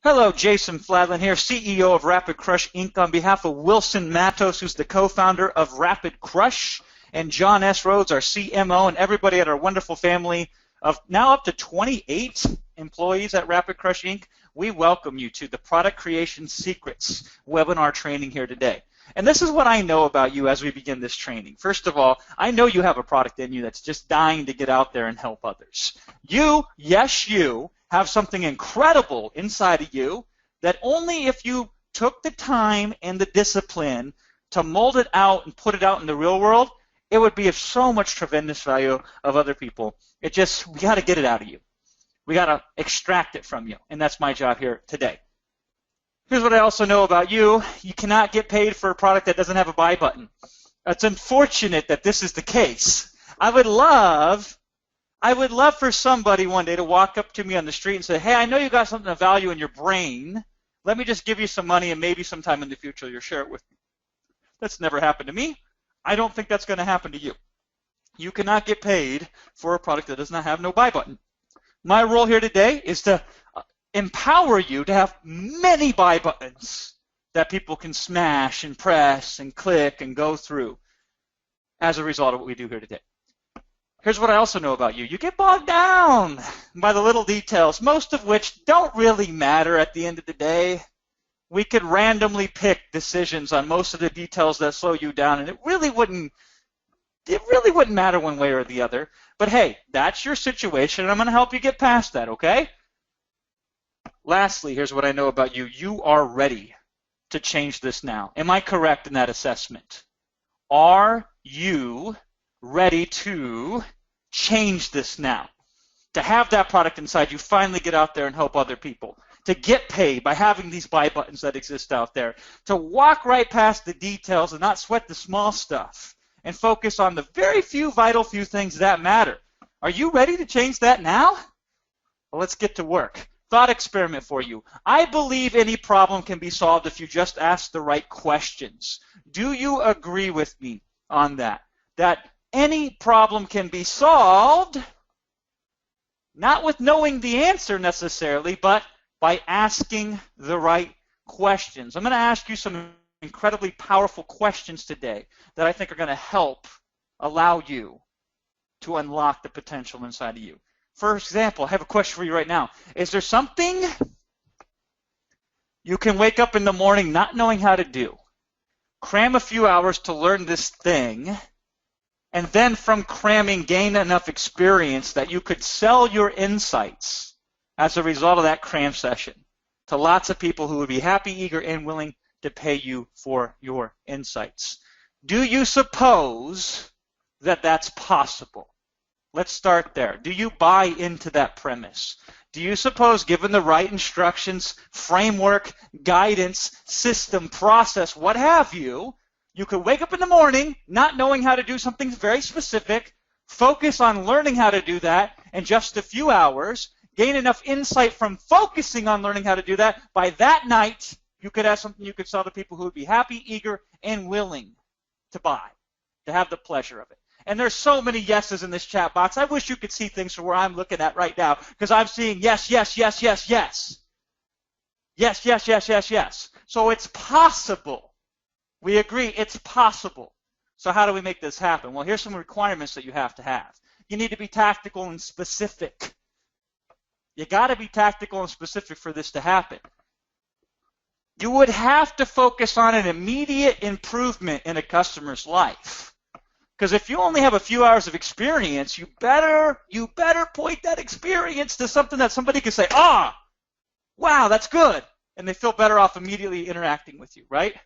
Hello, Jason Fladlin here, CEO of Rapid Crush Inc. On behalf of Wilson Matos, who's the co-founder of Rapid Crush, and John S. Rhodes, our CMO, and everybody at our wonderful family of now up to 28 employees at Rapid Crush Inc., we welcome you to the Product Creation Secrets webinar training here today. And this is what I know about you as we begin this training. First of all, I know you have a product in you that's just dying to get out there and help others. You, yes you, have something incredible inside of you that only if you took the time and the discipline to mold it out and put it out in the real world, it would be of so much tremendous value of other people. We got to get it out of you. We got to extract it from you, and that's my job here today. Here's what I also know about you. You cannot get paid for a product that doesn't have a buy button. It's unfortunate that this is the case. I would love for somebody one day to walk up to me on the street and say, hey, I know you got something of value in your brain. Let me just give you some money and maybe sometime in the future you'll share it with me. That's never happened to me. I don't think that's going to happen to you. You cannot get paid for a product that does not have no buy button. My role here today is to empower you to have many buy buttons that people can smash and press and click and go through as a result of what we do here today. Here's what I also know about you. You get bogged down by the little details, most of which don't really matter at the end of the day. We could randomly pick decisions on most of the details that slow you down, and it really wouldn't matter one way or the other. But hey, that's your situation, and I'm going to help you get past that, okay? Lastly, here's what I know about you. You are ready to change this now. Am I correct in that assessment? Are you ready to change this now? To have that product inside you finally get out there and help other people. To get paid by having these buy buttons that exist out there. To walk right past the details and not sweat the small stuff. And focus on the very few vital few things that matter. Are you ready to change that now? Well, let's get to work. Thought experiment for you. I believe any problem can be solved if you just ask the right questions. Do you agree with me on that? That any problem can be solved, not with knowing the answer necessarily, but by asking the right questions. I'm going to ask you some incredibly powerful questions today that I think are going to help allow you to unlock the potential inside of you. For example, I have a question for you right now. Is there something you can wake up in the morning not knowing how to do, cram a few hours to learn this thing, and then from cramming gain enough experience that you could sell your insights as a result of that cram session to lots of people who would be happy, eager, and willing to pay you for your insights? Do you suppose that that's possible? Let's start there. Do you buy into that premise? Do you suppose, given the right instructions, framework, guidance, system, process, what have you, you could wake up in the morning not knowing how to do something very specific, focus on learning how to do that in just a few hours, gain enough insight from focusing on learning how to do that, by that night you could have something you could sell to people who would be happy, eager, and willing to buy, to have the pleasure of it. And there's so many yeses in this chat box. I wish you could see things from where I'm looking at right now, because I'm seeing yes, yes, yes, yes, yes. Yes, yes, yes, yes, yes. So it's possible. We agree it's possible. So how do we make this happen? Well, here's some requirements that you have to have. You need to be tactical and specific. You got to be tactical and specific for this to happen. You would have to focus on an immediate improvement in a customer's life. Because if you only have a few hours of experience, you better point that experience to something that somebody can say, ah, wow, that's good. And they feel better off immediately interacting with you, right?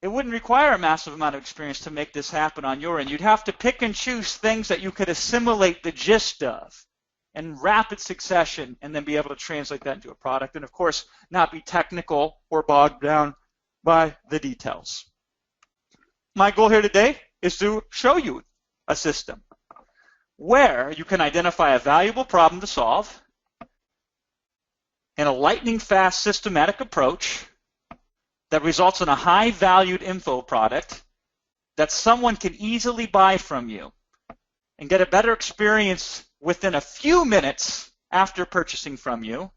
It wouldn't require a massive amount of experience to make this happen on your end. You'd have to pick and choose things that you could assimilate the gist of in rapid succession and then be able to translate that into a product. And of course, not be technical or bogged down by the details. My goal here today is to show you a system where you can identify a valuable problem to solve in a lightning-fast systematic approach that results in a high-valued info product that someone can easily buy from you and get a better experience within a few minutes after purchasing from you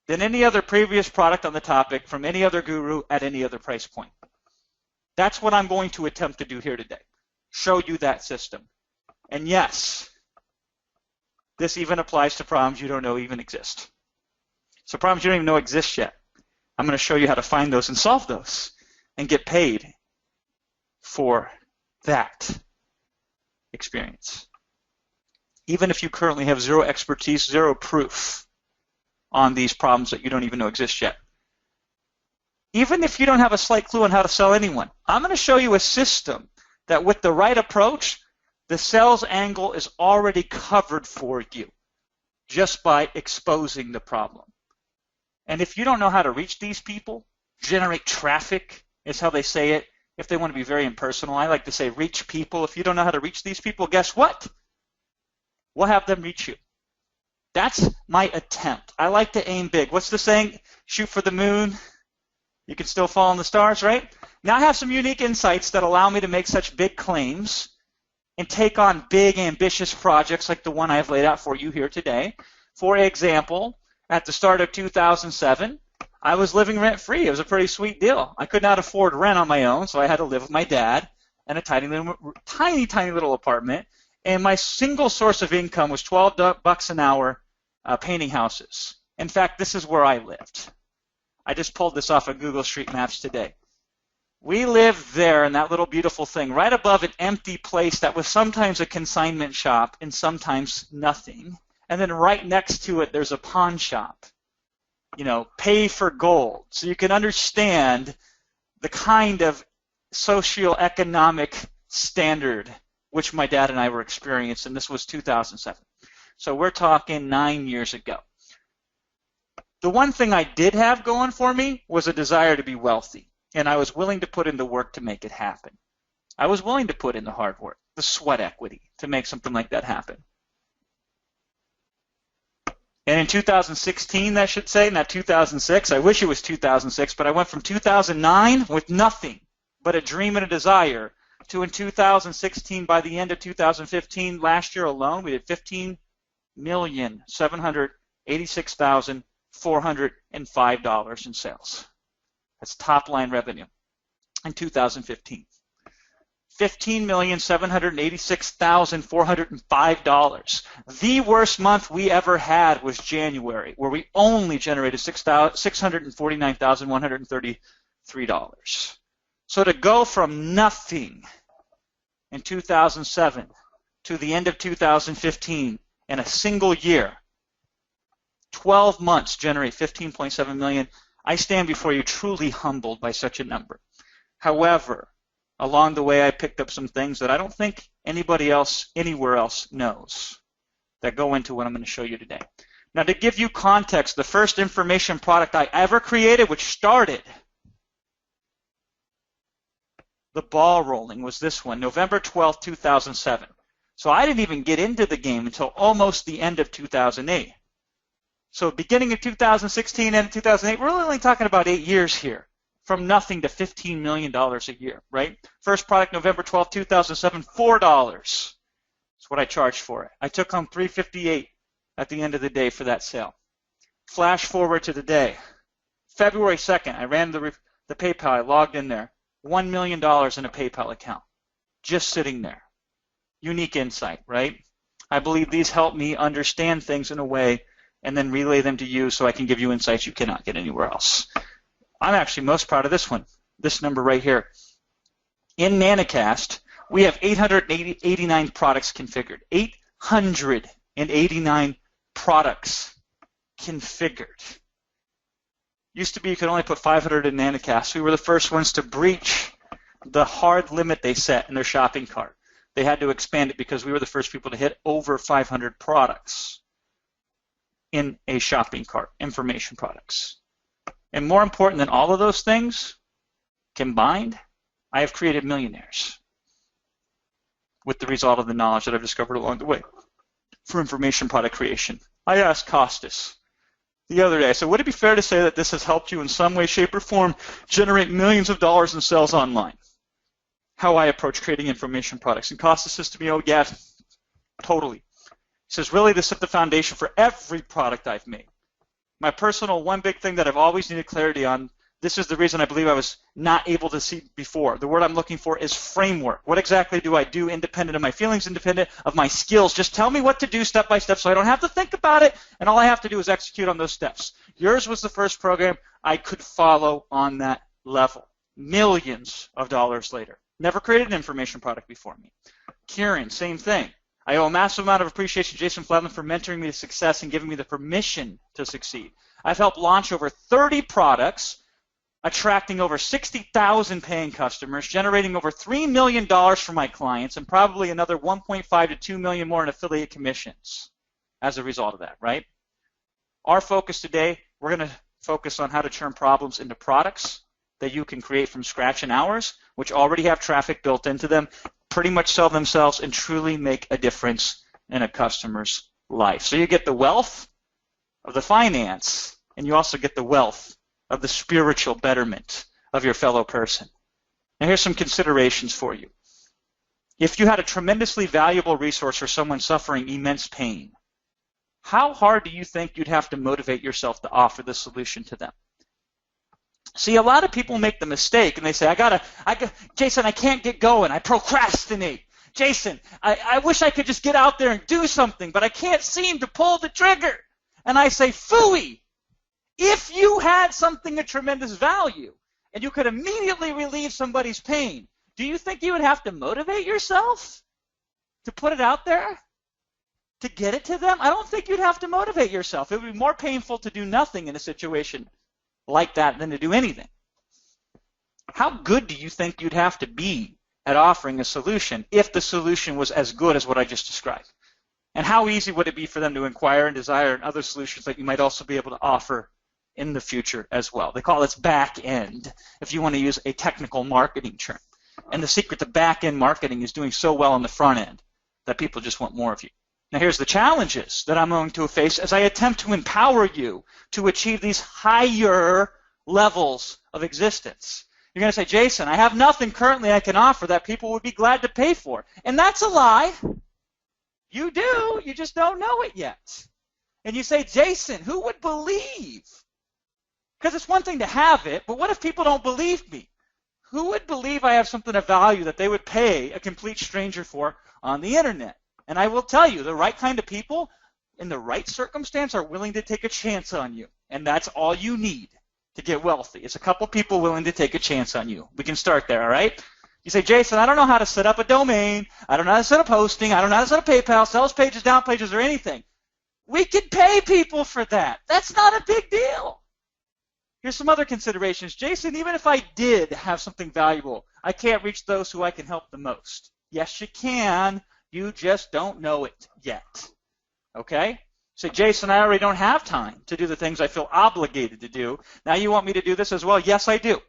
than any other previous product on the topic from any other guru at any other price point. That's what I'm going to attempt to do here today. Show you that system. And yes, this even applies to problems you don't know even exist. So problems you don't even know exist yet. I'm going to show you how to find those and solve those and get paid for that experience. Even if you currently have zero expertise, zero proof on these problems that you don't even know exist yet. Even if you don't have a slight clue on how to sell anyone, I'm going to show you a system that with the right approach, the sales angle is already covered for you just by exposing the problem. And if you don't know how to reach these people, generate traffic is how they say it. If they want to be very impersonal, I like to say reach people. If you don't know how to reach these people, guess what? We'll have them reach you. That's my attempt. I like to aim big. What's the saying? Shoot for the moon. You can still fall in the stars, right? Now I have some unique insights that allow me to make such big claims and take on big, ambitious projects like the one I've laid out for you here today. For example, at the start of 2007, I was living rent-free. It was a pretty sweet deal. I could not afford rent on my own, so I had to live with my dad in a tiny little apartment. And my single source of income was $12 an hour painting houses. In fact, this is where I lived. I just pulled this off of Google Street Maps today. We lived there in that little beautiful thing, right above an empty place that was sometimes a consignment shop and sometimes nothing. And then right next to it, there's a pawn shop. You know, pay for gold. So you can understand the kind of socioeconomic standard which my dad and I were experiencing. This was 2007. So we're talking 9 years ago. The one thing I did have going for me was a desire to be wealthy, and I was willing to put in the work to make it happen. I was willing to put in the hard work, the sweat equity, to make something like that happen. And in 2016, I should say, not 2006, I wish it was 2006, but I went from 2009 with nothing but a dream and a desire to in 2016, by the end of 2015, last year alone, we did $15,786,405 in sales. That's top line revenue in 2015. $15,786,405. The worst month we ever had was January, where we only generated $649,133. So to go from nothing in 2007 to the end of 2015 in a single year, 12 months generate $15.7 million, I stand before you truly humbled by such a number. However, along the way I picked up some things that I don't think anybody else anywhere else knows that go into what I'm going to show you today. Now, to give you context, the first information product I ever created, which started the ball rolling, was this one, November 12, 2007. So I didn't even get into the game until almost the end of 2008. So beginning of 2016 and 2008, we're really only talking about 8 years here, from nothing to $15 million a year, right? First product, November 12, 2007, $4. That's what I charged for it. I took home $358 at the end of the day for that sale. Flash forward to the day. February 2nd, I ran the PayPal. I logged in there. $1 million in a PayPal account, just sitting there. Unique insight, right? I believe these help me understand things in a way and then relay them to you so I can give you insights you cannot get anywhere else. I'm actually most proud of this one, this number right here. In Nanocast, we have 889 products configured. 889 products configured. Used to be you could only put 500 in Nanocast. We were the first ones to breach the hard limit they set in their shopping cart. They had to expand it because we were the first people to hit over 500 products in a shopping cart, information products. And more important than all of those things combined, I have created millionaires with the result of the knowledge that I've discovered along the way for information product creation. I asked Costas the other day, I said, would it be fair to say that this has helped you in some way, shape, or form generate millions of dollars in sales online? How I approach creating information products. And Costas says to me, oh, yeah, totally. He says, really, this set the foundation for every product I've made. My personal one big thing that I've always needed clarity on, this is the reason I believe I was not able to see before. The word I'm looking for is framework. What exactly do I do independent of my feelings, independent of my skills? Just tell me what to do step by step so I don't have to think about it, and all I have to do is execute on those steps. Yours was the first program I could follow on that level. Millions of dollars later. Never created an information product before me. Kieran, same thing. I owe a massive amount of appreciation to Jason Fladlin for mentoring me to success and giving me the permission to succeed. I've helped launch over 30 products, attracting over 60,000 paying customers, generating over $3 million for my clients, and probably another 1.5 to $2 million more in affiliate commissions as a result of that, right? Our focus today, we're going to focus on how to turn problems into products that you can create from scratch in hours, which already have traffic built into them, pretty much sell themselves, and truly make a difference in a customer's life. So you get the wealth of the finance, and you also get the wealth of the spiritual betterment of your fellow person. Now here's some considerations for you. If you had a tremendously valuable resource for someone suffering immense pain, how hard do you think you'd have to motivate yourself to offer the solution to them? See, a lot of people make the mistake and they say, Jason, I can't get going. I procrastinate. Jason, I wish I could just get out there and do something, but I can't seem to pull the trigger. And I say, phooey. If you had something of tremendous value and you could immediately relieve somebody's pain, do you think you would have to motivate yourself to put it out there, to get it to them? I don't think you'd have to motivate yourself. It would be more painful to do nothing in a situation like that than to do anything. How good do you think you'd have to be at offering a solution if the solution was as good as what I just described? And how easy would it be for them to inquire and desire and other solutions that you might also be able to offer in the future as well? They call it back end, if you want to use a technical marketing term. And the secret to back end marketing is doing so well on the front end that people just want more of you. Now here's the challenges that I'm going to face as I attempt to empower you to achieve these higher levels of existence. You're going to say, Jason, I have nothing currently I can offer that people would be glad to pay for. And that's a lie. You do, you just don't know it yet. And you say, Jason, who would believe? Because it's one thing to have it, but what if people don't believe me? Who would believe I have something of value that they would pay a complete stranger for on the internet? And I will tell you, the right kind of people in the right circumstance are willing to take a chance on you. And that's all you need to get wealthy. It's a couple people willing to take a chance on you. We can start there, all right? You say, Jason, I don't know how to set up a domain. I don't know how to set up hosting. I don't know how to set up PayPal, sales pages, down pages, or anything. We can pay people for that. That's not a big deal. Here's some other considerations. Jason, even if I did have something valuable, I can't reach those who I can help the most. Yes, you can. You just don't know it yet. Okay? Say, Jason, I already don't have time to do the things I feel obligated to do. Now you want me to do this as well? Yes, I do.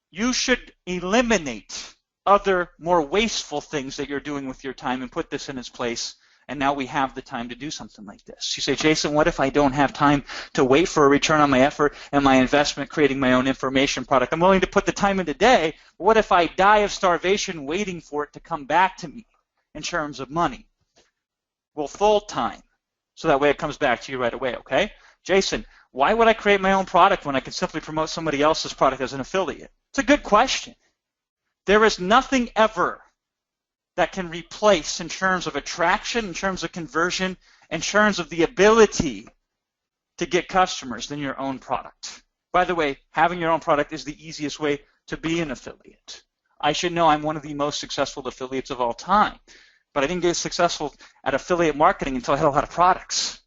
You should eliminate other more wasteful things that you're doing with your time and put this in its place. And now we have the time to do something like this. You say, Jason, what if I don't have time to wait for a return on my effort and my investment creating my own information product? I'm willing to put the time in today, but what if I die of starvation waiting for it to come back to me in terms of money? Well, full time, so that way it comes back to you right away, okay? Jason, why would I create my own product when I can simply promote somebody else's product as an affiliate? It's a good question. There is nothing ever that can replace in terms of attraction, in terms of conversion, in terms of the ability to get customers than your own product. By the way, having your own product is the easiest way to be an affiliate. I should know I'm one of the most successful affiliates of all time, but I didn't get successful at affiliate marketing until I had a lot of products.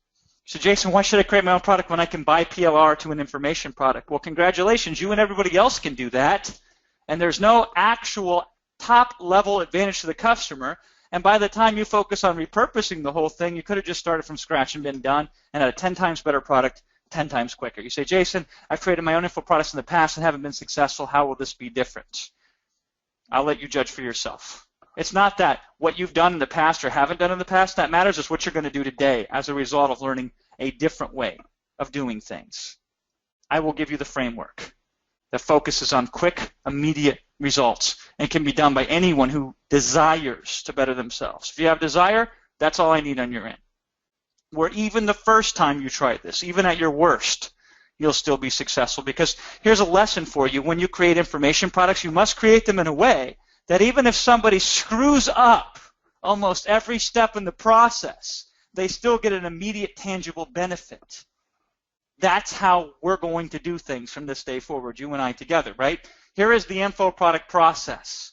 So Jason, why should I create my own product when I can buy PLR to an information product? Well, congratulations, you and everybody else can do that, and there's no actual top-level advantage to the customer, and by the time you focus on repurposing the whole thing, you could have just started from scratch and been done and had a 10 times better product 10 times quicker. You say, Jason, I've created my own info products in the past and haven't been successful. How will this be different? I'll let you judge for yourself. It's not that what you've done in the past or haven't done in the past that matters. It's what you're going to do today as a result of learning a different way of doing things. I will give you the framework that focuses on quick, immediate results and can be done by anyone who desires to better themselves. If you have desire, That's all I need on your end. Where even the first time you tried this, even at your worst, you'll still be successful. Because here's a lesson for you. When you create information products, you must create them in a way that even if somebody screws up almost every step in the process, they still get an immediate tangible benefit. That's how we're going to do things from this day forward, you and I together, right? Here is the info product process.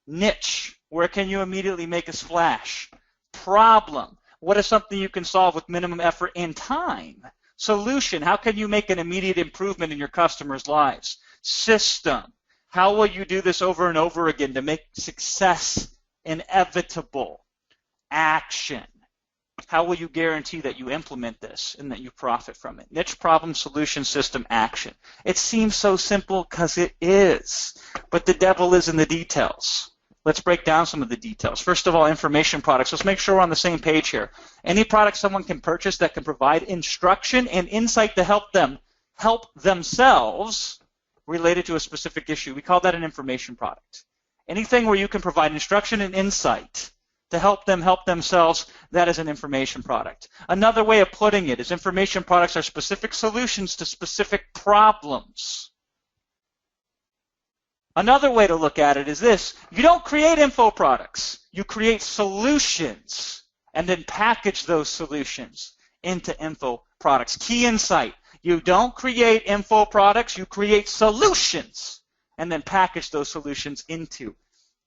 Niche. Where can you immediately make a splash? Problem. What is something you can solve with minimum effort and time? Solution. How can you make an immediate improvement in your customers' lives? System. How will you do this over and over again to make success inevitable? Action. How will you guarantee that you implement this and that you profit from it? Niche, problem, solution, system, action. It seems so simple because it is, but the devil is in the details. Let's break down some of the details. First of all, information products. Let's make sure we're on the same page here. Any product someone can purchase that can provide instruction and insight to help them help themselves related to a specific issue. We call that an information product. Anything where you can provide instruction and insight to help them help themselves, that is an information product. Another way of putting it is information products are specific solutions to specific problems. Another way to look at it is this. You don't create info products. You create solutions and then package those solutions into info products. Key insight. You don't create info products. You create solutions and then package those solutions into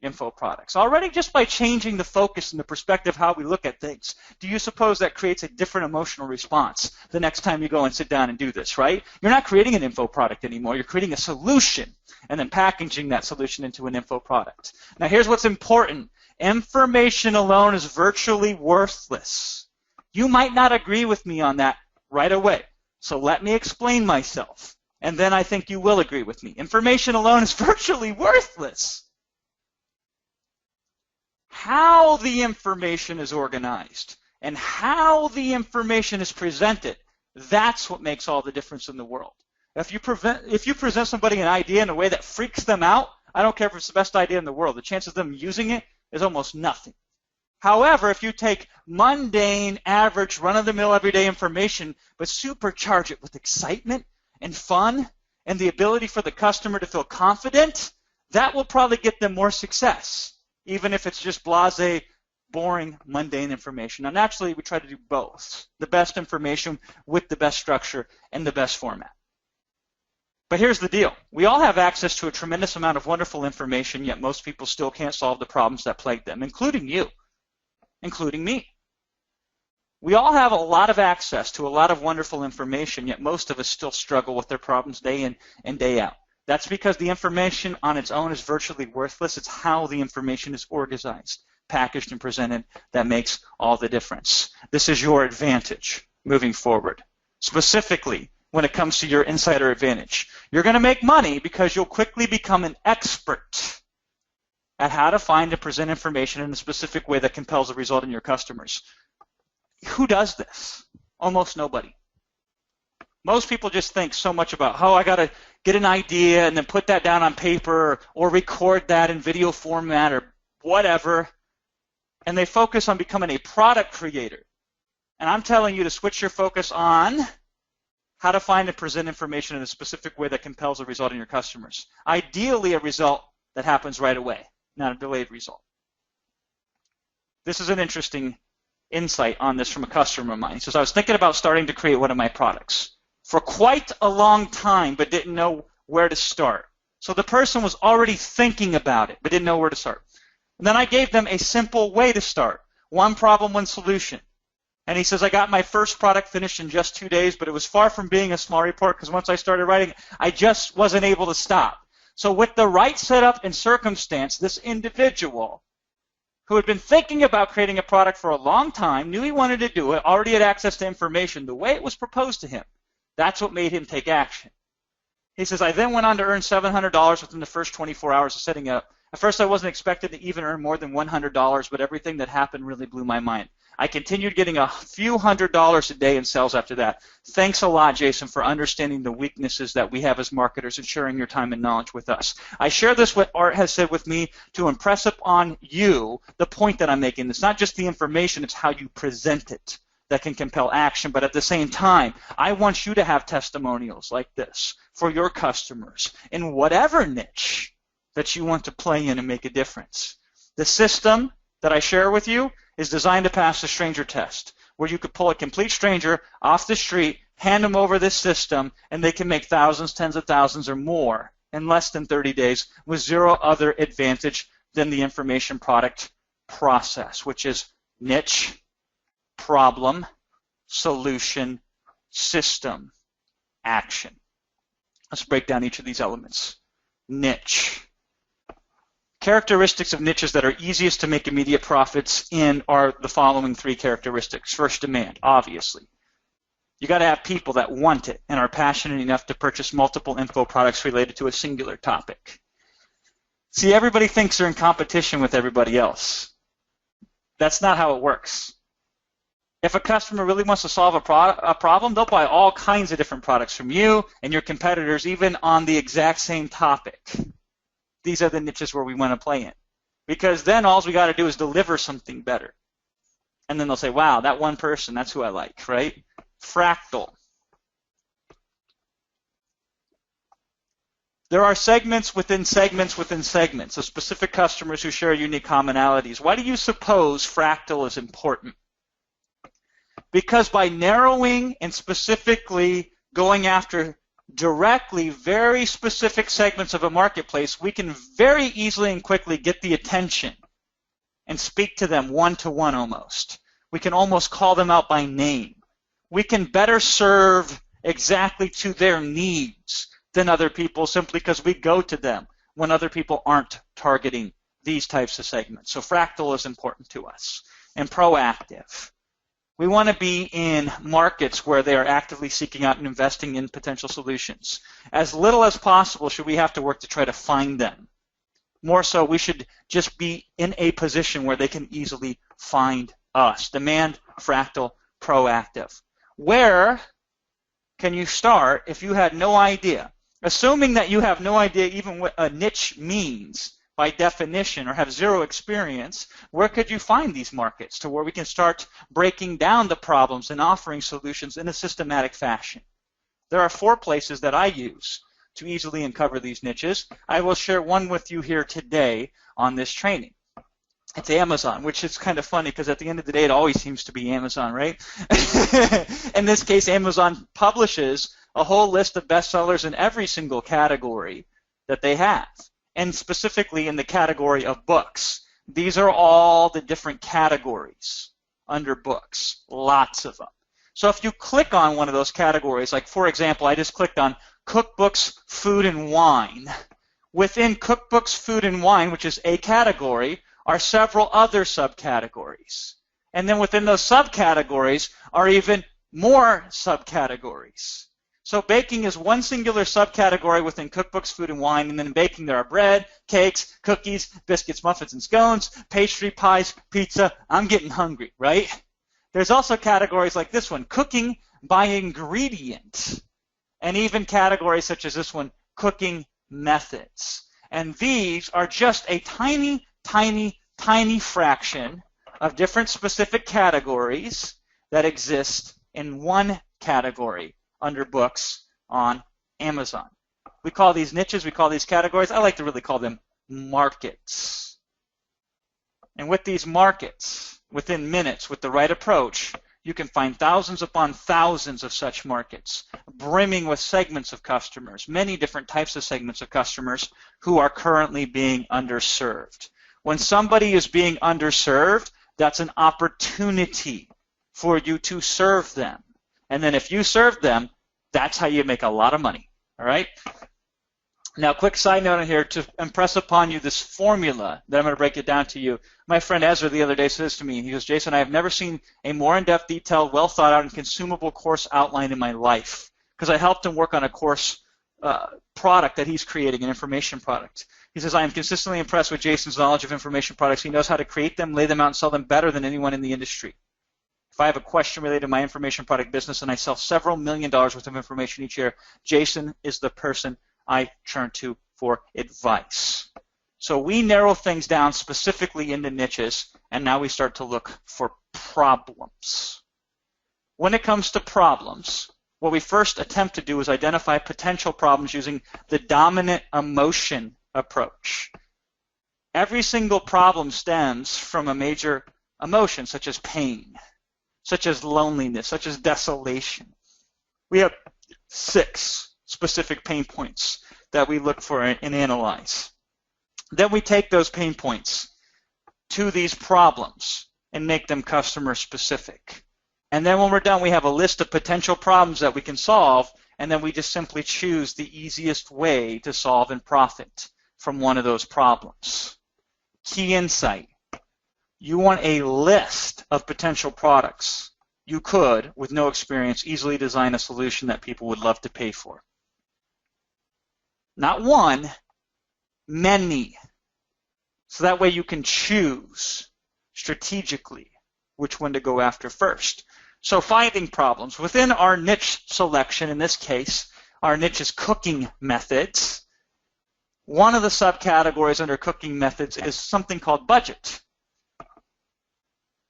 info products. Already just by changing the focus and the perspective how we look at things, do you suppose that creates a different emotional response the next time you go and sit down and do this, right? You're not creating an info product anymore. You're creating a solution and then packaging that solution into an info product. Now here's what's important. Information alone is virtually worthless. You might not agree with me on that right away. So let me explain myself. And then I think you will agree with me. Information alone is virtually worthless. How the information is organized and how the information is presented, that's what makes all the difference in the world. If you present somebody an idea in a way that freaks them out, I don't care if it's the best idea in the world, the chance of them using it is almost nothing. However, if you take mundane, average, run-of-the-mill, everyday information, but supercharge it with excitement and fun and the ability for the customer to feel confident, that will probably get them more success, even if it's just blasé, boring, mundane information. Now, naturally, we try to do both, the best information with the best structure and the best format. But here's the deal. We all have access to a tremendous amount of wonderful information, yet most people still can't solve the problems that plague them, including you, including me. We all have a lot of access to a lot of wonderful information, yet most of us still struggle with their problems day in and day out. That's because the information on its own is virtually worthless. It's how the information is organized, packaged, and presented that makes all the difference. This is your advantage moving forward. Specifically, when it comes to your insider advantage, you're going to make money because you'll quickly become an expert at how to find and present information in a specific way that compels a result in your customers. Who does this? Almost nobody. Most people just think so much about, oh, I got to get an idea and then put that down on paper or record that in video format or whatever, and they focus on becoming a product creator. And I'm telling you to switch your focus on how to find and present information in a specific way that compels a result in your customers. Ideally, a result that happens right away, not a delayed result. This is an interesting insight on this from a customer of mine. He says, I was thinking about starting to create one of my products for quite a long time, but didn't know where to start. So the person was already thinking about it, but didn't know where to start. And then I gave them a simple way to start. One problem, one solution. And he says, I got my first product finished in just 2 days, but it was far from being a small report because once I started writing, I just wasn't able to stop. So with the right setup and circumstance, this individual who had been thinking about creating a product for a long time, knew he wanted to do it, already had access to information the way it was proposed to him. That's what made him take action. He says, I then went on to earn $700 within the first 24 hours of setting it up. At first, I wasn't expected to even earn more than $100, but everything that happened really blew my mind. I continued getting a few $100s a day in sales after that. Thanks a lot, Jason, for understanding the weaknesses that we have as marketers and sharing your time and knowledge with us. I share this, what Art has said with me, to impress upon you the point that I'm making. It's not just the information, it's how you present it that can compel action. But at the same time, I want you to have testimonials like this for your customers in whatever niche that you want to play in and make a difference. The system that I share with you is designed to pass the stranger test, where you could pull a complete stranger off the street, hand them over this system, and they can make thousands, tens of thousands, or more in less than 30 days with zero other advantage than the information product process, which is niche, problem, solution, system, action. Let's break down each of these elements. Niche. Characteristics of niches that are easiest to make immediate profits in are the following three characteristics. First, demand, obviously. You got to have people that want it and are passionate enough to purchase multiple info products related to a singular topic. See, everybody thinks they're in competition with everybody else. That's not how it works. If a customer really wants to solve a problem, they'll buy all kinds of different products from you and your competitors, even on the exact same topic. These are the niches where we want to play in. Because then all we got to do is deliver something better. And then they'll say, wow, that one person, that's who I like, right? Fractal. There are segments within segments within segments of specific customers who share unique commonalities. Why do you suppose fractal is important? Because by narrowing and specifically going after directly very specific segments of a marketplace, we can very easily and quickly get the attention and speak to them one-to-one almost. We can almost call them out by name. We can better serve exactly to their needs than other people simply because we go to them when other people aren't targeting these types of segments. So fractal is important to us. And proactive. We want to be in markets where they are actively seeking out and investing in potential solutions. As little as possible should we have to work to try to find them. More so, we should just be in a position where they can easily find us. Demand, fractal, proactive. Where can you start if you had no idea? Assuming that you have no idea even what a niche means by definition or have zero experience, where could you find these markets to where we can start breaking down the problems and offering solutions in a systematic fashion? There are 4 places that I use to easily uncover these niches. I will share one with you here today on this training. It's Amazon, which is kind of funny because at the end of the day it always seems to be Amazon, right? In this case, Amazon publishes a whole list of bestsellers in every single category that they have, and specifically in the category of books. These are all the different categories under books, lots of them. So if you click on one of those categories, like for example, I just clicked on cookbooks, food, and wine. Within cookbooks, food, and wine, which is a category, are several other subcategories. And then within those subcategories are even more subcategories. So baking is one singular subcategory within cookbooks, food, and wine, and then in baking there are bread, cakes, cookies, biscuits, muffins, and scones, pastry, pies, pizza. I'm getting hungry, right? There's also categories like this one, cooking by ingredient, and even categories such as this one, cooking methods. And these are just a tiny, tiny, tiny fraction of different specific categories that exist in one category under books on Amazon. We call these niches, we call these categories, I like to really call them markets. And with these markets, within minutes, with the right approach, you can find thousands upon thousands of such markets, brimming with segments of customers, many different types of segments of customers who are currently being underserved. When somebody is being underserved, that's an opportunity for you to serve them. And then if you serve them, that's how you make a lot of money. All right? Now, quick side note in here to impress upon you this formula that I'm going to break it down to you. My friend Ezra the other day says to me, he goes, Jason, I have never seen a more in-depth, detailed, well thought out, and consumable course outline in my life. Because I helped him work on a course product that he's creating, an information product. He says, I am consistently impressed with Jason's knowledge of information products. He knows how to create them, lay them out, and sell them better than anyone in the industry. If I have a question related to my information product business and I sell several $1 million worth of information each year, Jason is the person I turn to for advice. So we narrow things down specifically into niches, and now we start to look for problems. When it comes to problems, what we first attempt to do is identify potential problems using the dominant emotion approach. Every single problem stems from a major emotion, such as pain, such as loneliness, such as desolation. We have 6 specific pain points that we look for and analyze. Then we take those pain points to these problems and make them customer specific. And then when we're done, we have a list of potential problems that we can solve, and then we just simply choose the easiest way to solve and profit from one of those problems. Key insight. You want a list of potential products. You could, with no experience, easily design a solution that people would love to pay for. Not one, many. So that way you can choose strategically which one to go after first. So finding problems. Within our niche selection, in this case, our niche is cooking methods. One of the subcategories under cooking methods is something called budget.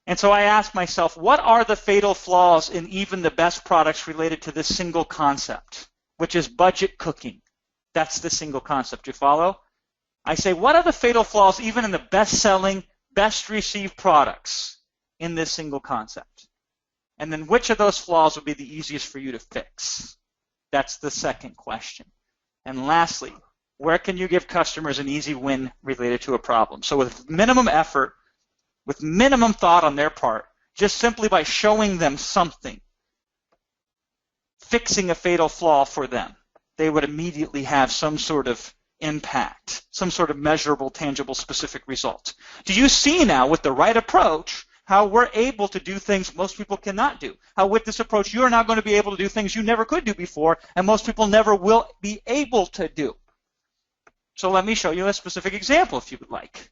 And so I asked myself, what are the fatal flaws in even the best products related to this single concept, which is budget cooking? That's the single concept. You follow? I say, what are the fatal flaws even in the best-selling, best-received products in this single concept? And then which of those flaws would be the easiest for you to fix? That's the second question. And lastly, where can you give customers an easy win related to a problem? So with minimum effort, with minimum thought on their part, just simply by showing them something, fixing a fatal flaw for them, they would immediately have some sort of impact, some sort of measurable, tangible, specific result. Do you see now, with the right approach, how we're able to do things most people cannot do? How with this approach, you are now going to be able to do things you never could do before, and most people never will be able to do. So let me show you a specific example if you would like.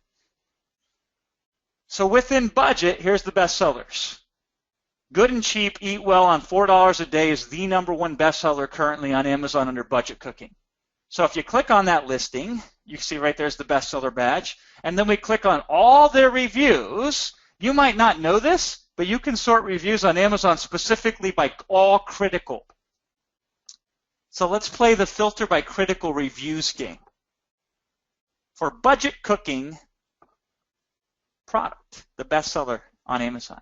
So within budget, here's the best sellers. Good and Cheap, Eat Well on $4 a day is the #1 bestseller currently on Amazon under budget cooking. So if you click on that listing, you see right there's the bestseller badge, and then we click on all their reviews. You might not know this, but you can sort reviews on Amazon specifically by all critical. So let's play the filter by critical reviews game for budget cooking product, the bestseller on Amazon.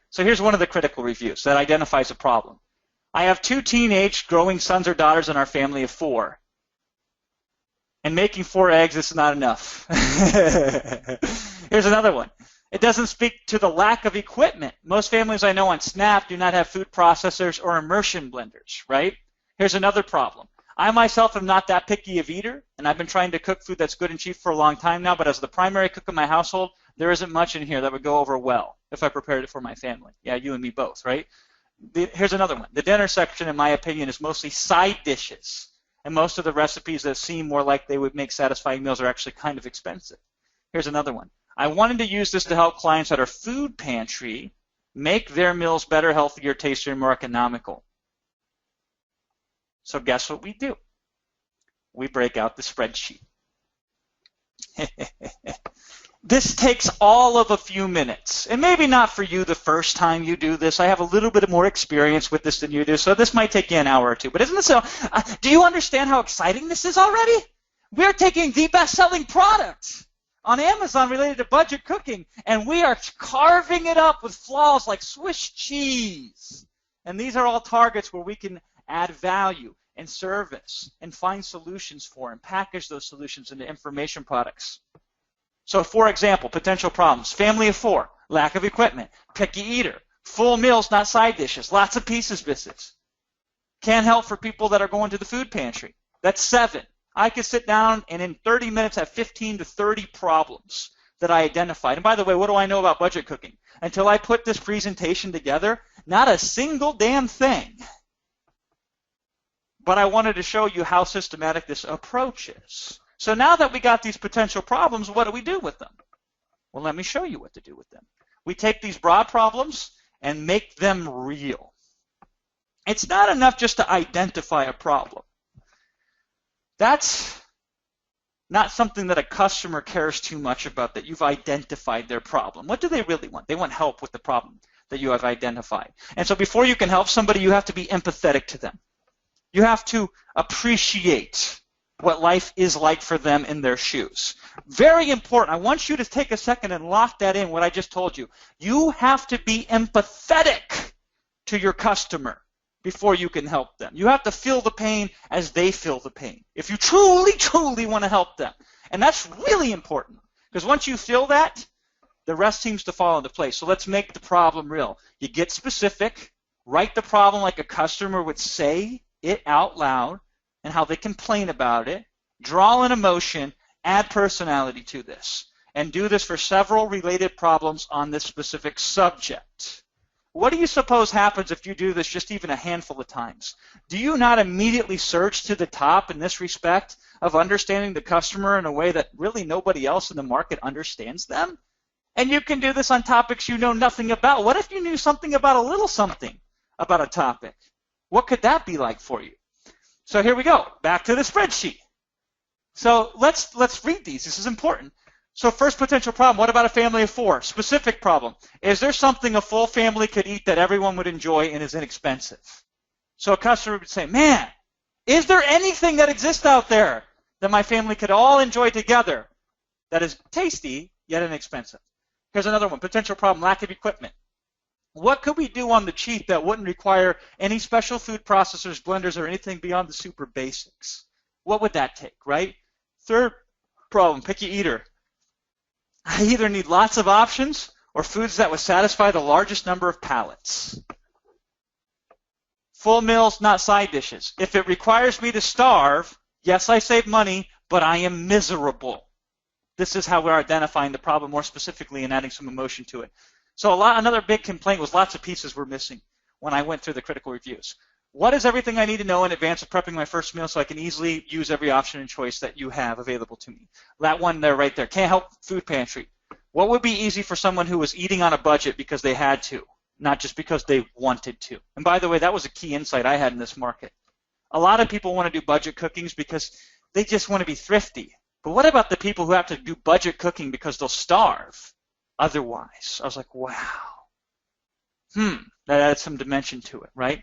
So here's one of the critical reviews that identifies a problem. I have 2 teenage growing sons or daughters in our family of 4. And making 4 eggs is not enough. Here's another one. It doesn't speak to the lack of equipment. Most families I know on Snap do not have food processors or immersion blenders, right? Here's another problem. I myself am not that picky of eater, and I've been trying to cook food that's good and cheap for a long time now, but as the primary cook in my household, there isn't much in here that would go over well if I prepared it for my family. Yeah, you and me both, right? Here's another one. The dinner section, in my opinion, is mostly side dishes, and most of the recipes that seem more like they would make satisfying meals are actually kind of expensive. Here's another one. I wanted to use this to help clients at our food pantry make their meals better, healthier, tastier, and more economical. So guess what we do? We break out the spreadsheet. This takes all of a few minutes, and maybe not for you the first time you do this. I have a little bit more experience with this than you do, so this might take you an hour or two. But isn't this so? Do you understand how exciting this is already? We're taking the best-selling product on Amazon related to budget cooking, and we are carving it up with flaws like Swiss cheese. And these are all targets where we can add value and service and find solutions for and package those solutions into information products. So, for example, potential problems. Family of 4, lack of equipment, picky eater, full meals, not side dishes, lots of pieces biscuits. Can't help for people that are going to the food pantry. That's 7. I could sit down and in 30 minutes have 15 to 30 problems that I identified. And by the way, what do I know about budget cooking? Until I put this presentation together, not a single damn thing. But I wanted to show you how systematic this approach is. So now that we got these potential problems, what do we do with them? Well, let me show you what to do with them. We take these broad problems and make them real. It's not enough just to identify a problem. That's not something that a customer cares too much about, that you've identified their problem. What do they really want? They want help with the problem that you have identified. And so before you can help somebody, you have to be empathetic to them. You have to appreciate what life is like for them in their shoes. Very important. I want you to take a second and lock that in, what I just told you. You have to be empathetic to your customer before you can help them. You have to feel the pain as they feel the pain, if you truly, truly want to help them. And that's really important, because once you feel that, the rest seems to fall into place. So let's make the problem real. You get specific, write the problem like a customer would say it out loud, and how they complain about it, draw an emotion, add personality to this, and do this for several related problems on this specific subject. What do you suppose happens if you do this just even a handful of times? Do you not immediately surge to the top in this respect of understanding the customer in a way that really nobody else in the market understands them? And you can do this on topics you know nothing about. What if you knew something about a little something about a topic? What could that be like for you? So here we go, back to the spreadsheet. So let's read these. This is important. So first potential problem, what about a family of 4? Specific problem. Is there something a full family could eat that everyone would enjoy and is inexpensive? So a customer would say, man, is there anything that exists out there that my family could all enjoy together that is tasty yet inexpensive? Here's another one, potential problem, lack of equipment. What could we do on the cheap that wouldn't require any special food processors, blenders, or anything beyond the super basics? What would that take, right? Third problem, picky eater. I either need lots of options or foods that would satisfy the largest number of palates. Full meals, not side dishes. If it requires me to starve, yes, I save money, but I am miserable. This is how we're identifying the problem more specifically and adding some emotion to it. So another big complaint was lots of pieces were missing when I went through the critical reviews. What is everything I need to know in advance of prepping my first meal so I can easily use every option and choice that you have available to me? That one there right there. Can't help food pantry. What would be easy for someone who was eating on a budget because they had to, not just because they wanted to? And by the way, that was a key insight I had in this market. A lot of people want to do budget cookings because they just want to be thrifty. But what about the people who have to do budget cooking because they'll starve otherwise? I was like, wow. That adds some dimension to it, right?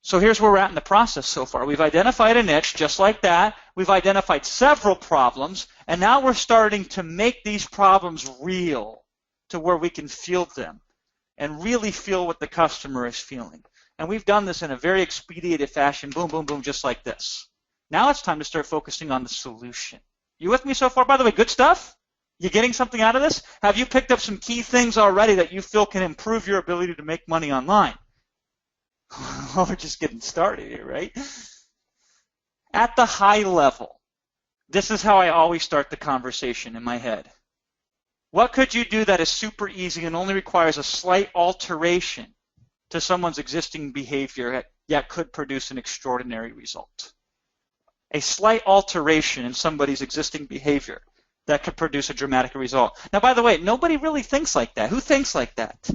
So here's where we're at in the process so far. We've identified a niche just like that. We've identified several problems, and now we're starting to make these problems real to where we can feel them and really feel what the customer is feeling. And we've done this in a very expedited fashion, boom, boom, boom, just like this. Now it's time to start focusing on the solution. You with me so far? By the way, good stuff? You getting something out of this? Have you picked up some key things already that you feel can improve your ability to make money online? Well, we're just getting started here, right? At the high level, this is how I always start the conversation in my head. What could you do that is super easy and only requires a slight alteration to someone's existing behavior yet could produce an extraordinary result? A slight alteration in somebody's existing behavior that could produce a dramatic result. Now, by the way, nobody really thinks like that. Who thinks like that?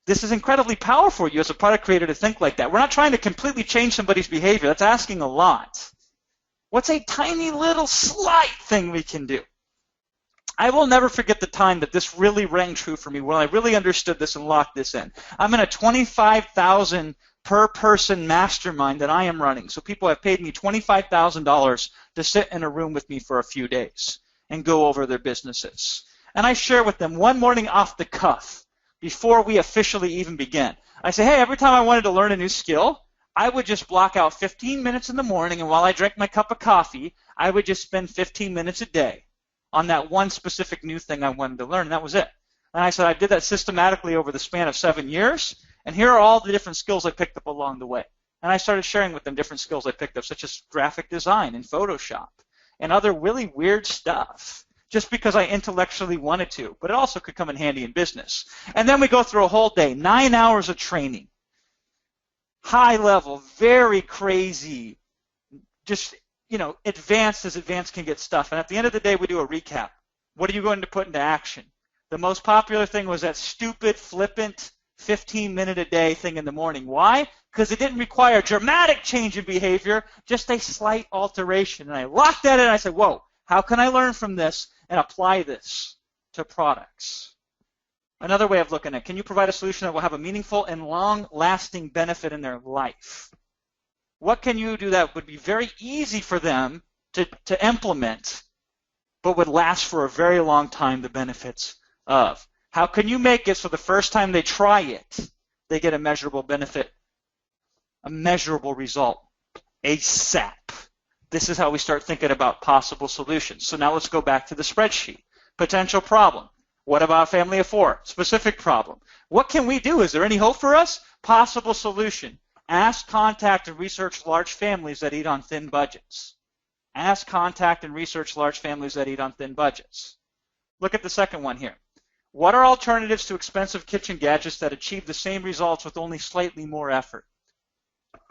This is incredibly powerful for you as a product creator to think like that. We're not trying to completely change somebody's behavior. That's asking a lot. What's a tiny little slight thing we can do? I will never forget the time that this really rang true for me when I really understood this and locked this in. I'm in a $25,000 per person mastermind that I am running. So people have paid me $25,000 to sit in a room with me for a few days and go over their businesses. And I share with them one morning off the cuff, before we officially even begin. I say, hey, every time I wanted to learn a new skill, I would just block out 15 minutes in the morning, and while I drank my cup of coffee, I would just spend 15 minutes a day on that one specific new thing I wanted to learn, and that was it. And I said, I did that systematically over the span of 7 years, and here are all the different skills I picked up along the way. And I started sharing with them different skills I picked up, such as graphic design and Photoshop and other really weird stuff, just because I intellectually wanted to, but it also could come in handy in business. And then we go through a whole day, 9 hours of training, high level, very crazy, just, advanced as advanced can get stuff. And at the end of the day, we do a recap. What are you going to put into action? The most popular thing was that stupid, flippant, 15-minute-a-day thing in the morning. Why? Because it didn't require a dramatic change in behavior, just a slight alteration. And I locked that in and I said, whoa, how can I learn from this and apply this to products? Another way of looking at it, can you provide a solution that will have a meaningful and long-lasting benefit in their life? What can you do that would be very easy for them to implement, but would last for a very long time, the benefits of? How can you make it so the first time they try it, they get a measurable benefit, a measurable result, ASAP? This is how we start thinking about possible solutions. So now let's go back to the spreadsheet. Potential problem. What about a family of 4? Specific problem. What can we do? Is there any hope for us? Possible solution. Ask, contact, and research large families that eat on thin budgets. Ask, contact, and research large families that eat on thin budgets. Look at the second one here. What are alternatives to expensive kitchen gadgets that achieve the same results with only slightly more effort?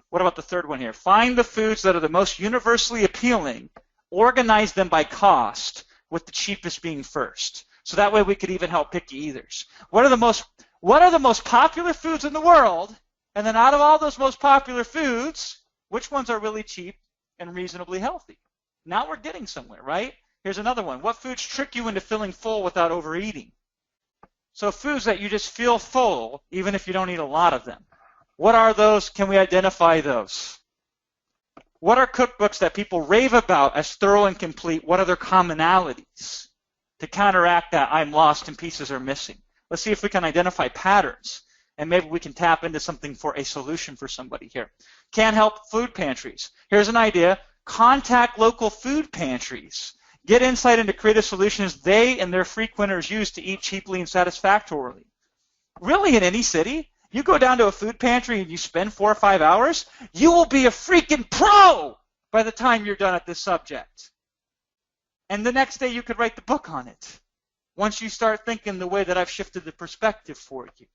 What about the third one here? Find the foods that are the most universally appealing, organize them by cost, with the cheapest being first. So that way we could even help picky eaters. What are the most popular foods in the world? And then out of all those most popular foods, which ones are really cheap and reasonably healthy? Now we're getting somewhere, right? Here's another one. What foods trick you into feeling full without overeating? So foods that you just feel full even if you don't eat a lot of them. What are those? Can we identify those? What are cookbooks that people rave about as thorough and complete? What are their commonalities? To counteract that, I'm lost and pieces are missing. Let's see if we can identify patterns, and maybe we can tap into something for a solution for somebody here. Can't help food pantries. Here's an idea. Contact local food pantries. Get insight into creative solutions they and their frequenters use to eat cheaply and satisfactorily. Really, in any city, you go down to a food pantry and you spend 4 or 5 hours, you will be a freaking pro by the time you're done at this subject. And the next day you could write the book on it once you start thinking the way that I've shifted the perspective for you.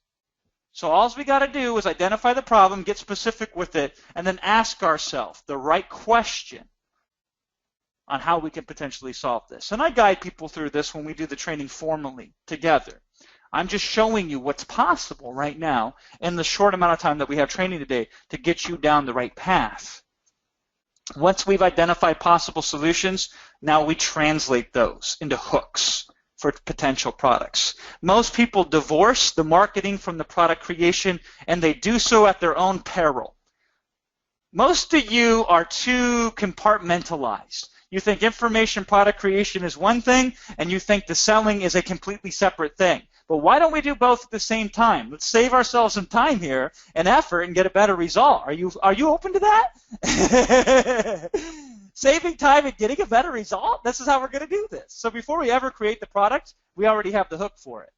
So all we got to do is identify the problem, get specific with it, and then ask ourselves the right question on how we can potentially solve this. And I guide people through this when we do the training formally together. I'm just showing you what's possible right now in the short amount of time that we have training today to get you down the right path. Once we've identified possible solutions, now we translate those into hooks for potential products. Most people divorce the marketing from the product creation, and they do so at their own peril. Most of you are too compartmentalized. You think information product creation is one thing, and you think the selling is a completely separate thing. But why don't we do both at the same time? Let's save ourselves some time here and effort and get a better result. Are you open to that? Saving time and getting a better result? This is how we're going to do this. So before we ever create the product, we already have the hook for it.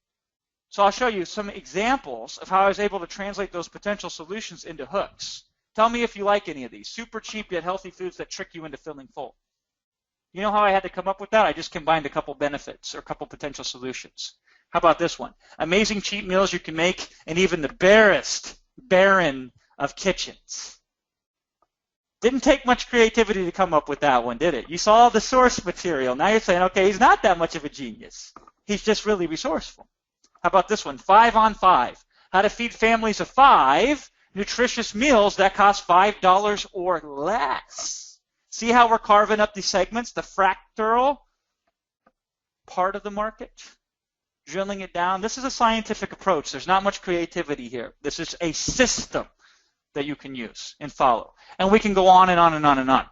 So I'll show you some examples of how I was able to translate those potential solutions into hooks. Tell me if you like any of these. Super cheap yet healthy foods that trick you into feeling full. You know how I had to come up with that? I just combined a couple benefits or a couple potential solutions. How about this one? Amazing cheap meals you can make in even the barren of kitchens. Didn't take much creativity to come up with that one, did it? You saw the source material. Now you're saying, okay, he's not that much of a genius. He's just really resourceful. How about this one? 5 on 5. How to feed families of 5 nutritious meals that cost $5 or less. See how we're carving up these segments, the fractal part of the market? Drilling it down. This is a scientific approach. There's not much creativity here. This is a system that you can use and follow. And we can go on and on and on and on.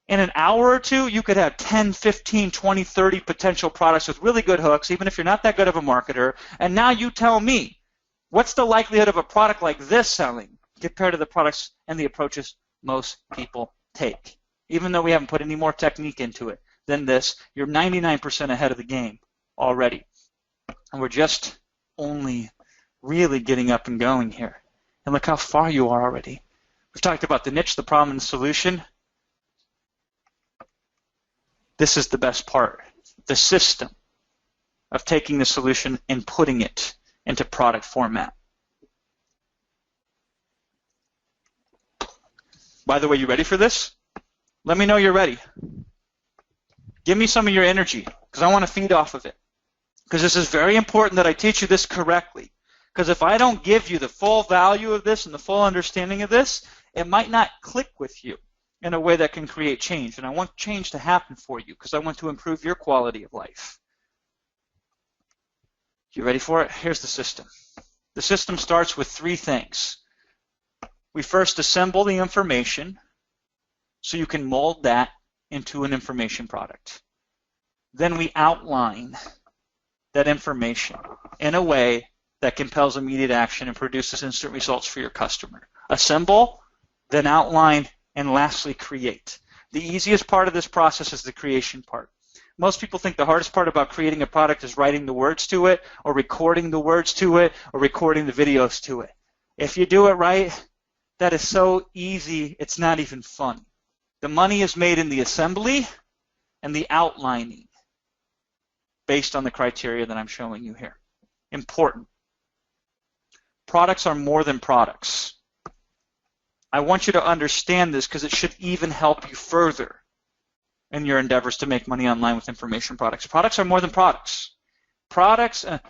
In an hour or two, you could have 10, 15, 20, 30 potential products with really good hooks, even if you're not that good of a marketer. And now you tell me, what's the likelihood of a product like this selling compared to the products and the approaches most people take? Even though we haven't put any more technique into it than this, you're 99% ahead of the game already. And we're just only really getting up and going here. And look how far you are already. We've talked about the niche, the problem, and the solution. This is the best part. The system of taking the solution and putting it into product format. By the way, you ready for this? Let me know you're ready. Give me some of your energy, because I want to feed off of it. Because this is very important that I teach you this correctly. Because if I don't give you the full value of this and the full understanding of this, it might not click with you in a way that can create change. And I want change to happen for you because I want to improve your quality of life. You ready for it? Here's the system. The system starts with three things. We first assemble the information so you can mold that into an information product. Then we outline that information in a way that compels immediate action and produces instant results for your customer. Assemble, then outline, and lastly create. The easiest part of this process is the creation part. Most people think the hardest part about creating a product is writing the words to it, or recording the words to it, or recording the videos to it. If you do it right, that is so easy, it's not even fun. The money is made in the assembly and the outlining based on the criteria that I'm showing you here. Important. Products are more than products. I want you to understand this because it should even help you further in your endeavors to make money online with information products. Products are more than products. Products, a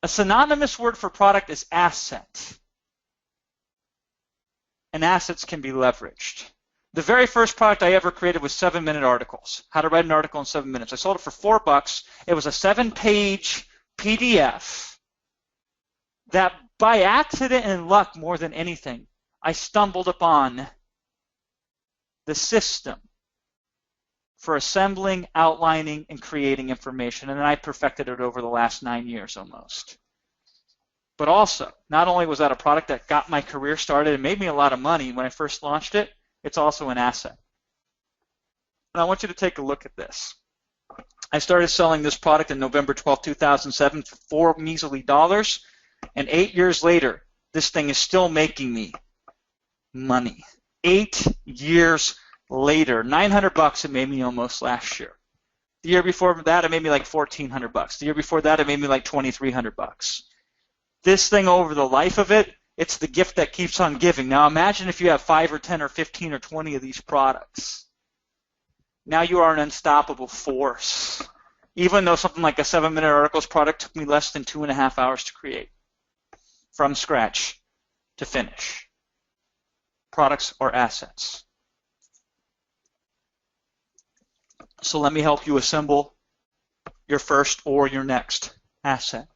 synonymous word for product is asset. And assets can be leveraged. The very first product I ever created was 7-minute articles. How to write an article in 7 minutes. I sold it for $4. It was a 7-page PDF that by accident and luck more than anything, I stumbled upon the system for assembling, outlining, and creating information, and then I perfected it over the last 9 years almost. But also, not only was that a product that got my career started and made me a lot of money when I first launched it, it's also an asset. And I want you to take a look at this. I started selling this product in November 12, 2007 for $4 measly, and 8 years later, this thing is still making me money. 8 years later, $900 it made me almost last year. The year before that, it made me like $1,400. The year before that, it made me like $2,300. This thing, over the life of it, it's the gift that keeps on giving. Now imagine if you have 5 or 10 or 15 or 20 of these products. Now you are an unstoppable force. Even though something like a 7-minute articles product took me less than 2.5 hours to create. From scratch to finish. Products are assets. So let me help you assemble your first or your next asset.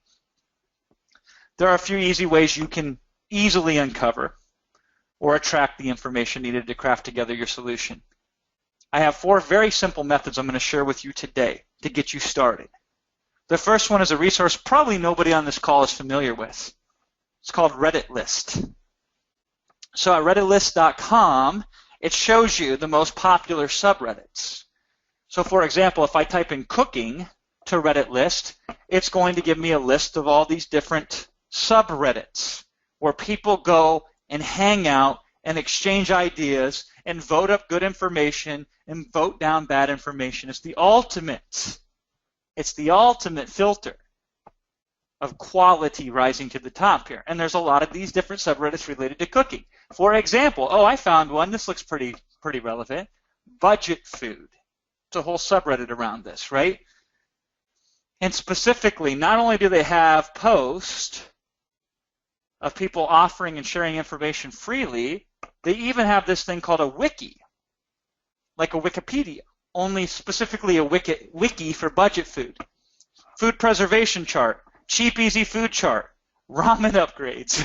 There are a few easy ways you can easily uncover or attract the information needed to craft together your solution. I have 4 very simple methods I'm going to share with you today to get you started. The first one is a resource probably nobody on this call is familiar with. It's called Reddit List. So at redditlist.com, it shows you the most popular subreddits. So for example, if I type in cooking to Reddit List, it's going to give me a list of all these different subreddits where people go and hang out and exchange ideas and vote up good information and vote down bad information. It's the ultimate filter of quality rising to the top here. And there's a lot of these different subreddits related to cooking. For example, I found one. This looks pretty relevant. Budget food. It's a whole subreddit around this, right? And specifically, not only do they have posts of people offering and sharing information freely, they even have this thing called a wiki, like a Wikipedia, only specifically a wiki for budget food. Food preservation chart, cheap, easy food chart, ramen upgrades.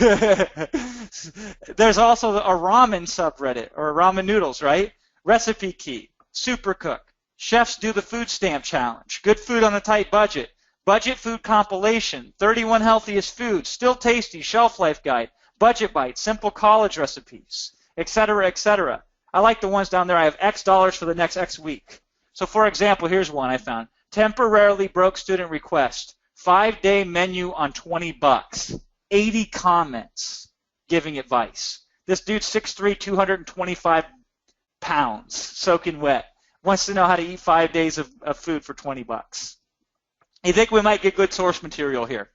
There's also a ramen subreddit, or ramen noodles, right? Recipe Key, Supercook, Chefs Do the Food Stamp Challenge, Good Food on a Tight Budget, Budget Food Compilation, 31 Healthiest Foods, Still Tasty, Shelf Life Guide, Budget Bites, Simple College Recipes, etc., etc. I like the ones down there. I have X dollars for the next X week. So for example, here's one I found. Temporarily Broke Student Request, 5-day menu on $20. 80 comments giving advice. This dude's 6'3", 225 pounds, soaking wet. Wants to know how to eat 5 days of food for $20. You think we might get good source material here?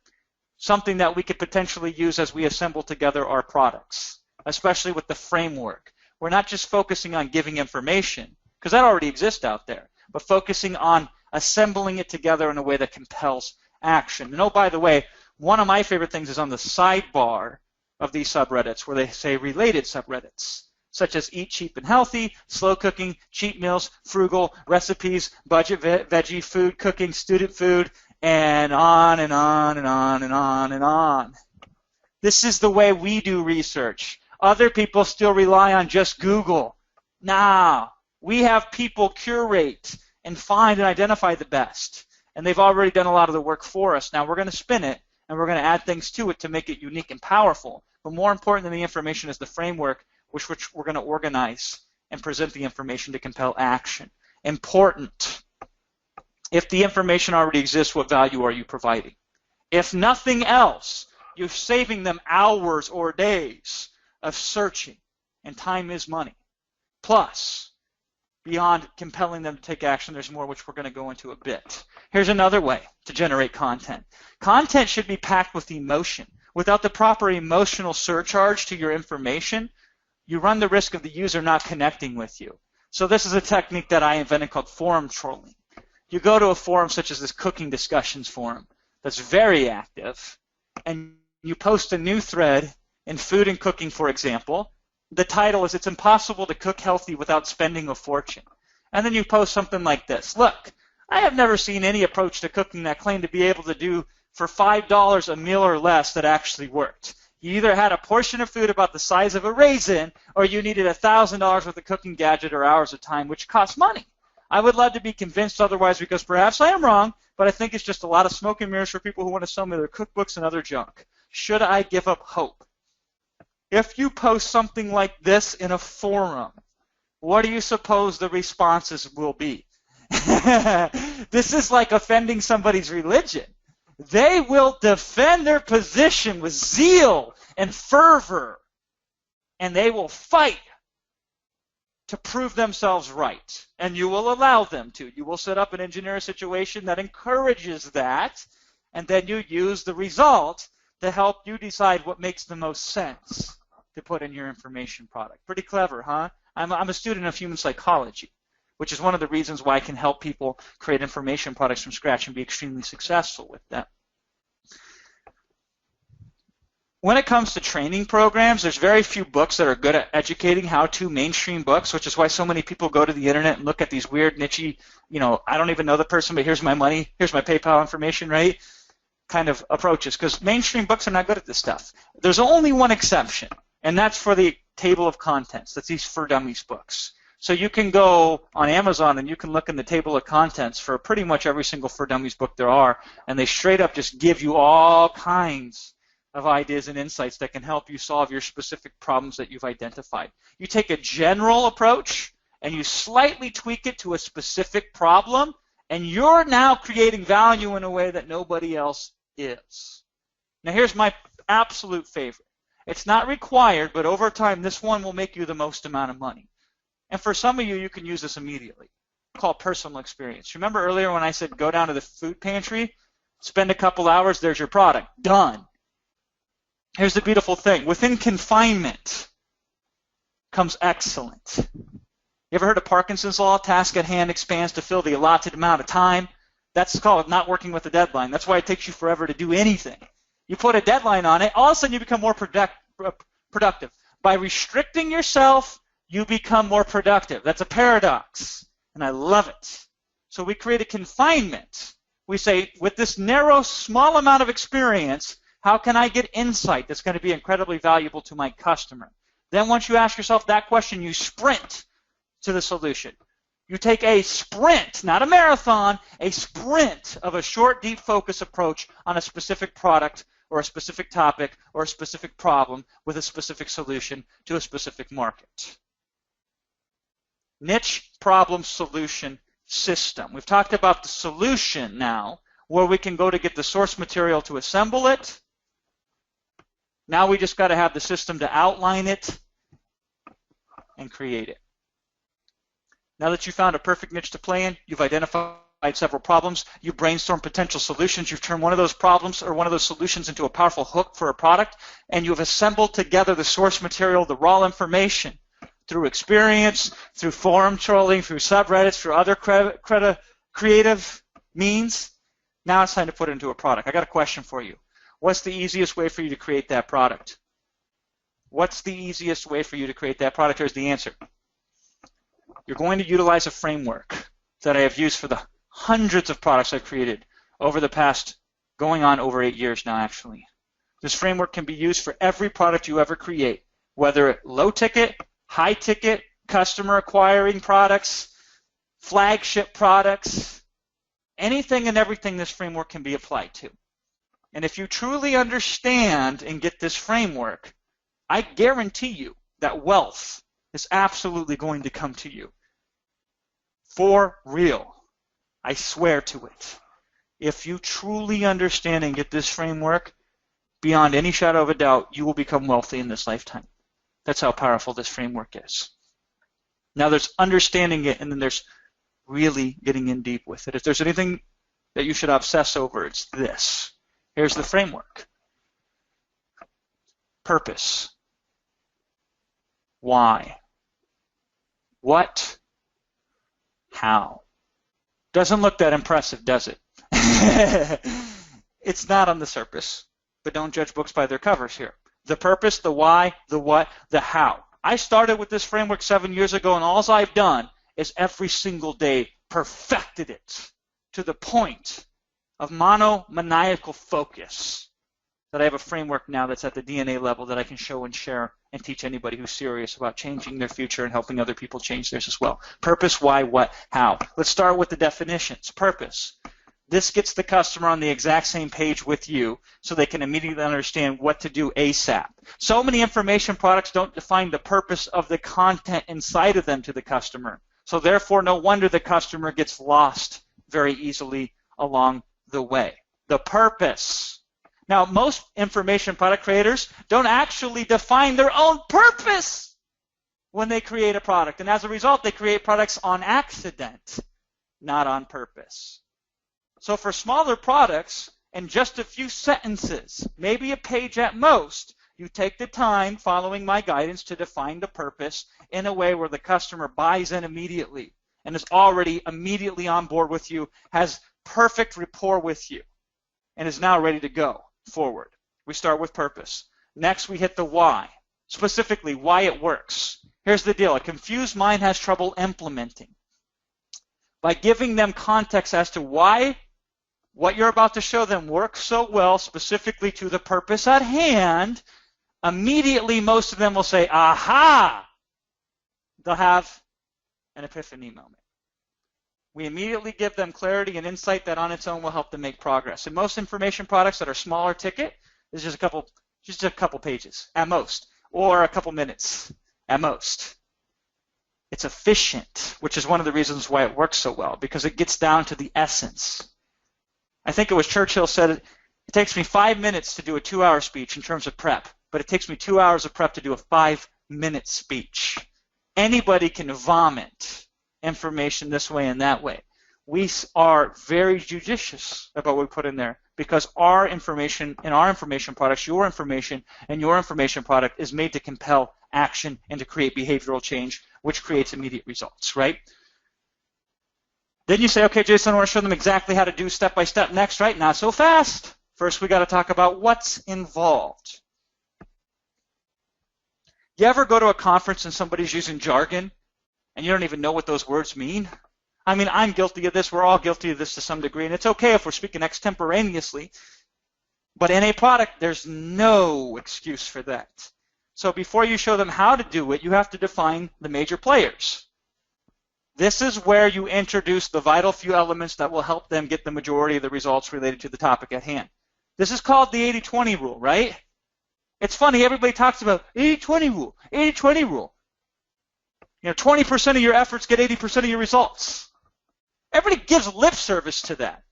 Something that we could potentially use as we assemble together our products, especially with the framework. We're not just focusing on giving information, because that already exists out there, but focusing on assembling it together in a way that compels action. And oh, by the way, One of my favorite things is on the sidebar of these subreddits where they say related subreddits, such as Eat Cheap and Healthy, Slow Cooking, Cheat Meals, Frugal, Recipes, Budget Veggie, Food Cooking, Student Food, and on and on and on and on and on. This is the way we do research. Other people still rely on just Google. Nah, we have people curate and find and identify the best. And they've already done a lot of the work for us. Now we're going to spin it, and we're going to add things to it to make it unique and powerful. But more important than the information is the framework which we're going to organize and present the information to compel action. Important. If the information already exists, what value are you providing? If nothing else, you're saving them hours or days of searching, and time is money. Plus, beyond compelling them to take action, there's more which we're going to go into a bit. Here's another way to generate content. Content should be packed with emotion. Without the proper emotional surcharge to your information, you run the risk of the user not connecting with you. So this is a technique that I invented called forum trolling. You go to a forum such as this cooking discussions forum that's very active, and you post a new thread in food and cooking, for example. The title is, "It's impossible to cook healthy without spending a fortune." And then you post something like this. Look, I have never seen any approach to cooking that claimed to be able to do for $5 a meal or less that actually worked. You either had a portion of food about the size of a raisin, or you needed $1,000 worth of cooking gadget or hours of time, which costs money. I would love to be convinced otherwise, because perhaps I am wrong, but I think it's just a lot of smoke and mirrors for people who want to sell me their cookbooks and other junk. Should I give up hope? If you post something like this in a forum, what do you suppose the responses will be? This is like offending somebody's religion. They will defend their position with zeal and fervor, and they will fight to prove themselves right, and you will allow them to. You will set up and engineer a situation that encourages that, and then you use the result to help you decide what makes the most sense to put in your information product. Pretty clever, huh? I'm a student of human psychology, which is one of the reasons why I can help people create information products from scratch and be extremely successful with them. When it comes to training programs, there's very few books that are good at educating how-to mainstream books, which is why so many people go to the internet and look at these weird, niche-y, I don't even know the person, but here's my money, here's my PayPal information, right? Kind of approaches, because mainstream books are not good at this stuff. There's only one exception, and that's for the table of contents. That's these For Dummies books. So you can go on Amazon and you can look in the table of contents for pretty much every single For Dummies book there are, and they straight up just give you all kinds of ideas and insights that can help you solve your specific problems that you've identified. You take a general approach and you slightly tweak it to a specific problem, and you're now creating value in a way that nobody else is. Now here's my absolute favorite. It's not required, but over time this one will make you the most amount of money. And for some of you, you can use this immediately. It's called personal experience. Remember earlier when I said go down to the food pantry, spend a couple hours, there's your product. Done. Here's the beautiful thing. Within confinement comes excellent. You ever heard of Parkinson's law? Task at hand expands to fill the allotted amount of time. That's called not working with a deadline. That's why it takes you forever to do anything. You put a deadline on it, all of a sudden you become more productive. By restricting yourself, you become more productive. That's a paradox, and I love it. So we create a confinement. We say, with this narrow, small amount of experience, how can I get insight that's going to be incredibly valuable to my customer? Then once you ask yourself that question, you sprint to the solution. You take a sprint, not a marathon, a sprint of a short, deep focus approach on a specific product or a specific topic or a specific problem with a specific solution to a specific market. Niche problem solution system. We've talked about the solution now, where we can go to get the source material to assemble it. Now we just got to have the system to outline it and create it. Now that you found a perfect niche to play in, you've identified several problems, you brainstorm potential solutions, you've turned one of those problems or one of those solutions into a powerful hook for a product, and you've assembled together the source material, the raw information, through experience, through forum trolling, through subreddits, through other creative means. Now it's time to put it into a product. I got a question for you. What's the easiest way for you to create that product? What's the easiest way for you to create that product? Here's the answer. You're going to utilize a framework that I have used for the hundreds of products I've created over the past, going on over 8 years now, actually. This framework can be used for every product you ever create, whether low ticket, high ticket, customer acquiring products, flagship products, anything and everything this framework can be applied to. And if you truly understand and get this framework, I guarantee you that wealth is absolutely going to come to you. For real. I swear to it. If you truly understand and get this framework, beyond any shadow of a doubt, you will become wealthy in this lifetime. That's how powerful this framework is. Now there's understanding it, and then there's really getting in deep with it. If there's anything that you should obsess over, it's this. Here's the framework. Purpose. Why? What? How? Doesn't look that impressive, does it? It's not on the surface, but don't judge books by their covers here. The purpose, the why, the what, the how. I started with this framework 7 years ago, and all I've done is every single day perfected it to the point of monomaniacal focus that I have a framework now that's at the DNA level that I can show and share and teach anybody who's serious about changing their future and helping other people change theirs as well. Purpose, why, what, how. Let's start with the definitions. Purpose. This gets the customer on the exact same page with you so they can immediately understand what to do ASAP. So many information products don't define the purpose of the content inside of them to the customer. So therefore, no wonder the customer gets lost very easily along the way. The purpose. Now, most information product creators don't actually define their own purpose when they create a product. And as a result, they create products on accident, not on purpose. So for smaller products, in just a few sentences, maybe a page at most, you take the time following my guidance to define the purpose in a way where the customer buys in immediately and is already immediately on board with you, has perfect rapport with you, and is now ready to go forward. We start with purpose. Next, we hit the why, specifically why it works. Here's the deal. A confused mind has trouble implementing. By giving them context as to why what you're about to show them works so well, specifically to the purpose at hand, immediately most of them will say, aha! They'll have an epiphany moment. We immediately give them clarity and insight that on its own will help them make progress. In most information products that are smaller ticket, there's just a couple pages at most, or a couple minutes at most. It's efficient, which is one of the reasons why it works so well, because it gets down to the essence. I think it was Churchill said, it takes me 5 minutes to do a 2-hour speech in terms of prep, but it takes me 2 hours of prep to do a 5-minute speech. Anybody can vomit information this way and that way. We are very judicious about what we put in there because our information in our information products, your information and your information product is made to compel action and to create behavioral change, which creates immediate results, right? Then you say, okay, Jason, I want to show them exactly how to do step by step next, right? Not so fast. First, we got to talk about what's involved. You ever go to a conference and somebody's using jargon and you don't even know what those words mean? I mean, I'm guilty of this. We're all guilty of this to some degree, and it's okay if we're speaking extemporaneously. But in a product, there's no excuse for that. So before you show them how to do it, you have to define the major players. This is where you introduce the vital few elements that will help them get the majority of the results related to the topic at hand. This is called the 80-20 rule, right? It's funny, everybody talks about 80-20 rule, 80-20 rule. 20% of your efforts get 80% of your results. Everybody gives lip service to that.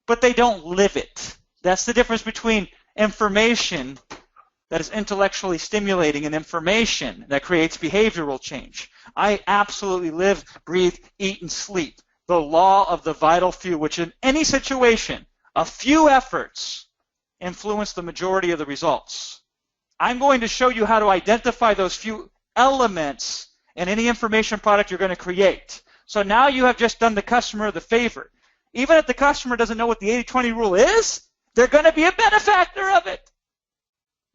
But they don't live it. That's the difference between information that is intellectually stimulating and information that creates behavioral change. I absolutely live, breathe, eat, and sleep the law of the vital few, which in any situation, a few efforts influence the majority of the results. I'm going to show you how to identify those few elements in any information product you're going to create. So now you have just done the customer the favor. Even if the customer doesn't know what the 80-20 rule is, they're going to be a benefactor of it.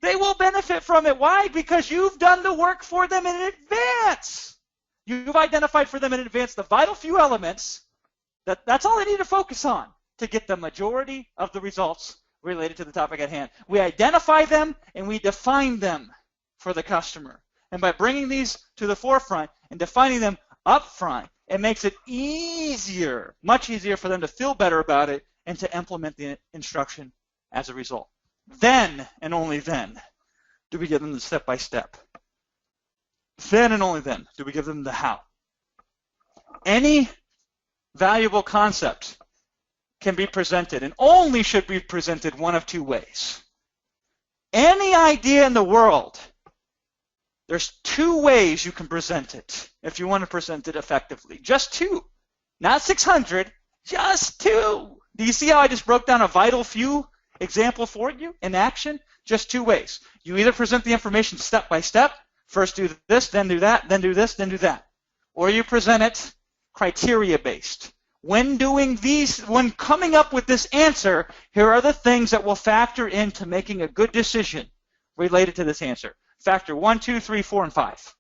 They will benefit from it. Why? Because you've done the work for them in advance. You've identified for them in advance the vital few elements. That's all they need to focus on to get the majority of the results related to the topic at hand. We identify them and we define them for the customer. And by bringing these to the forefront and defining them up front, it makes it easier, much easier for them to feel better about it and to implement the instruction as a result. Then, and only then, do we give them the step-by-step. Then and only then do we give them the how. Any valuable concept can be presented and only should be presented one of two ways. Any idea in the world, there's two ways you can present it if you want to present it effectively. Just two. Not 600, just two. Do you see how I just broke down a vital few example for you in action? Just two ways. You either present the information step by step, first do this, then do that, then do this, then do that. Or you present it criteria-based. When coming up with this answer, here are the things that will factor into making a good decision related to this answer. Factor 1, 2, 3, 4, and 5.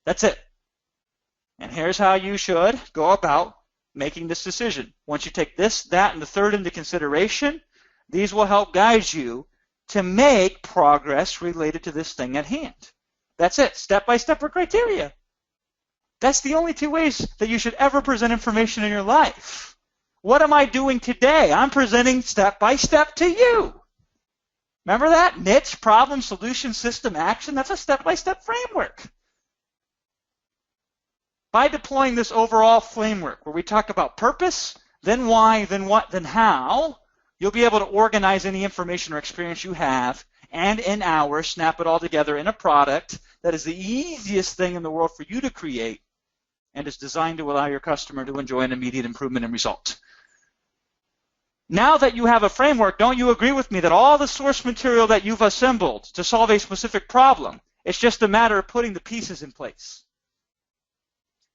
That's it. And here's how you should go about making this decision. Once you take this, that, and the third into consideration, these will help guide you to make progress related to this thing at hand. That's it. Step by step or criteria. That's the only two ways that you should ever present information in your life. What am I doing today? I'm presenting step by step to you. Remember that? Niche, problem, solution, system, action. That's a step-by-step framework. By deploying this overall framework where we talk about purpose, then why, then what, then how, you'll be able to organize any information or experience you have and in hours, snap it all together in a product that is the easiest thing in the world for you to create and is designed to allow your customer to enjoy an immediate improvement in result. Now that you have a framework, don't you agree with me that all the source material that you've assembled to solve a specific problem, it's just a matter of putting the pieces in place?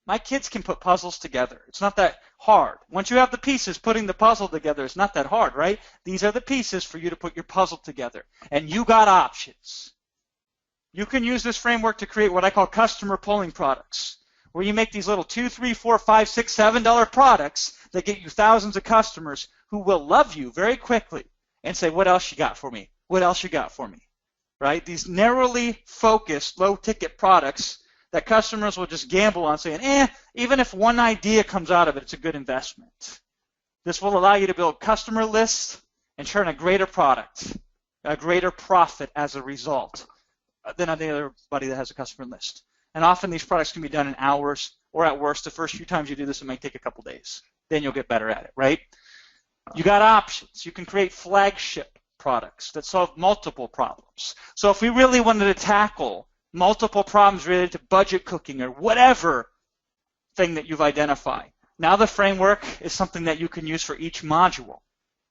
My kids can put puzzles together. It's not that hard. Once you have the pieces, putting the puzzle together is not that hard, right? These are the pieces for you to put your puzzle together. And you got options. You can use this framework to create what I call customer pulling products, where you make these little $2, $3, $4, $5, $6, $7 products that get you thousands of customers who will love you very quickly and say, what else you got for me? What else you got for me? Right? These narrowly focused, low-ticket products that customers will just gamble on saying, even if one idea comes out of it, it's a good investment. This will allow you to build customer lists and turn a greater product, a greater profit as a result than anybody that has a customer list. And often these products can be done in hours, or at worst, the first few times you do this, it might take a couple days. Then you'll get better at it, right? You got options. You can create flagship products that solve multiple problems. So if we really wanted to tackle multiple problems related to budget cooking or whatever thing that you've identified, now the framework is something that you can use for each module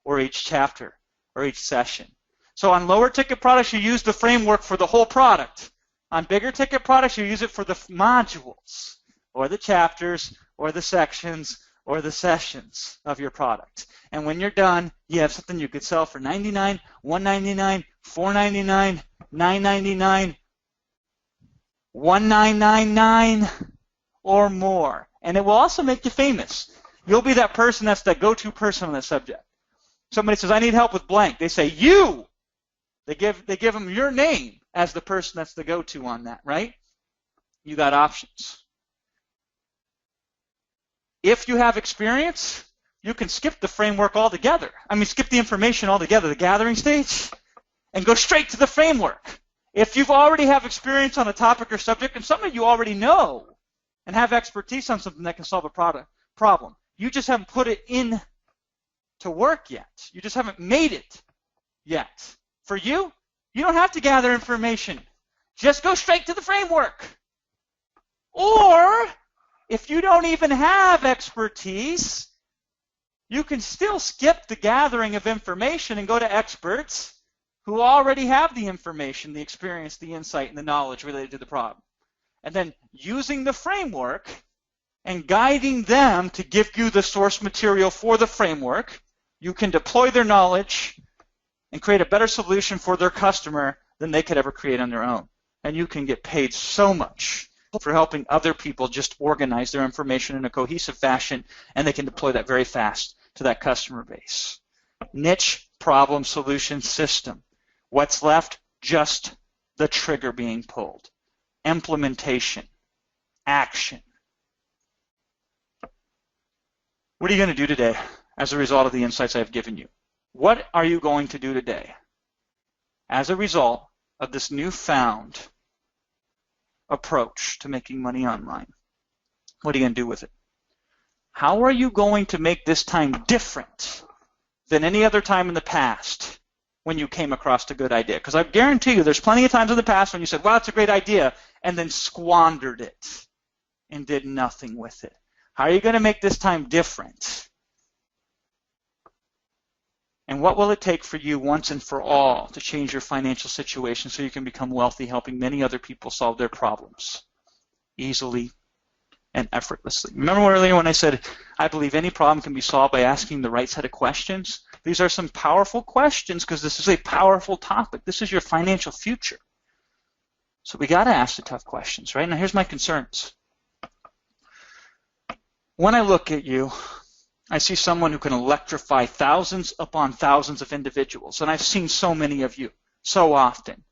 or each chapter or each session. So on lower ticket products, you use the framework for the whole product. On bigger ticket products, you use it for the modules or the chapters or the sections or the sessions of your product. And when you're done, you have something you could sell for $99, $199, $499, $999, $1999, or more. And it will also make you famous. You'll be that person that's the go-to person on the subject. Somebody says, I need help with blank. They say, you. They give them your name as the person that's the go-to on that, right? You got options. If you have experience, you can skip the framework altogether. Skip the information altogether, the gathering stage, and go straight to the framework. If you've already have experience on a topic or subject, and something you already know, and have expertise on something that can solve a problem, you just haven't put it in to work yet. You just haven't made it yet. For you, you don't have to gather information. Just go straight to the framework. Or, if you don't even have expertise, you can still skip the gathering of information and go to experts who already have the information, the experience, the insight, and the knowledge related to the problem. And then using the framework, and guiding them to give you the source material for the framework, you can deploy their knowledge and create a better solution for their customer than they could ever create on their own. And you can get paid so much for helping other people just organize their information in a cohesive fashion, and they can deploy that very fast to that customer base. Niche problem solution system. What's left? Just the trigger being pulled. Implementation. Action. What are you going to do today as a result of the insights I've given you? What are you going to do today as a result of this newfound approach to making money online? What are you going to do with it? How are you going to make this time different than any other time in the past when you came across a good idea? Because I guarantee you there's plenty of times in the past when you said, wow, it's a great idea, and then squandered it and did nothing with it. How are you going to make this time different? And what will it take for you once and for all to change your financial situation so you can become wealthy, helping many other people solve their problems easily and effortlessly? Remember earlier when I said I believe any problem can be solved by asking the right set of questions? These are some powerful questions because this is a powerful topic. This is your financial future. So we got to ask the tough questions, right? Now here's my concerns. When I look at you, I see someone who can electrify thousands upon thousands of individuals, and I've seen so many of you so often.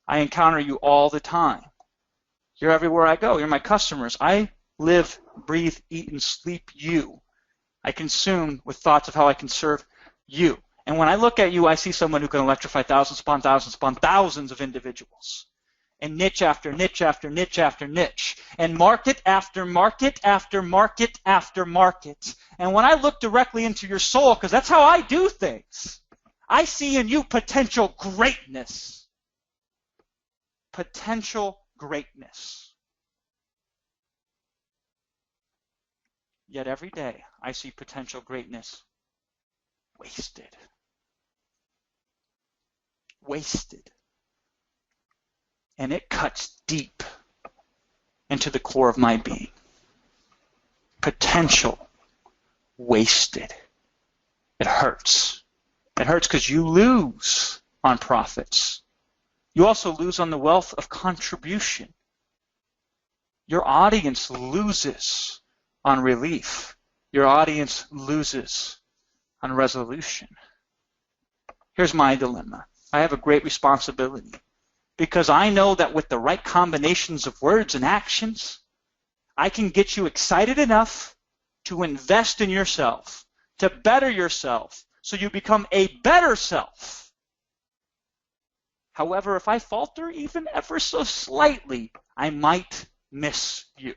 I encounter you all the time. You're everywhere I go. You're my customers. I live, breathe, eat, and sleep you. I consume with thoughts of how I can serve you. And when I look at you, I see someone who can electrify thousands upon thousands upon thousands of individuals. And niche after niche after niche after niche. And market after market after market after market. And when I look directly into your soul, because that's how I do things, I see in you potential greatness. Potential greatness. Yet every day I see potential greatness wasted. Wasted. And it cuts deep into the core of my being. Potential wasted. It hurts. It hurts because you lose on profits. You also lose on the wealth of contribution. Your audience loses on relief. Your audience loses on resolution. Here's my dilemma. I have a great responsibility because I know that with the right combinations of words and actions, I can get you excited enough to invest in yourself, to better yourself, so you become a better self. However, if I falter even ever so slightly, I might miss you.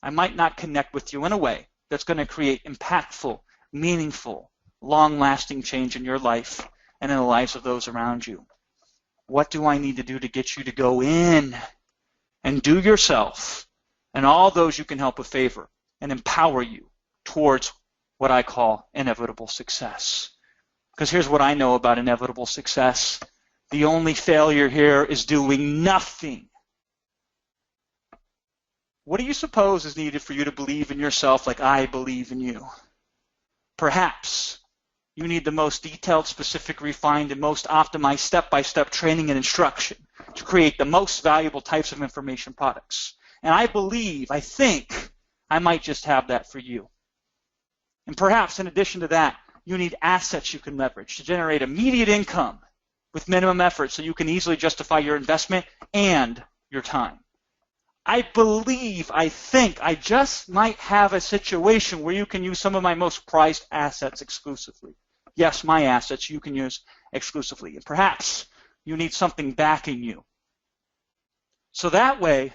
I might not connect with you in a way that's going to create impactful, meaningful, long-lasting change in your life and in the lives of those around you. What do I need to do to get you to go in and do yourself and all those you can help a favor and empower you towards what I call inevitable success? Because here's what I know about inevitable success. The only failure here is doing nothing. What do you suppose is needed for you to believe in yourself like I believe in you? Perhaps you need the most detailed, specific, refined, and most optimized step-by-step training and instruction to create the most valuable types of information products. And I think I might just have that for you. And perhaps in addition to that, you need assets you can leverage to generate immediate income with minimum effort so you can easily justify your investment and your time. I think I just might have a situation where you can use some of my most prized assets exclusively. Yes, my assets you can use exclusively. And perhaps you need something backing you. So that way,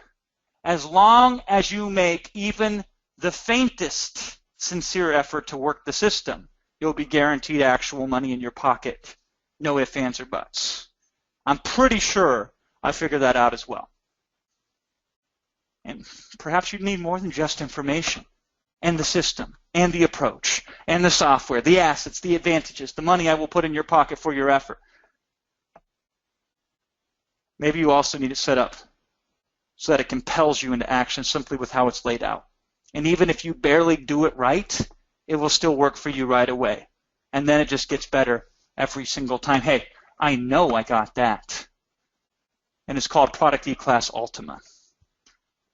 as long as you make even the faintest sincere effort to work the system, you'll be guaranteed actual money in your pocket. No ifs, ands, or buts. I'm pretty sure I figured that out as well. And perhaps you need more than just information and the system and the approach and the software, the assets, the advantages, the money I will put in your pocket for your effort. Maybe you also need it set up so that it compels you into action simply with how it's laid out. And even if you barely do it right, it will still work for you right away. And then it just gets better every single time. Hey, I know I got that. And it's called Product E-Class Ultima.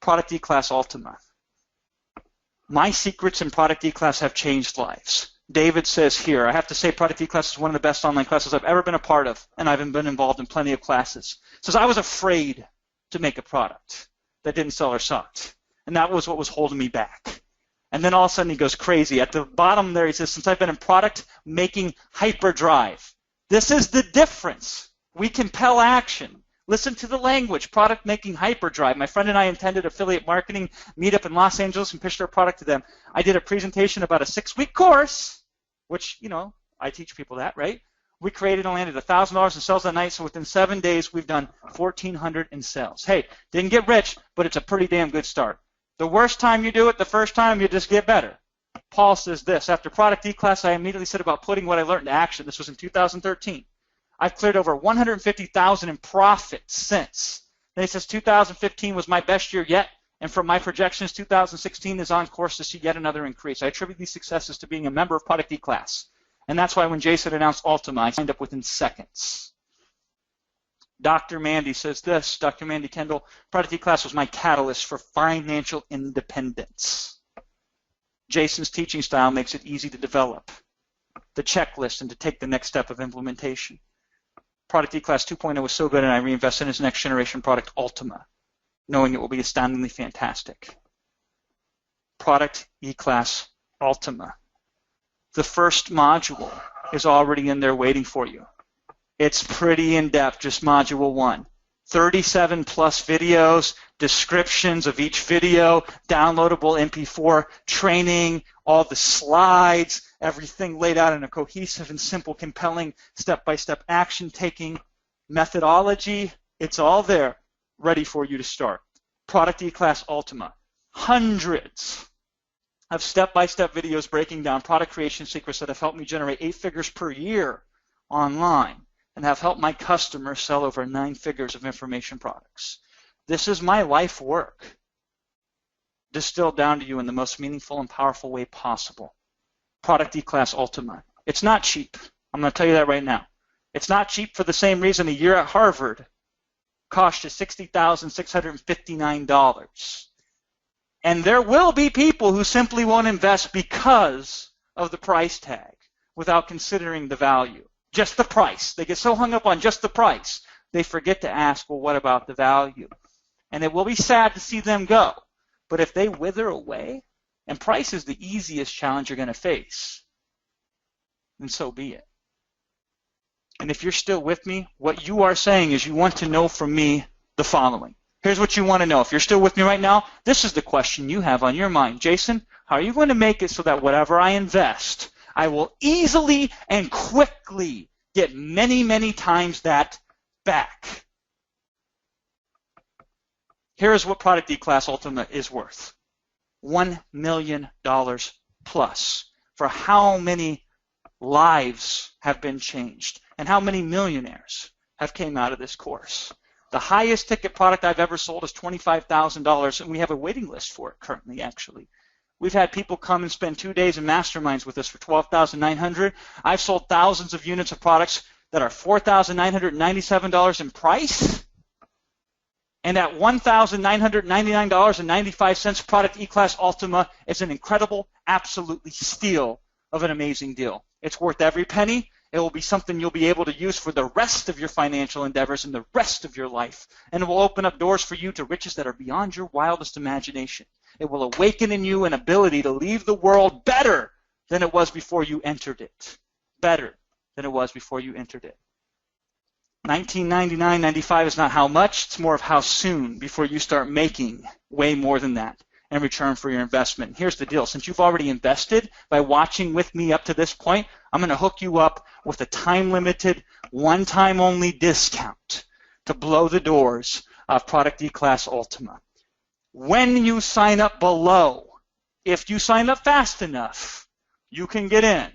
Product E-Class Ultima. My secrets in Product E-Class have changed lives. David says here, I have to say Product E-Class is one of the best online classes I've ever been a part of, and I've been involved in plenty of classes. Says I was afraid to make a product that didn't sell or sucked, and that was what was holding me back. And then all of a sudden he goes crazy. At the bottom there he says, since I've been in product making hyperdrive. This is the difference. We compel action. Listen to the language, product making hyperdrive. My friend and I attended affiliate marketing meetup in Los Angeles and pitched our product to them. I did a presentation about a 6-week course, which, you know, I teach people that, right? We created and landed $1,000 in sales that night, so within 7 days we've done $1,400 in sales. Hey, didn't get rich, but it's a pretty damn good start. The worst time you do it, the first time, you just get better. Paul says this, after Product E-Class, I immediately set about putting what I learned into action. This was in 2013. I've cleared over $150,000 in profit since. Then he says 2015 was my best year yet, and from my projections, 2016 is on course to see yet another increase. I attribute these successes to being a member of Product E-Class. And that's why when Jason announced Ultima, I signed up within seconds. Dr. Mandy says this, Dr. Mandy Kendall, Product E-Class was my catalyst for financial independence. Jason's teaching style makes it easy to develop the checklist and to take the next step of implementation. Product E-Class 2.0 was so good, and I reinvested in his next generation product, Ultima, knowing it will be astoundingly fantastic. Product E-Class Ultima. The first module is already in there waiting for you. It's pretty in-depth, just module 1. 37 plus videos, descriptions of each video, downloadable MP4 training, all the slides, everything laid out in a cohesive and simple, compelling, step-by-step action-taking methodology. It's all there, ready for you to start. Product E-Class Ultima. Hundreds of step-by-step videos breaking down product creation secrets that have helped me generate 8 figures per year online and have helped my customers sell over 9 figures of information products. This is my life work, distilled down to you in the most meaningful and powerful way possible. Product E-Class Ultima. It's not cheap. I'm going to tell you that right now. It's not cheap for the same reason a year at Harvard cost you $60,659. And there will be people who simply won't invest because of the price tag without considering the value. Just the price. They get so hung up on just the price, they forget to ask, well, what about the value? And it will be sad to see them go. But if they wither away, and price is the easiest challenge you're going to face, then so be it. And if you're still with me, what you are saying is you want to know from me the following. Here's what you want to know. If you're still with me right now, this is the question you have on your mind. Jason, how are you going to make it so that whatever I invest, I will easily and quickly get many, many times that back? Here is what Product E-Class Ultima is worth. $1 million plus. For how many lives have been changed and how many millionaires have came out of this course. The highest ticket product I've ever sold is $25,000, and we have a waiting list for it currently, actually. We've had people come and spend 2 days in masterminds with us for $12,900. I've sold thousands of units of products that are $4,997 in price. And at $1,999.95, Product E-Class Ultima is an incredible, absolutely steal of an amazing deal. It's worth every penny. It will be something you'll be able to use for the rest of your financial endeavors and the rest of your life. And it will open up doors for you to riches that are beyond your wildest imagination. It will awaken in you an ability to leave the world better than it was before you entered it. Better than it was before you entered it. $19.99.95 is not how much, it's more of how soon before you start making way more than that in return for your investment. Here's the deal. Since you've already invested by watching with me up to this point, I'm going to hook you up with a time-limited, one-time-only discount to blow the doors of Product E-Class Ultima. When you sign up below, if you sign up fast enough, you can get in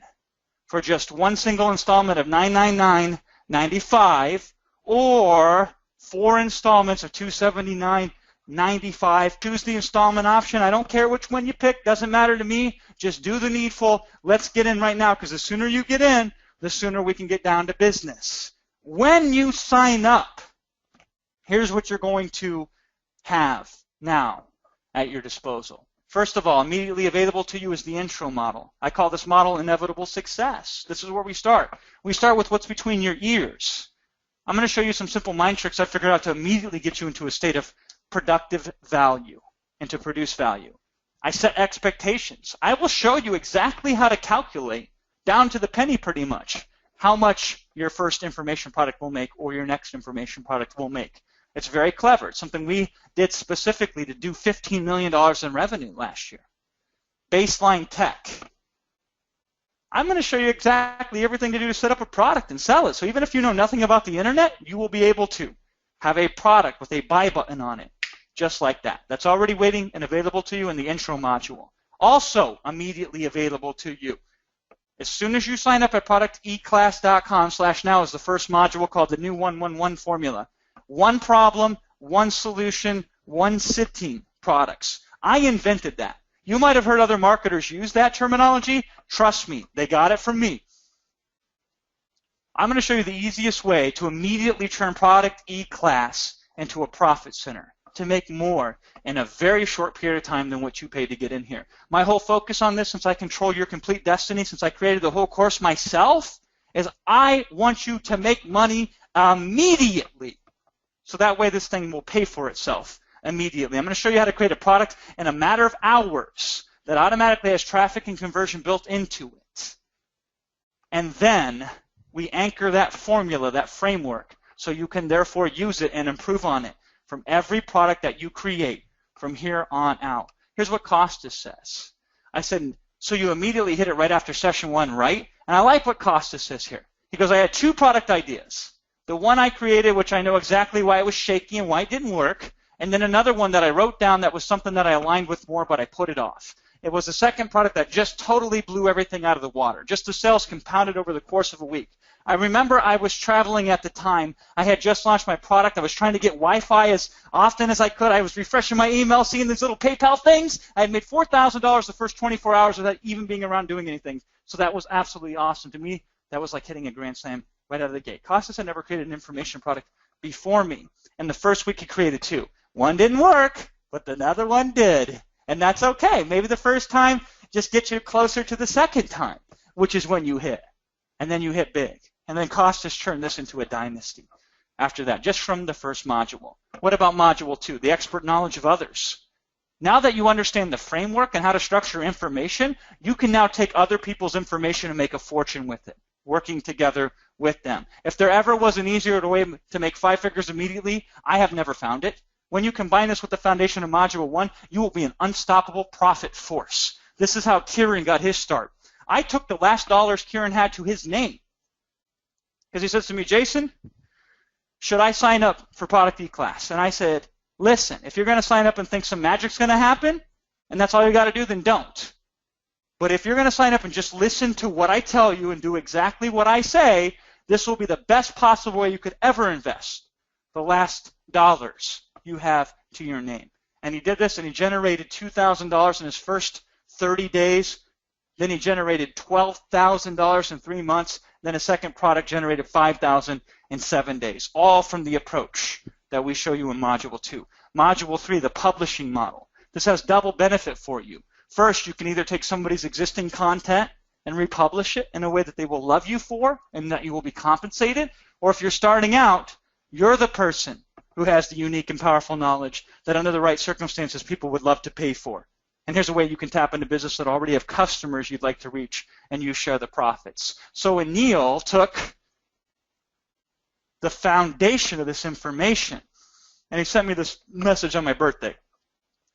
for just one single installment of $999.95 or 4 installments of $279 $95. Choose the installment option. I don't care which one you pick. Doesn't matter to me. Just do the needful. Let's get in right now, because the sooner you get in, the sooner we can get down to business. When you sign up, here's what you're going to have now at your disposal. First of all, immediately available to you is the intro model. I call this model inevitable success. This is where we start. We start with what's between your ears. I'm going to show you some simple mind tricks I figured out to immediately get you into a state of productive value and to produce value. I set expectations. I will show you exactly how to calculate, down to the penny pretty much, how much your first information product will make or your next information product will make. It's very clever. It's something we did specifically to do $15 million in revenue last year. Baseline tech. I'm going to show you exactly everything to do to set up a product and sell it. So even if you know nothing about the internet, you will be able to have a product with a buy button on it, just like that. That's already waiting and available to you in the intro module. Also immediately available to you. As soon as you sign up at producteclass.com/now is the first module called the new 111 formula. One problem, one solution, one sitting products. I invented that. You might have heard other marketers use that terminology. Trust me, they got it from me. I'm going to show you the easiest way to immediately turn Product E-Class into a profit center, to make more in a very short period of time than what you paid to get in here. My whole focus on this, since I control your complete destiny, since I created the whole course myself, is I want you to make money immediately. So that way this thing will pay for itself immediately. I'm going to show you how to create a product in a matter of hours that automatically has traffic and conversion built into it. And then we anchor that formula, that framework, so you can therefore use it and improve on it from every product that you create from here on out. Here's what Costas says. I said, so you immediately hit it right after session 1, right? And I like what Costas says here. He goes, I had 2 product ideas. The one I created, which I know exactly why it was shaky and why it didn't work, and then another one that I wrote down that was something that I aligned with more, but I put it off. It was the second product that just totally blew everything out of the water. Just the sales compounded over the course of a week. I remember I was traveling at the time. I had just launched my product. I was trying to get Wi-Fi as often as I could. I was refreshing my email, seeing these little PayPal things. I had made $4,000 the first 24 hours without even being around doing anything. So that was absolutely awesome. To me, that was like hitting a grand slam right out of the gate. Costas had never created an information product before me. And the first week he created 2. One didn't work, but the other one did. And that's okay. Maybe the first time just gets you closer to the second time, which is when you hit. And then you hit big. And then Costas turned this into a dynasty after that, just from the first module. What about module 2, the expert knowledge of others? Now that you understand the framework and how to structure information, you can now take other people's information and make a fortune with it, working together with them. If there ever was an easier way to make 5 figures immediately, I have never found it. When you combine this with the foundation of Module 1, you will be an unstoppable profit force. This is how Kieran got his start. I took the last dollars Kieran had to his name. Because he says to me, Jason, should I sign up for Product E-Class? And I said, listen, if you're going to sign up and think some magic's going to happen, and that's all you got to do, then don't. But if you're going to sign up and just listen to what I tell you and do exactly what I say, this will be the best possible way you could ever invest the last dollars you have to your name. And he did this, and he generated $2,000 in his first 30 days. Then he generated $12,000 in 3 months. Then a second product generated $5,000 in 7 days, all from the approach that we show you in Module 2. Module 3, the publishing model. This has double benefit for you. First, you can either take somebody's existing content and republish it in a way that they will love you for and that you will be compensated. Or if you're starting out, you're the person who has the unique and powerful knowledge that under the right circumstances people would love to pay for. And here's a way you can tap into business that already have customers you'd like to reach, and you share the profits. So Anil took the foundation of this information, and he sent me this message on my birthday.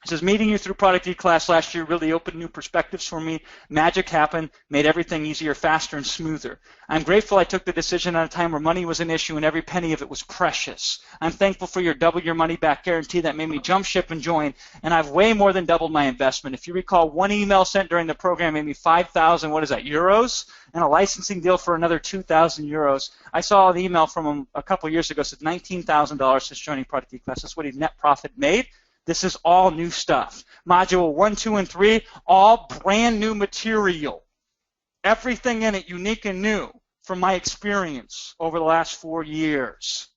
He says, meeting you through Product E-Class last year really opened new perspectives for me. Magic happened, made everything easier, faster, and smoother. I'm grateful I took the decision at a time where money was an issue and every penny of it was precious. I'm thankful for your double your money back guarantee that made me jump ship and join, and I've way more than doubled my investment. If you recall, one email sent during the program made me 5,000, what is that, euros? And a licensing deal for another 2,000 euros. I saw an email from him a couple years ago, said $19,000 since joining Product E-Class. That's what his net profit made. This is all new stuff. Module 1, 2, and 3, all brand new material. Everything in it unique and new from my experience over the last 4 years,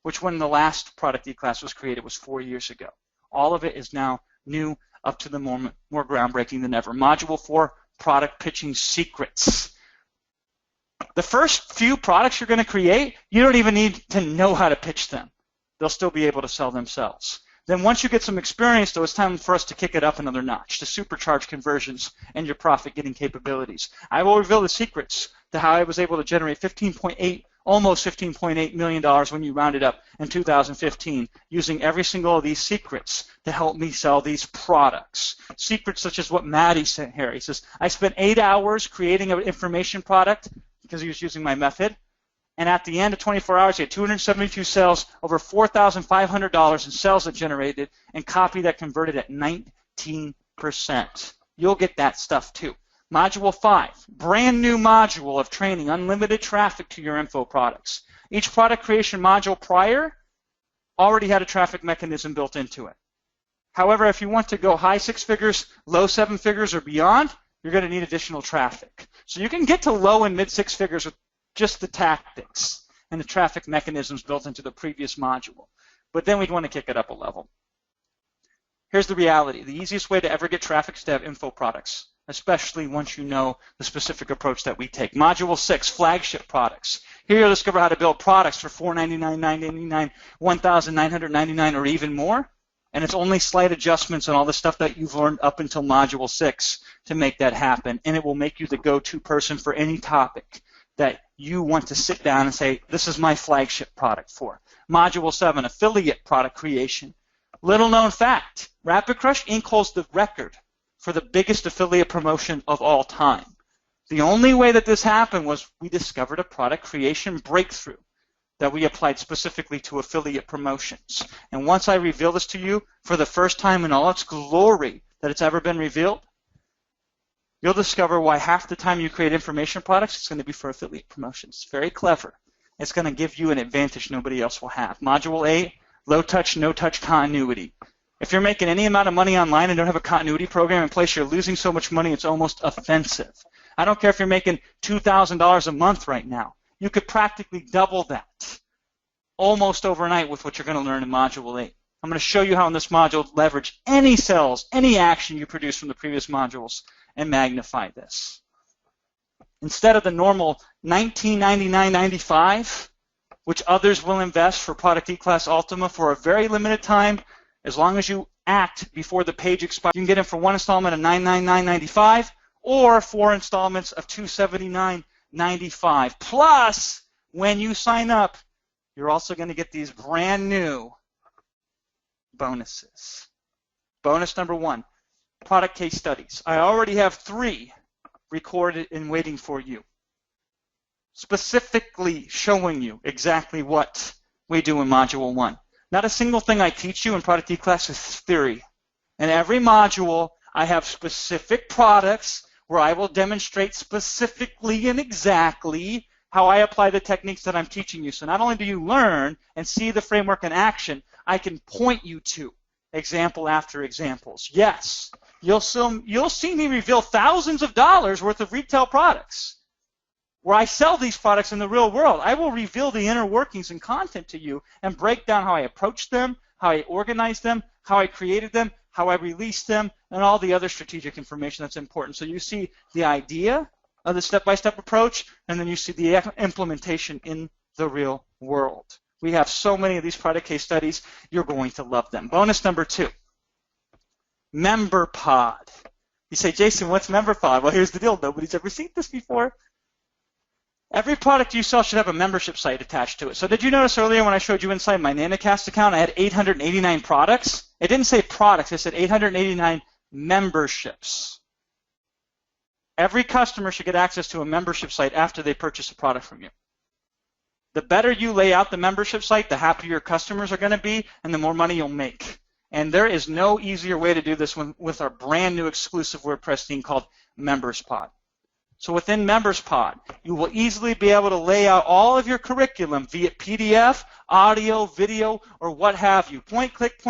which when the last Product E-Class was created was 4 years ago. All of it is now new, up to the moment, more groundbreaking than ever. Module 4, product pitching secrets. The first few products you're going to create, you don't even need to know how to pitch them. They'll still be able to sell themselves. Then once you get some experience, though, it's time for us to kick it up another notch, to supercharge conversions and your profit-getting capabilities. I will reveal the secrets to how I was able to generate almost $15.8 million when you round it up in 2015, using every single of these secrets to help me sell these products. Secrets such as what Maddie sent here. He says, I spent 8 hours creating an information product because he was using my method. And at the end of 24 hours, he had 272 sales, over $4,500 in sales that generated, and copy that converted at 19%. You'll get that stuff too. Module 5, brand new module of training, unlimited traffic to your info products. Each product creation module prior already had a traffic mechanism built into it. However, if you want to go high 6 figures, low 7 figures, or beyond, you're going to need additional traffic. So you can get to low and mid 6 figures with just the tactics and the traffic mechanisms built into the previous module. But then we'd want to kick it up a level. Here's the reality. The easiest way to ever get traffic is to have info products, especially once you know the specific approach that we take. Module 6, flagship products. Here you'll discover how to build products for $499, $999, $1,999, or even more. And it's only slight adjustments on all the stuff that you've learned up until Module 6 to make that happen. And it will make you the go-to person for any topic that you want to sit down and say, this is my flagship product for. Module 7, affiliate product creation. Little known fact, Rapid Crush Inc. holds the record for the biggest affiliate promotion of all time. The only way that this happened was we discovered a product creation breakthrough that we applied specifically to affiliate promotions. And once I reveal this to you for the first time in all its glory that it's ever been revealed, you'll discover why half the time you create information products, it's going to be for affiliate promotions. Very clever. It's going to give you an advantage nobody else will have. Module 8, low touch, no touch continuity. If you're making any amount of money online and don't have a continuity program in place, you're losing so much money it's almost offensive. I don't care if you're making $2,000 a month right now. You could practically double that almost overnight with what you're going to learn in Module 8. I'm going to show you how in this module leverage any sales, any action you produce from the previous modules and magnify this. Instead of the normal $1999.95, which others will invest for Product E-Class Ultima for a very limited time, as long as you act before the page expires, you can get them for one installment of $999.95 or 4 installments of $279.95. Plus, when you sign up, you're also going to get these brand new bonuses. Bonus number 1. Product case studies. I already have 3 recorded and waiting for you, specifically showing you exactly what we do in Module 1. Not a single thing I teach you in Product E-Class is theory. In every module, I have specific products where I will demonstrate specifically and exactly how I apply the techniques that I'm teaching you. So not only do you learn and see the framework in action, I can point you to example after examples. Yes. You'll see me reveal thousands of dollars worth of retail products where I sell these products in the real world. I will reveal the inner workings and content to you and break down how I approached them, how I organized them, how I created them, how I released them, and all the other strategic information that's important. So you see the idea of the step-by-step approach, and then you see the implementation in the real world. We have so many of these product case studies, you're going to love them. Bonus number 2. MemberPod. You say, Jason, what's MemberPod? Well, here's the deal. Nobody's ever seen this before. Every product you sell should have a membership site attached to it. So did you notice earlier when I showed you inside my Nanocast account, I had 889 products? It didn't say products. It said 889 memberships. Every customer should get access to a membership site after they purchase a product from you. The better you lay out the membership site, the happier your customers are going to be, and the more money you'll make. And there is no easier way to do this with our brand new exclusive WordPress theme called MembersPod. So within MembersPod, you will easily be able to lay out all of your curriculum via PDF, audio, video, or what have you. Point, click,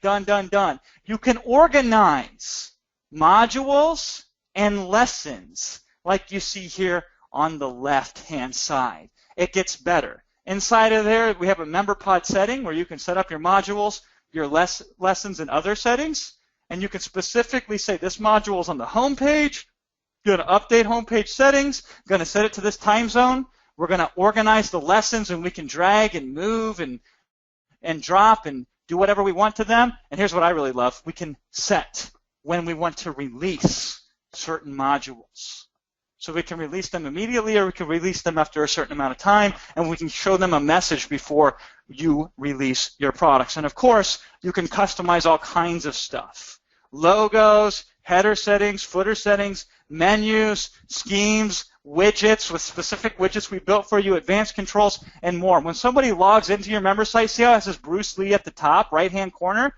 done, done, done. You can organize modules and lessons like you see here on the left-hand side. It gets better. Inside of there, we have a MemberPod setting where you can set up your modules, your lessons, and other settings. And you can specifically say this module is on the home page. Going to update homepage settings, going to set it to this time zone. We're going to organize the lessons, and we can drag and move and drop and do whatever we want to them. And here's what I really love. We can set when we want to release certain modules. So we can release them immediately, or we can release them after a certain amount of time, and we can show them a message before you release your products. And of course, you can customize all kinds of stuff. Logos, header settings, footer settings, menus, schemes, widgets with specific widgets we built for you, advanced controls, and more. When somebody logs into your member site, see how it says Bruce Lee at the top, right-hand corner?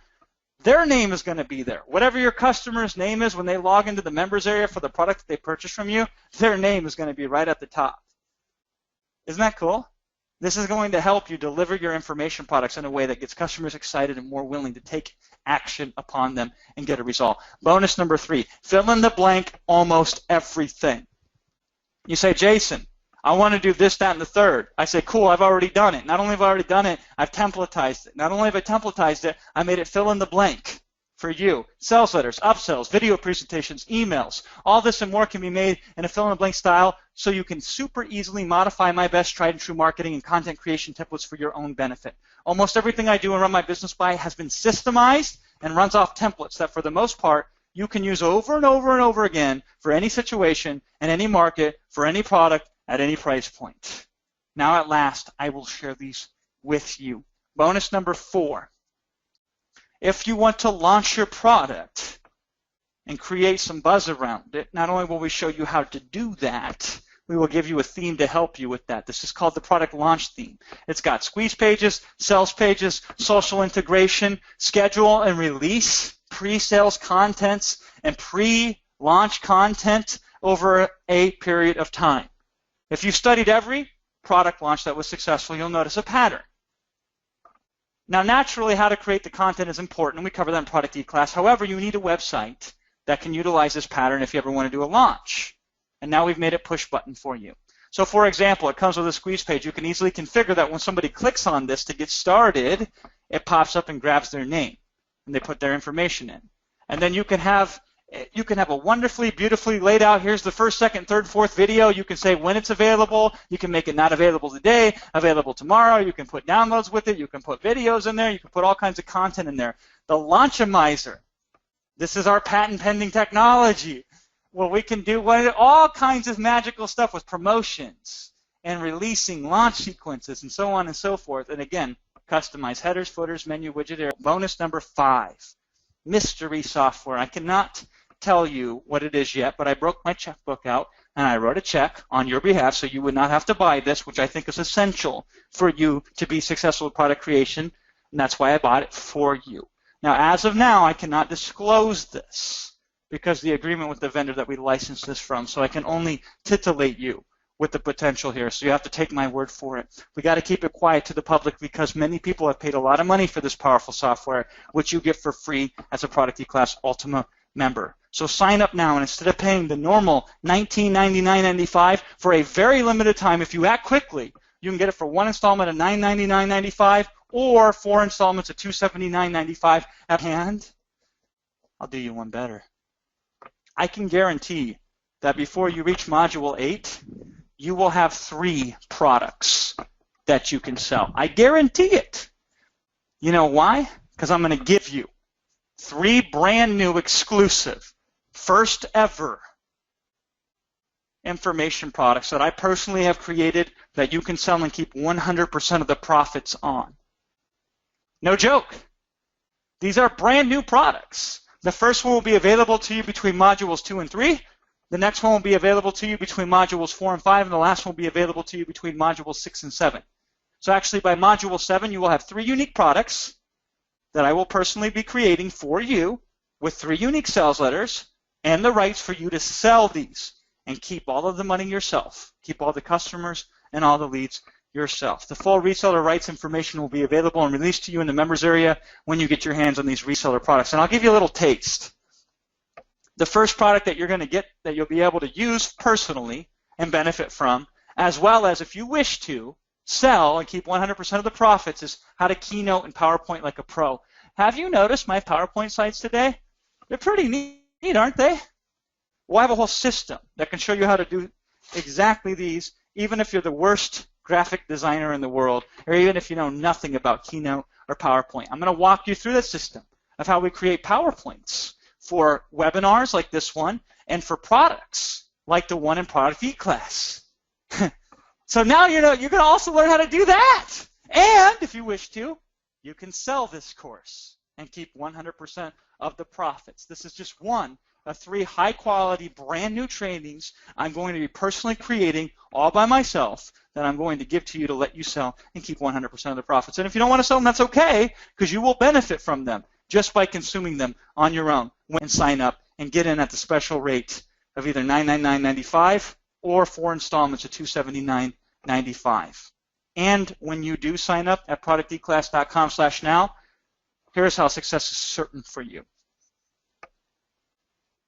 Their name is going to be there. Whatever your customer's name is when they log into the members area for the product that they purchase from you, their name is going to be right at the top. Isn't that cool? This is going to help you deliver your information products in a way that gets customers excited and more willing to take action upon them and get a result. Bonus number 3, fill in the blank almost everything. You say, Jason, I want to do this, that, and the third. I say, cool, I've already done it. Not only have I already done it, I've templatized it. Not only have I templatized it, I made it fill in the blank for you. Sales letters, upsells, video presentations, emails. All this and more can be made in a fill in the blank style so you can super easily modify my best tried and true marketing and content creation templates for your own benefit. Almost everything I do and run my business by has been systemized and runs off templates that for the most part you can use over and over and over again for any situation and any market for any product at any price point. Now at last, I will share these with you. Bonus number 4. If you want to launch your product and create some buzz around it, not only will we show you how to do that, we will give you a theme to help you with that. This is called the product launch theme. It's got squeeze pages, sales pages, social integration, schedule and release, pre-sales contents, and pre-launch content over a period of time. If you've studied every product launch that was successful, you'll notice a pattern. Now, naturally, how to create the content is important, and we cover that in Product E-Class. However, you need a website that can utilize this pattern if you ever want to do a launch. And now we've made it push button for you. So, for example, it comes with a squeeze page. You can easily configure that when somebody clicks on this to get started, it pops up and grabs their name, and they put their information in. And then you can have a wonderfully, beautifully laid out, here's the first, second, third, fourth video. You can say when it's available. You can make it not available today, available tomorrow. You can put downloads with it. You can put videos in there. You can put all kinds of content in there. The Launchamizer. This is our patent pending technology. Well, we can do all kinds of magical stuff with promotions and releasing launch sequences and so on and so forth. And again, customize headers, footers, menu, widget area. Bonus number 5, mystery software. I cannot tell you what it is yet, but I broke my checkbook out and I wrote a check on your behalf so you would not have to buy this, which I think is essential for you to be successful with product creation, and that's why I bought it for you. Now, as of now, I cannot disclose this because the agreement with the vendor that we licensed this from, so I can only titillate you with the potential here, so you have to take my word for it. We got to keep it quiet to the public because many people have paid a lot of money for this powerful software, which you get for free as a Product E-Class Ultima member. So sign up now, and instead of paying the normal $19.99.95 for a very limited time, if you act quickly, you can get it for one installment of $9.99.95 or 4 installments of $279.95 at hand. I'll do you one better. I can guarantee that before you reach Module 8, you will have 3 products that you can sell. I guarantee it. You know why? Because I'm going to give you 3 brand new exclusive, first ever information products that I personally have created that you can sell and keep 100% of the profits on. No joke. These are brand new products. The first one will be available to you between Modules 2 and 3. The next one will be available to you between Modules 4 and 5, and the last one will be available to you between Modules 6 and 7. So actually by Module 7, you will have 3 unique products that I will personally be creating for you with 3 unique sales letters and the rights for you to sell these and keep all of the money yourself. Keep all the customers and all the leads yourself. The full reseller rights information will be available and released to you in the members area when you get your hands on these reseller products. And I'll give you a little taste. The first product that you're going to get that you'll be able to use personally and benefit from, as well as if you wish to sell and keep 100% of the profits, is how to keynote and PowerPoint like a pro. Have you noticed my PowerPoint slides today? They're pretty neat, aren't they? Well, I have a whole system that can show you how to do exactly these, even if you're the worst graphic designer in the world, or even if you know nothing about Keynote or PowerPoint. I'm going to walk you through that system of how we create PowerPoints for webinars like this one and for products like the one in Product E-Class. So now you're going to also learn how to do that. And if you wish to, you can sell this course and keep 100% of the profits. This is just one of 3 high-quality, brand-new trainings I'm going to be personally creating all by myself that I'm going to give to you to let you sell and keep 100% of the profits. And if you don't want to sell them, that's okay, because you will benefit from them just by consuming them on your own when sign up and get in at the special rate of either $999.95 or 4 installments of $279.95. And when you do sign up at producteclass.com/now, here's how success is certain for you.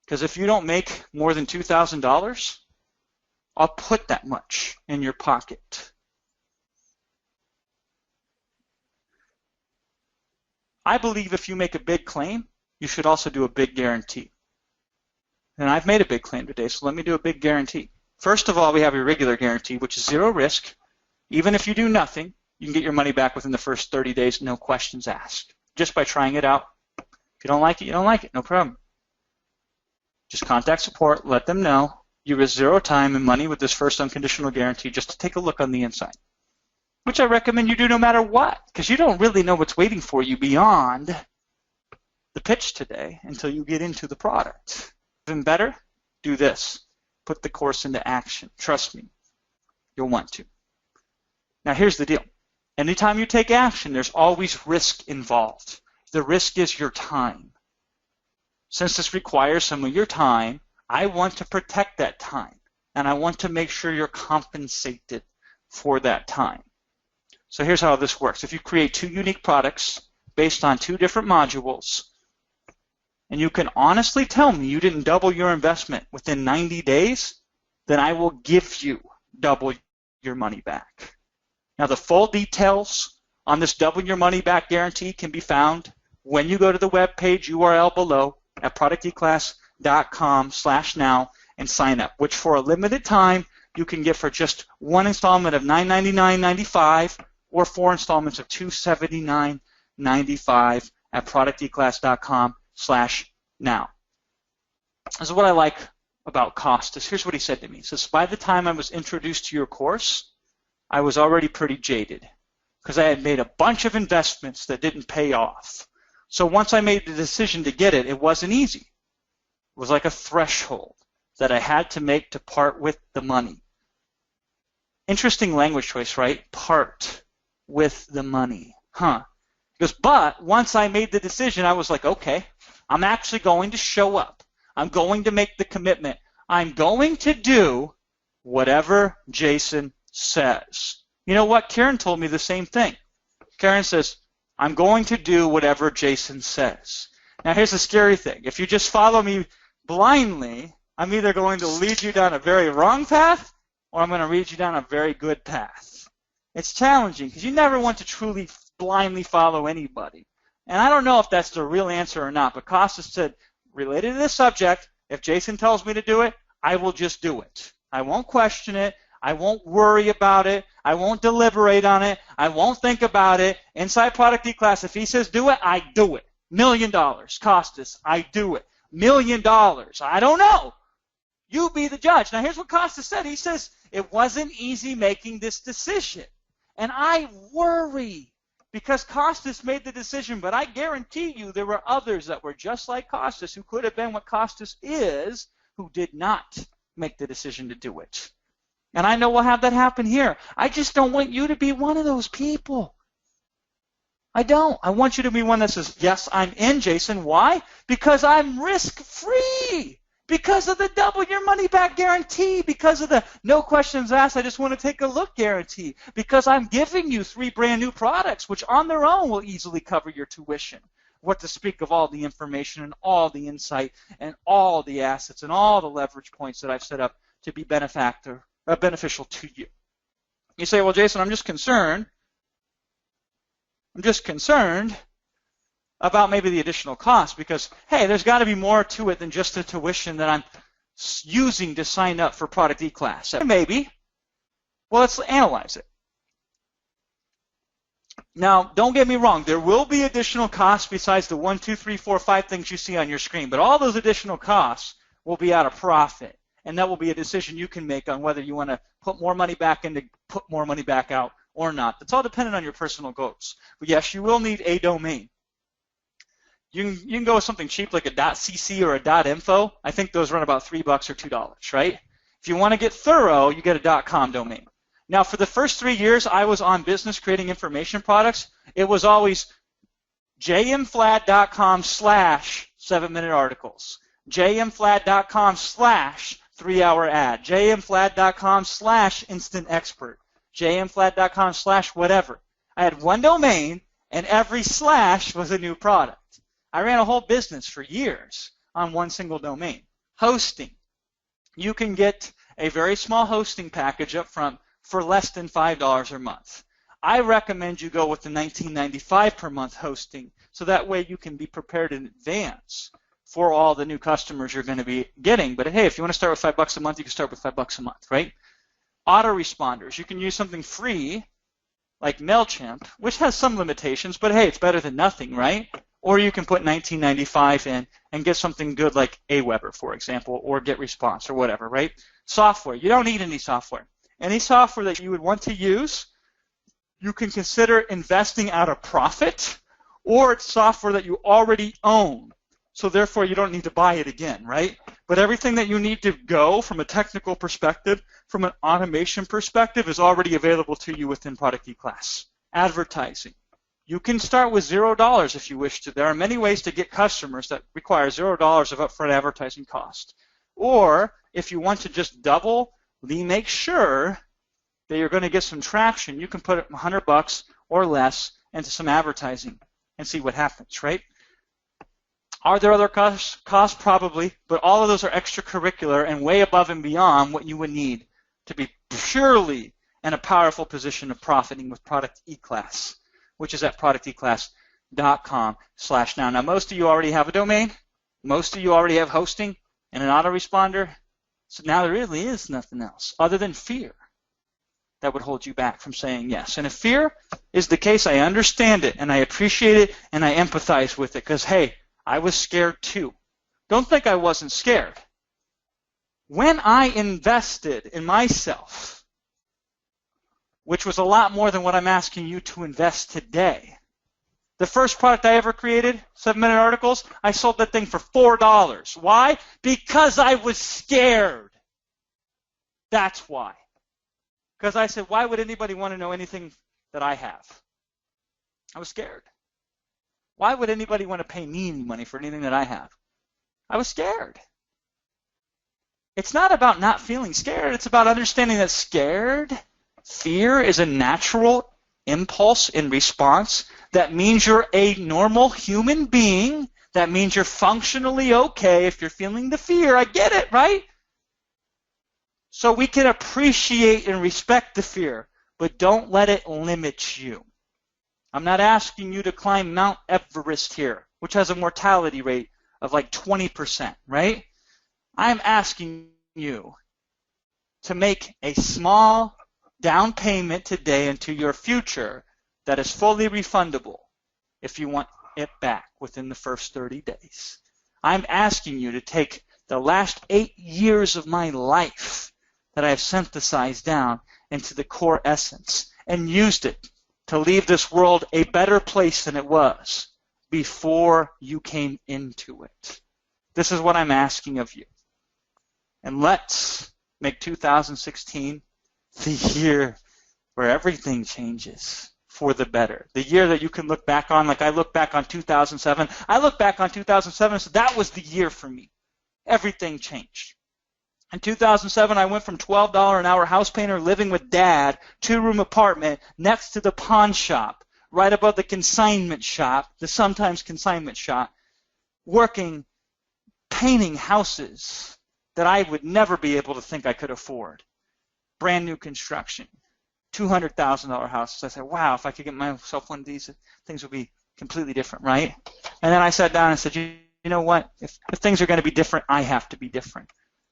Because if you don't make more than $2,000, I'll put that much in your pocket. I believe if you make a big claim, you should also do a big guarantee. And I've made a big claim today, so let me do a big guarantee. First of all, we have a regular guarantee, which is 0 risk. Even if you do nothing, you can get your money back within the first 30 days, no questions asked, just by trying it out. If you don't like it, you don't like it, no problem. Just contact support, let them know you risk 0 time and money with this first unconditional guarantee just to take a look on the inside, which I recommend you do no matter what, because you don't really know what's waiting for you beyond the pitch today until you get into the product. Even better, do this. Put the course into action. Trust me, you'll want to. Now here's the deal. Anytime you take action, there's always risk involved. The risk is your time. Since this requires some of your time, I want to protect that time, and I want to make sure you're compensated for that time. So here's how this works. If you create 2 unique products based on 2 different modules, and you can honestly tell me you didn't double your investment within 90 days, then I will give you double your money back. Now the full details on this double your money back guarantee can be found when you go to the web page URL below at producteclass.com/now and sign up, which for a limited time you can get for just 1 installment of $999.95 or 4 installments of $279.95 at producteclass.com/now. This is what I like about Costas. Here's what he said to me. He says, by the time I was introduced to your course, I was already pretty jaded because I had made a bunch of investments that didn't pay off. So once I made the decision to get it, it wasn't easy. It was like a threshold that I had to make to part with the money. Interesting language choice, right? Part with the money. Huh. He goes, but once I made the decision, I was like, okay, I'm actually going to show up. I'm going to make the commitment. I'm going to do whatever Jason says. You know what? Karen told me the same thing. Karen says, I'm going to do whatever Jason says. Now here's the scary thing. If you just follow me blindly, I'm either going to lead you down a very wrong path or I'm going to lead you down a very good path. It's challenging because you never want to truly blindly follow anybody. And I don't know if that's the real answer or not, but Costas said, related to this subject, if Jason tells me to do it, I will just do it. I won't question it. I won't worry about it. I won't deliberate on it. I won't think about it. Inside Product E-Class, if he says do it, I do it. $1 million. Costas, I do it. $1 million. I don't know. You be the judge. Now here's what Costas said. He says, it wasn't easy making this decision. And I worry because Costas made the decision, but I guarantee you there were others that were just like Costas who could have been what Costas is who did not make the decision to do it. And I know we'll have that happen here. I just don't want you to be one of those people. I don't. I want you to be one that says, yes, I'm in, Jason. Why? Because I'm risk-free. Because of the double your money back guarantee, because of the no questions asked, I just want to take a look guarantee, because I'm giving you 3 brand new products, which on their own will easily cover your tuition. What to speak of all the information and all the insight and all the assets and all the leverage points that I've set up to be beneficial to you. You say, well, Jason, I'm just concerned about maybe the additional cost because, hey, there's got to be more to it than just the tuition that I'm using to sign up for Product E-Class. Maybe. Well, let's analyze it. Now, don't get me wrong. There will be additional costs besides the 1, 2, 3, 4, 5 things you see on your screen, but all those additional costs will be out of profit, and that will be a decision you can make on whether you want to put more money back in to put more money back out or not. That's all dependent on your personal goals. But yes, you will need a domain. You can go with something cheap like a .cc or a .info. I think those run about $3 or $2, right? If you want to get thorough, you get a .com domain. Now, for the first 3 years I was on business creating information products, it was always jmfladd.com/7-minute articles, jmfladd.com/3-hour ad, jmfladd.com/instant expert, jmfladd.com/whatever. I had one domain, and every slash was a new product. I ran a whole business for years on one single domain. Hosting. You can get a very small hosting package up front for less than $5 a month. I recommend you go with the $19.95 per month hosting so that way you can be prepared in advance for all the new customers you're going to be getting. But hey, if you want to start with $5 a month, you can start with $5 a month, right? Autoresponders. You can use something free like MailChimp, which has some limitations, but hey, it's better than nothing, right? Or you can put $19.95 in and get something good like Aweber, for example, or GetResponse or whatever, right? Software. You don't need any software. Any software that you would want to use, you can consider investing out of profit, or it's software that you already own. So therefore, you don't need to buy it again, right? But everything that you need to go from a technical perspective, from an automation perspective, is already available to you within Product E-Class. Advertising. You can start with $0 if you wish to. There are many ways to get customers that require $0 of upfront advertising cost. Or if you want to just double, make sure that you're going to get some traction, you can put $100 or less into some advertising and see what happens, right? Are there other costs? Probably, but all of those are extracurricular and way above and beyond what you would need to be purely in a powerful position of profiting with Product E-Class, which is at producteclass.com/now. Now, most of you already have a domain. Most of you already have hosting and an autoresponder. So now there really is nothing else other than fear that would hold you back from saying yes. And if fear is the case, I understand it, and I appreciate it, and I empathize with it, because, hey, I was scared too. Don't think I wasn't scared. When I invested in myself, which was a lot more than what I'm asking you to invest today, the first product I ever created, 7-minute articles, I sold that thing for $4. Why? Because I was scared. That's why. Because I said, why would anybody want to know anything that I have? I was scared. Why would anybody want to pay me any money for anything that I have? I was scared. It's not about not feeling scared. It's about understanding that fear is a natural impulse in response. That means you're a normal human being. That means you're functionally okay if you're feeling the fear. I get it, right? So we can appreciate and respect the fear, but don't let it limit you. I'm not asking you to climb Mount Everest here, which has a mortality rate of like 20%, right? I'm asking you to make a small down payment today into your future that is fully refundable if you want it back within the first 30 days. I'm asking you to take the last 8 years of my life that I have synthesized down into the core essence and used it to leave this world a better place than it was before you came into it. This is what I'm asking of you. And let's make 2016 the year where everything changes for the better. The year that you can look back on, like I look back on 2007. I look back on 2007 and said, that was the year for me. everything changed. In 2007, I went from $12 an hour house painter living with dad, 2-room apartment next to the pawn shop, right above the consignment shop, the sometimes consignment shop, working, painting houses that I would never be able to think I could afford. Brand new construction, $200,000 houses. I said, wow, if I could get myself one of these, things would be completely different, right? And then I sat down and said, you know what? If things are going to be different, I have to be different.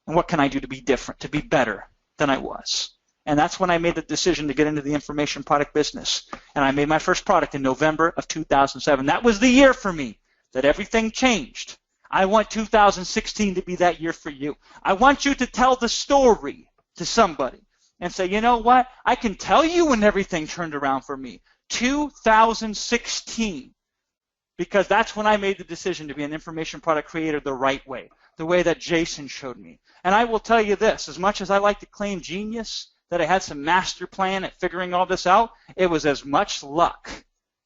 And what can I do to be different, to be better than I was? And that's when I made the decision to get into the information product business. And I made my first product in November of 2007. That was the year for me that everything changed. I want 2016 to be that year for you. I want you to tell the story to somebody and say, you know what? I can tell you when everything turned around for me. 2016. Because that's when I made the decision to be an information product creator the right way, the way that Jason showed me. And I will tell you this, as much as I like to claim genius, that I had some master plan at figuring all this out, it was as much luck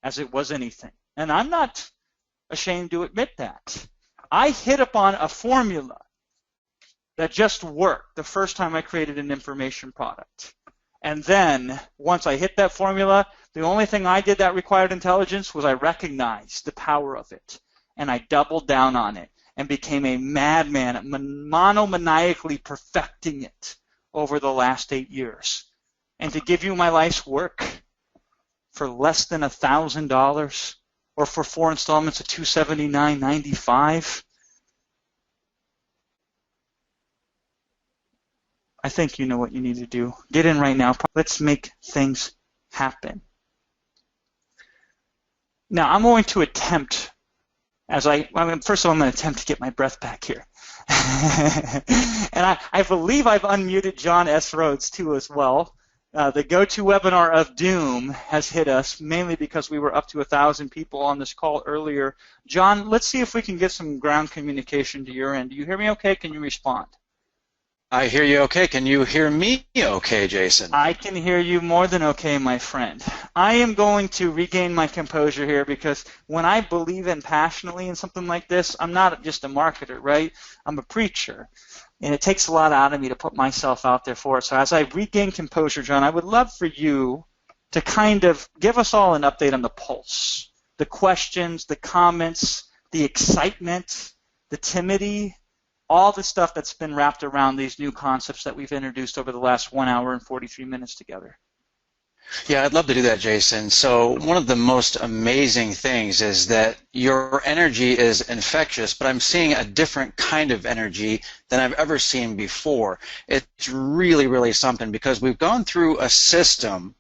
as it was anything. And I'm not ashamed to admit that. I hit upon a formula that just worked the first time I created an information product. And then, once I hit that formula, the only thing I did that required intelligence was I recognized the power of it. And I doubled down on it and became a madman at monomaniacally perfecting it over the last 8 years. And to give you my life's work for less than $1,000 or for 4 installments of $279.95, I think you know what you need to do. Get in right now. Let's make things happen. Now, I'm going to attempt, first of all, I'm going to attempt to get my breath back here. And I believe I've unmuted John S. Rhodes, too, as well. The GoToWebinar of Doom has hit us, mainly because we were up to 1,000 people on this call earlier. John, let's see if we can get some ground communication to your end. Do you hear me okay? Can you respond? I hear you okay. Can you hear me okay, Jason? I can hear you more than okay, my friend. I am going to regain my composure here because when I believe in passionately in something like this, I'm not just a marketer, right? I'm a preacher. And it takes a lot out of me to put myself out there for it. So as I regain composure, John, I would love for you to kind of give us all an update on the pulse, the questions, the comments, the excitement, the timidity, all the stuff that's been wrapped around these new concepts that we've introduced over the last 1 hour and 43 minutes together. Yeah, I'd love to do that, Jason. So one of the most amazing things is that your energy is infectious, but I'm seeing a different kind of energy than I've ever seen before. It's really, really something because we've gone through a system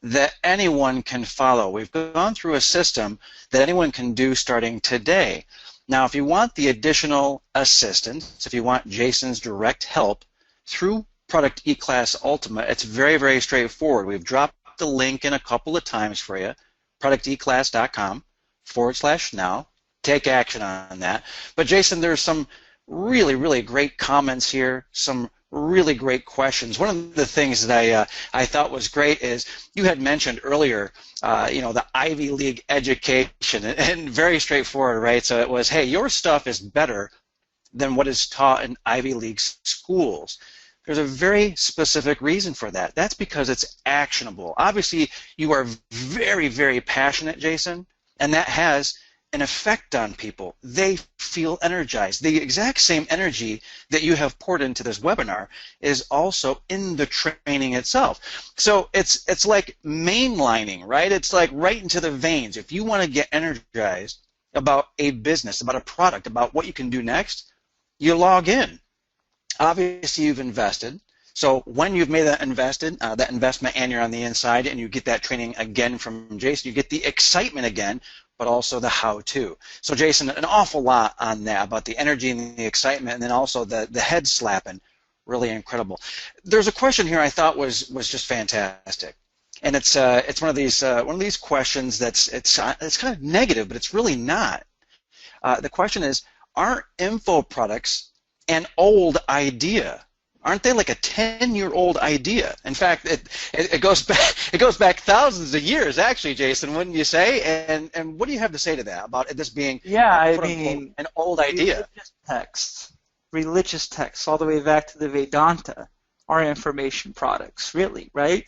that anyone can follow. We've gone through a system that anyone can do starting today. Now, if you want the additional assistance, if you want Jason's direct help through Product E-Class Ultima, it's very, very straightforward. We've dropped the link in a couple of times for you, producteclass.com/now. Take action on that. But Jason, there's some really, really great comments here, some really great questions. One of the things that I thought was great is you had mentioned earlier, the Ivy League education, and very straightforward, right? So it was, hey, your stuff is better than what is taught in Ivy League schools. There's a very specific reason for that. That's because it's actionable. Obviously, you are very, very passionate, Jason, and that has an effect on people. They feel energized. The exact same energy that you have poured into this webinar is also in the training itself. So it's like mainlining, right? It's like right into the veins. If you want to get energized about a business, about a product, about what you can do next, you log in. Obviously, you've invested. So when you've made that investment, and you're on the inside, and you get that training again from Jason, you get the excitement again, but also the how-to. So Jason, an awful lot on that, about the energy and the excitement, and then also the head slapping. Really incredible. There's a question here I thought was just fantastic, and it's one of these questions that's it's kind of negative, but it's really not. The question is, aren't info products an old idea? Aren't they like a 10-year-old idea? In fact, it goes back thousands of years, actually, Jason, wouldn't you say? And what do you have to say to that about this being an old idea? Text. religious texts, all the way back to the Vedanta, are information products, really, right?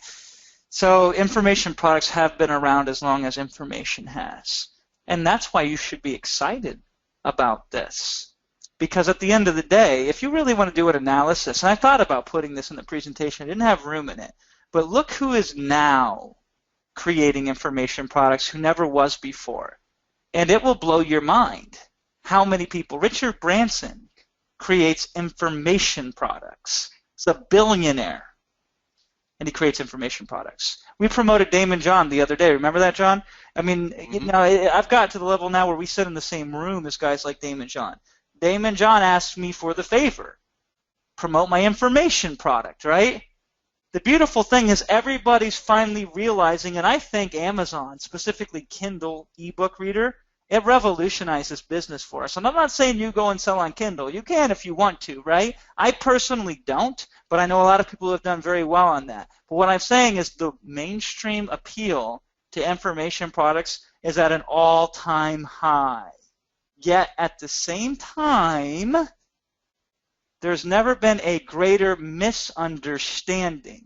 So information products have been around as long as information has. And that's why you should be excited about this. Because at the end of the day, if you really want to do an analysis, and I thought about putting this in the presentation, I didn't have room in it, but look who is now creating information products who never was before. And it will blow your mind how many people. Richard Branson creates information products. He's a billionaire, and he creates information products. We promoted Damon John the other day. Remember that, John? I mean, you know, I've got to the level now where we sit in the same room as guys like Damon John. Damon John asked me for the favor, promote my information product, right? The beautiful thing is everybody's finally realizing, and I think Amazon, specifically Kindle ebook reader, it revolutionizes business for us. And I'm not saying you go and sell on Kindle. You can if you want to, right? I personally don't, but I know a lot of people who have done very well on that. But what I'm saying is the mainstream appeal to information products is at an all-time high. Yet at the same time, there's never been a greater misunderstanding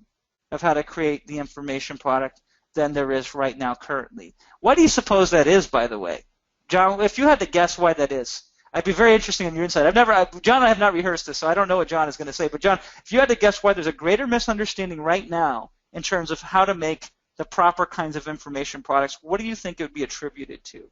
of how to create the information product than there is right now currently. What do you suppose that is, by the way? John, if you had to guess why that is, I'd be very interested in your insight. John, I have not rehearsed this, so I don't know what John is going to say. But John, if you had to guess why there's a greater misunderstanding right now in terms of how to make the proper kinds of information products, what do you think it would be attributed to?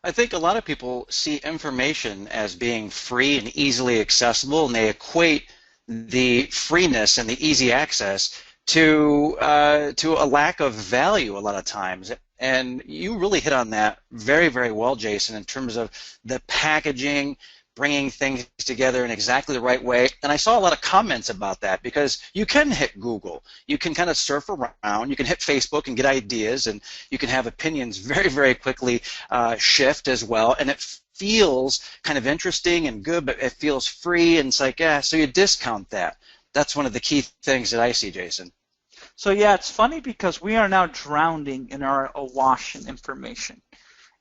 I think a lot of people see information as being free and easily accessible, and they equate the freeness and the easy access to a lack of value a lot of times. And you really hit on that very, very well, Jason, in terms of the packaging, bringing things together in exactly the right way. And I saw a lot of comments about that because you can hit Google. You can kind of surf around. You can hit Facebook and get ideas, and you can have opinions very, very quickly shift as well. And it feels kind of interesting and good, but it feels free, and it's like, yeah, so you discount that. That's one of the key things that I see, Jason. So yeah, it's funny because we are now drowning in our awash in information.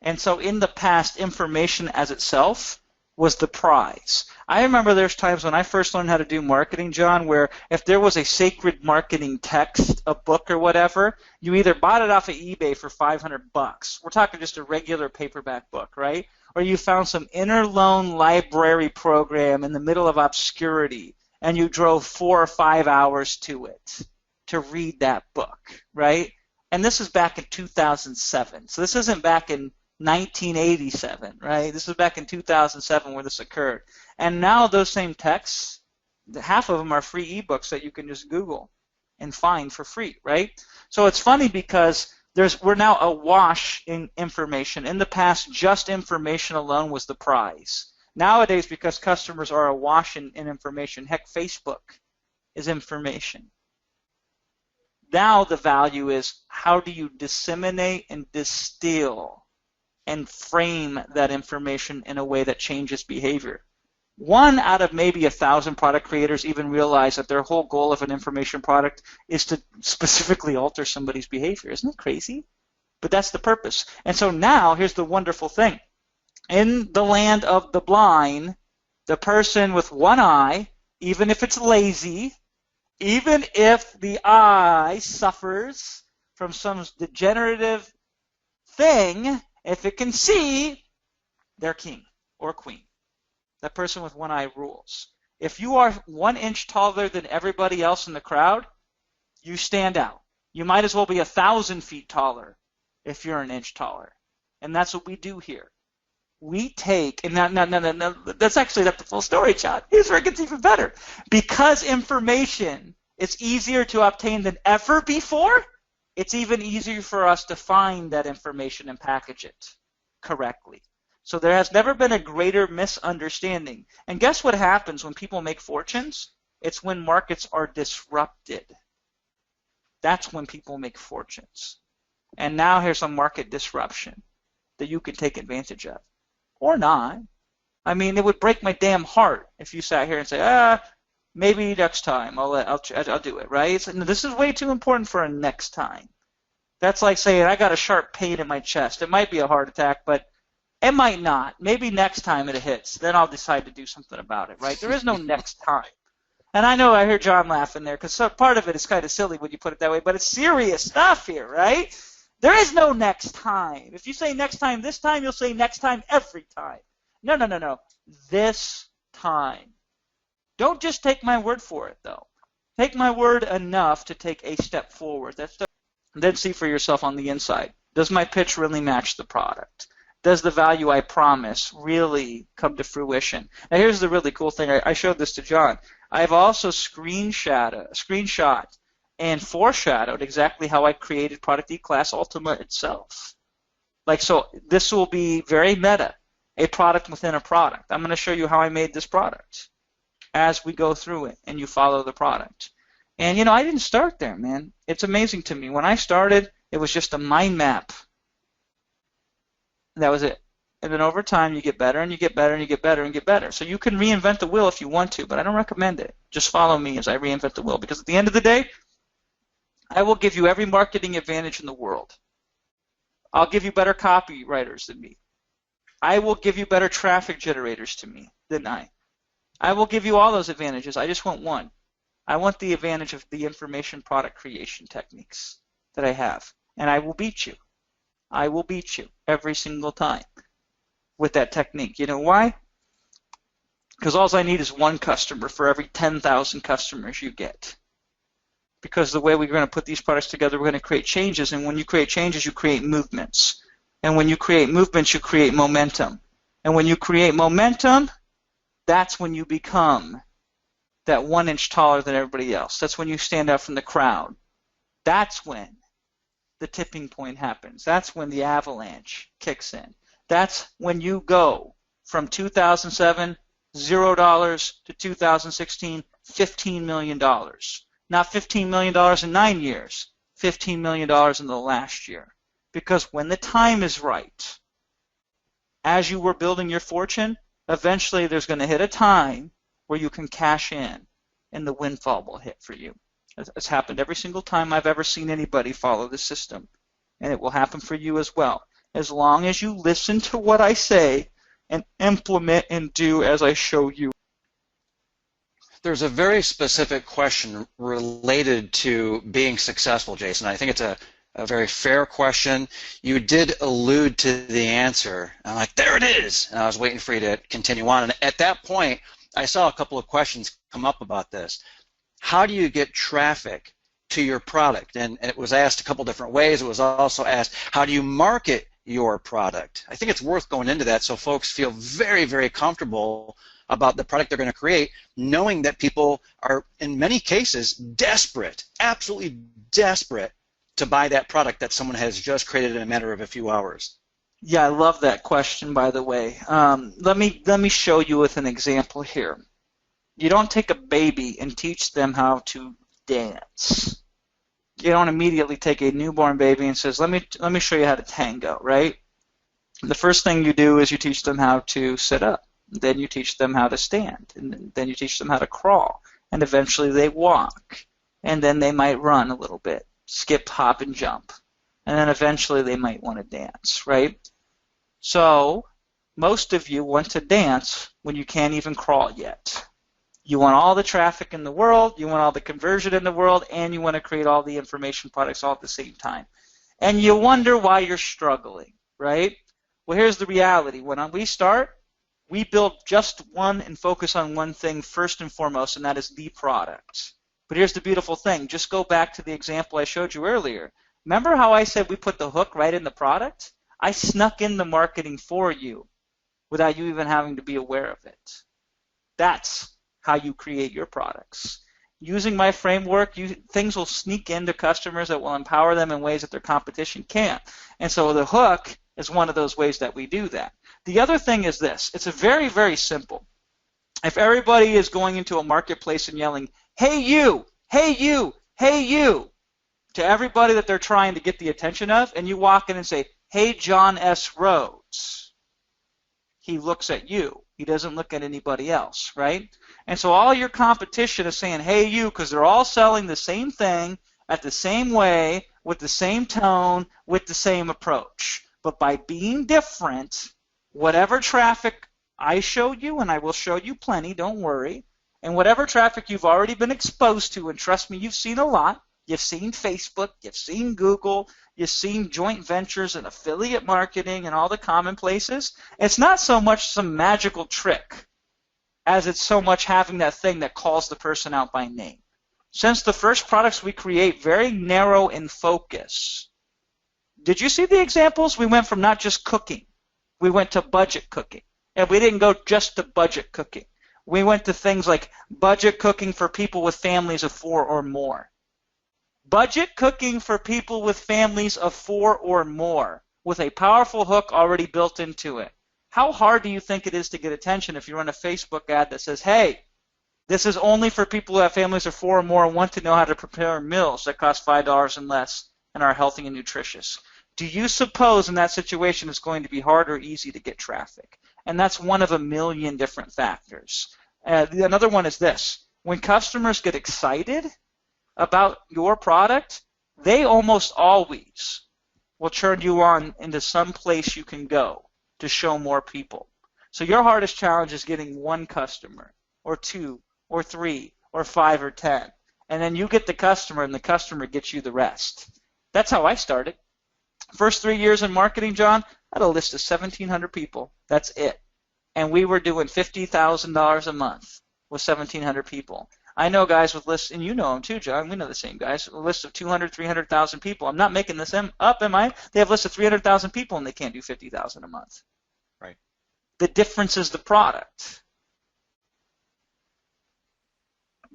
And so in the past, information as itself was the prize. I remember there's times when I first learned how to do marketing, John, where if there was a sacred marketing text, a book or whatever, you either bought it off of eBay for $500. We're talking just a regular paperback book, right? Or you found some interloan library program in the middle of obscurity, and you drove 4 or 5 hours to it to read that book, right? And this is back in 2007. So this isn't back in 1987, right? This was back in 2007 where this occurred. And now those same texts, half of them are free ebooks that you can just Google and find for free, right? So it's funny because we're now awash in information. In the past, just information alone was the prize. Nowadays, because customers are awash in information, heck, Facebook is information. Now the value is how do you disseminate and distill and frame that information in a way that changes behavior. 1 out of maybe 1,000 product creators even realize that their whole goal of an information product is to specifically alter somebody's behavior. Isn't it crazy? But that's the purpose. And so now, here's the wonderful thing. In the land of the blind, the person with one eye, even if it's lazy, even if the eye suffers from some degenerative thing, if it can see, they're king or queen. That person with one eye rules. If you are 1 inch taller than everybody else in the crowd, you stand out. You might as well be 1,000 feet taller if you're an inch taller. And that's what we do here. We take, and no, that's actually not the full story, John. Here's where it gets even better. Because information is easier to obtain than ever before, it's even easier for us to find that information and package it correctly. So there has never been a greater misunderstanding. And guess what happens when people make fortunes? It's when markets are disrupted. That's when people make fortunes. And now here's a market disruption that you can take advantage of. Or not. I mean, it would break my damn heart if you sat here and say, maybe next time I'll do it, right? No, this is way too important for a next time. That's like saying I got a sharp pain in my chest. It might be a heart attack, but It might not. Maybe next time it hits, then I'll decide to do something about it, right? There is no next time. And I know I hear John laughing there because part of it is kind of silly when you put it that way, but it's serious stuff here, right? There is no next time. If you say next time this time, you'll say next time every time. No, no, no, no. This time. Don't just take my word for it, though. Take my word enough to take a step forward. Then see for yourself on the inside. Does my pitch really match the product? Does the value I promise really come to fruition? Now, here's the really cool thing. I showed this to John. I've also screenshot and foreshadowed exactly how I created Product E-Class Ultima itself. Like, so this will be very meta, a product within a product. I'm going to show you how I made this product as we go through it and you follow the product. And, you know, I didn't start there, man. It's amazing to me. When I started, it was just a mind map. That was it. And then over time, you get better and you get better and you get better and get better. So you can reinvent the wheel if you want to, but I don't recommend it. Just follow me as I reinvent the wheel, because at the end of the day, I will give you every marketing advantage in the world. I'll give you better copywriters than me. I will give you better traffic generators than I. I will give you all those advantages. I just want one. I want the advantage of the information product creation techniques that I have, and I will beat you. I will beat you every single time with that technique. You know why? Because all I need is one customer for every 10,000 customers you get. Because the way we're going to put these products together, we're going to create changes, and when you create changes, you create movements. And when you create movements, you create momentum. And when you create momentum, that's when you become that 1 inch taller than everybody else. That's when you stand out from the crowd. That's when the tipping point happens. That's when the avalanche kicks in. That's when you go from 2007, $0 to 2016, $15 million. Not $15 million in 9 years, $15 million in the last year. Because when the time is right, as you were building your fortune, eventually there's going to hit a time where you can cash in and the windfall will hit for you. It's happened every single time I've ever seen anybody follow the system. And it will happen for you as well. As long as you listen to what I say and implement and do as I show you. There's a very specific question related to being successful, Jason. I think it's a very fair question. You did allude to the answer. I'm like, there it is. And I was waiting for you to continue on. And at that point, I saw a couple of questions come up about this. How do you get traffic to your product? And it was asked a couple different ways. It was also asked, how do you market your product? I think it's worth going into that so folks feel very, very comfortable about the product they're going to create, knowing that people are, in many cases, desperate, absolutely desperate to buy that product that someone has just created in a matter of a few hours. Yeah, I love that question, by the way. Let me show you with an example here. You don't take a baby and teach them how to dance. You don't immediately take a newborn baby and says, let me show you how to tango, right? The first thing you do is you teach them how to sit up. Then you teach them how to stand. And then you teach them how to crawl. And eventually they walk. And then they might run a little bit, skip, hop, and jump. And then eventually they might want to dance, right? So most of you want to dance when you can't even crawl yet. You want all the traffic in the world, you want all the conversion in the world, and you want to create all the information products all at the same time. And you wonder why you're struggling, right? Well, here's the reality. When we start, we build just one and focus on one thing first and foremost, and that is the product. But here's the beautiful thing. Just go back to the example I showed you earlier. Remember how I said we put the hook right in the product? I snuck in the marketing for you without you even having to be aware of it. That's how you create your products. Using my framework, things will sneak into customers that will empower them in ways that their competition can't. And so the hook is one of those ways that we do that. The other thing is this. It's a very, very simple. If everybody is going into a marketplace and yelling, hey you, hey you, hey you, to everybody that they're trying to get the attention of, and you walk in and say, hey John S. Rhodes, he looks at you. He doesn't look at anybody else, right? And so all your competition is saying, hey you, because they're all selling the same thing at the same way, with the same tone, with the same approach. But by being different, Whatever traffic I show you, and I will show you plenty, don't worry, and whatever traffic you've already been exposed to, and trust me, you've seen a lot. You've seen Facebook, you've seen Google, you've seen joint ventures and affiliate marketing and all the commonplaces. It's not so much some magical trick as it's so much having that thing that calls the person out by name. Since the first products we create very narrow in focus. Did you see the examples? We went from not just cooking. We went to budget cooking. And we didn't go just to budget cooking. We went to things like budget cooking for people with families of 4 or more. Budget cooking for people with families of 4 or more with a powerful hook already built into it. How hard do you think it is to get attention if you run a Facebook ad that says, hey, this is only for people who have families of 4 or more and want to know how to prepare meals that cost $5 and less and are healthy and nutritious? Do you suppose in that situation it's going to be hard or easy to get traffic? And that's one of a million different factors. Another one is this. When customers get excited about your product, they almost always will turn you on into some place you can go to show more people. So your hardest challenge is getting 1 customer or 2 or 3 or 5 or 10. And then you get the customer and the customer gets you the rest. That's how I started. First 3 years in marketing, John, I had a list of 1,700 people. That's it. And we were doing $50,000 a month with 1,700 people. I know guys with lists, and you know them too, John. We know the same guys. A list of 200, 300,000 people. I'm not making this up, am I? They have lists of 300,000 people and they can't do 50,000 a month. Right. The difference is the product.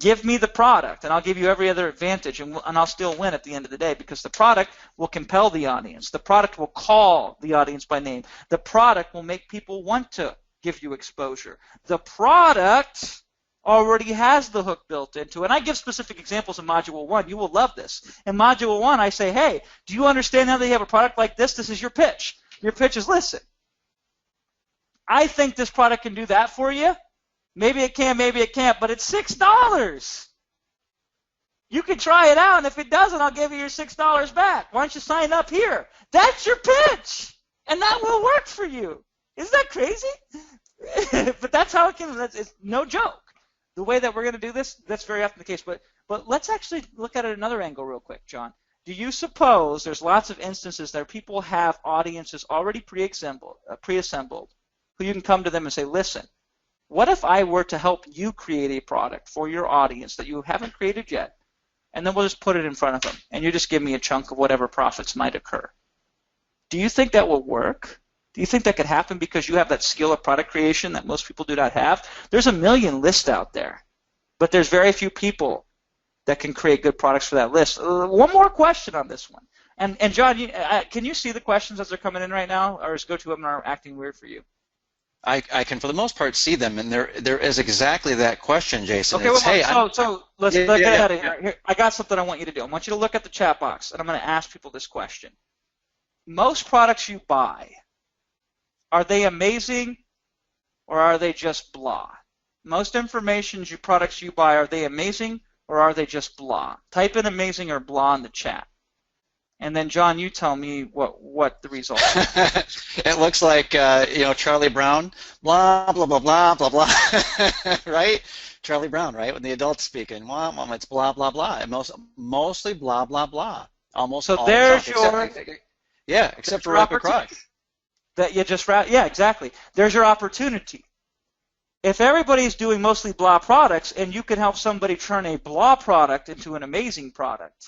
Give me the product, and I'll give you every other advantage, and I'll still win at the end of the day because the product will compel the audience. The product will call the audience by name. The product will make people want to give you exposure. The product already has the hook built into it. And I give specific examples in Module 1. You will love this. In Module 1, I say, hey, do you understand now that you have a product like this? This is your pitch. Your pitch is, listen, I think this product can do that for you. Maybe it can, maybe it can't, but it's $6. You can try it out, and if it doesn't, I'll give you your $6 back. Why don't you sign up here? That's your pitch, and that will work for you. Isn't that crazy? But that's how it can. It's no joke. The way that we're going to do this, that's very often the case. But let's actually look at it another angle real quick, John. Do you suppose there's lots of instances that people have audiences already pre-assembled who you can come to them and say, listen, what if I were to help you create a product for your audience that you haven't created yet, and then we'll just put it in front of them, and you just give me a chunk of whatever profits might occur? Do you think that will work? Do you think that could happen because you have that skill of product creation that most people do not have? There's a million lists out there, but there's very few people that can create good products for that list. One more question on this one. And John, can you see the questions as they're coming in right now, or is GoToWebinar acting weird for you? I can, for the most part, see them, and there is exactly that question, Jason. Okay, so let's get ahead of here. I got something I want you to do. I want you to look at the chat box, and I'm going to ask people this question. Most products you buy, are they amazing, or are they just blah? Most products you buy, are they amazing, or are they just blah? Type in amazing or blah in the chat. And then, John, you tell me what the result is. It looks like, Charlie Brown, blah, blah, blah, blah, blah, blah, right? Charlie Brown, right? When the adult's speaking, well, it's blah, blah, blah. And mostly blah, blah, blah. Almost so all there's except for Rapid Crush. That you just, yeah, exactly. There's your opportunity. If everybody's doing mostly blah products and you can help somebody turn a blah product into an amazing product,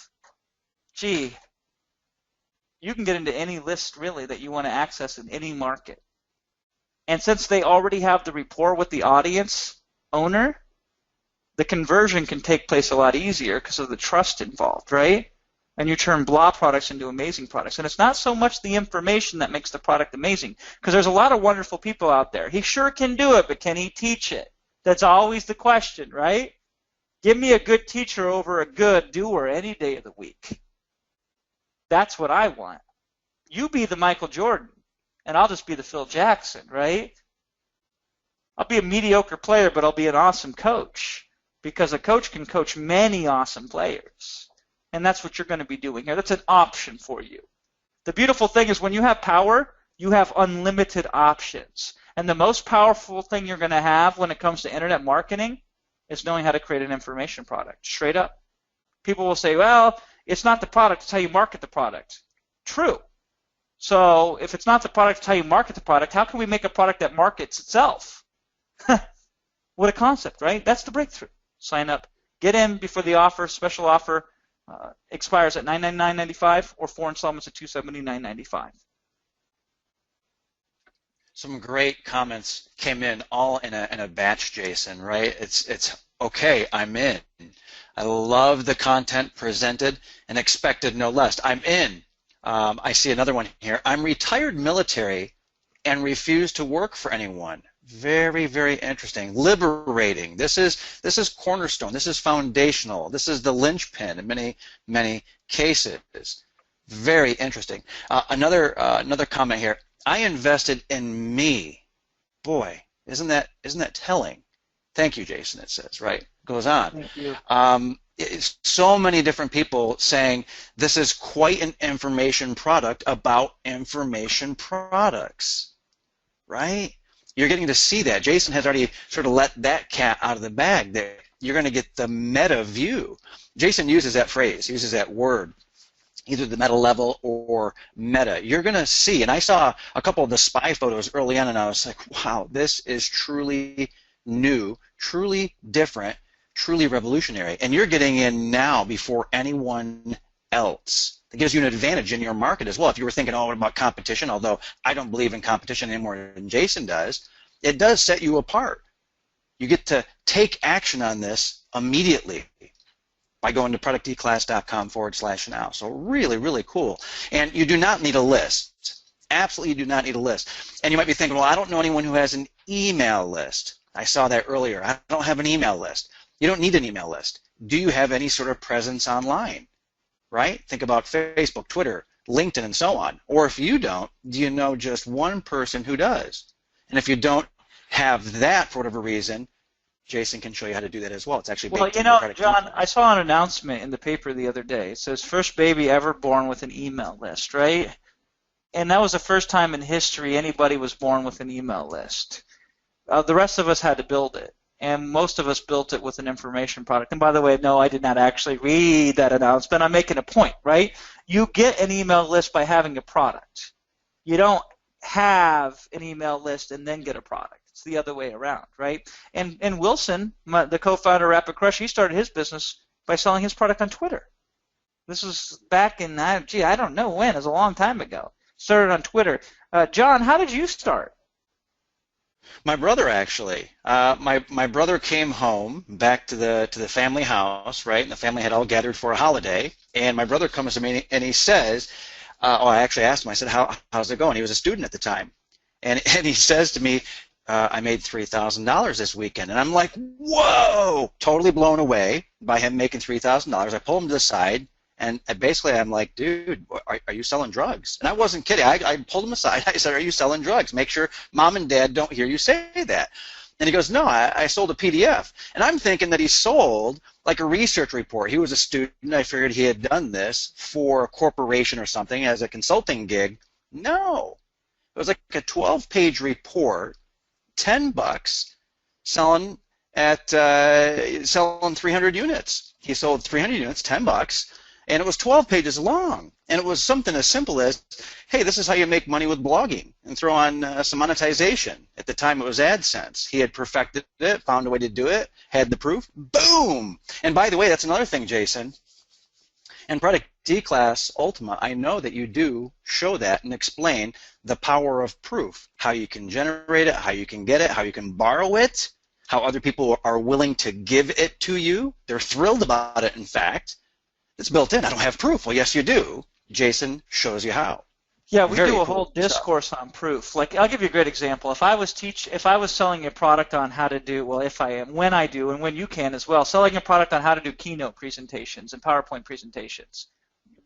gee, you can get into any list, really, that you want to access in any market. And since they already have the rapport with the audience owner, the conversion can take place a lot easier because of the trust involved, right? And you turn blah products into amazing products. And it's not so much the information that makes the product amazing, because there's a lot of wonderful people out there. He sure can do it, but can he teach it? That's always the question, right? Give me a good teacher over a good doer any day of the week. That's what I want. You be the Michael Jordan, and I'll just be the Phil Jackson, right? I'll be a mediocre player, but I'll be an awesome coach, because a coach can coach many awesome players. And that's what you're going to be doing here. That's an option for you. The beautiful thing is when you have power, You have unlimited options. And the most powerful thing you're going to have when it comes to internet marketing is knowing how to create an information product, straight up. People will say, well, it's not the product, it's how you market the product. True. So if it's not the product, it's how you market the product, how can we make a product that markets itself? What a concept, right? That's the breakthrough. Sign up. Get in before the offer, special offer, expires at $999.95 or 4 installments at $279.95. Some great comments came in all in a batch, Jason, right? It's okay, I'm in. I love the content presented and expected no less. I'm in. I see another one here. I'm retired military and refuse to work for anyone. Very, very interesting. Liberating. This is cornerstone. This is foundational. This is the linchpin in many, many cases. Very interesting. Another comment here. I invested in me. Boy, isn't that telling? Thank you, Jason. It says, right? Goes on. Thank you. It's so many different people saying this is quite an information product about information products, right? You're getting to see that. Jason has already sort of let that cat out of the bag there. You're going to get the meta view. Jason uses that phrase, uses that word, either the meta level or meta. You're going to see, and I saw a couple of the spy photos early on, and I was like, wow, this is truly new, truly different, truly revolutionary. And you're getting in now before anyone else. It gives you an advantage in your market as well. If you were thinking, oh, what about competition? Although I don't believe in competition any more than Jason does, it does set you apart. You get to take action on this immediately by going to producteclass.com/now. So really, really cool. And you do not need a list. Absolutely you do not need a list. And you might be thinking, well, I don't know anyone who has an email list. I saw that earlier. I don't have an email list. You don't need an email list. Do you have any sort of presence online? Right? Think about Facebook, Twitter, LinkedIn, and so on. Or if you don't, do you know just one person who does? And if you don't have that for whatever reason, Jason can show you how to do that as well. It's actually well, you know, John, I saw an announcement in the paper the other day. It says first baby ever born with an email list, right? And that was the first time in history anybody was born with an email list. The rest of us had to build it. And most of us built it with an information product. And by the way, no, I did not actually read that announcement. I'm making a point, right? You get an email list by having a product. You don't have an email list and then get a product. It's the other way around, right? And Wilson, the co-founder of Rapid Crush, he started his business by selling his product on Twitter. This was back in, I don't know when. It was a long time ago. Started on Twitter. John, how did you start? My brother actually. My brother came home back to the family house, right? And the family had all gathered for a holiday. And my brother comes to me and he says, I actually asked him. I said, how's it going? He was a student at the time, and he says to me, I made $3,000 this weekend. And I'm like, whoa! Totally blown away by him making $3,000. I pull him to the side. And basically, I'm like, dude, are you selling drugs? And I wasn't kidding. I pulled him aside. I said, are you selling drugs? Make sure mom and dad don't hear you say that. And he goes, no, I sold a PDF. And I'm thinking that he sold like a research report. He was a student. I figured he had done this for a corporation or something as a consulting gig. No. It was like a 12-page report, $10, selling 300 units. He sold 300 units, $10. And it was 12 pages long. And it was something as simple as, hey, this is how you make money with blogging, and throw on some monetization. At the time, it was AdSense. He had perfected it, found a way to do it, had the proof. Boom! And by the way, that's another thing, Jason. In Product D-Class Ultima, I know that you do show that and explain the power of proof, how you can generate it, how you can get it, how you can borrow it, how other people are willing to give it to you. They're thrilled about it, in fact. It's built in. I don't have proof. Well, yes, you do. Jason shows you how. Yeah, we do a whole discourse on proof. Like, I'll give you a great example. If I was selling a product on how to do, well, if I am, when I do, and when you can as well, selling a product on how to do keynote presentations and PowerPoint presentations,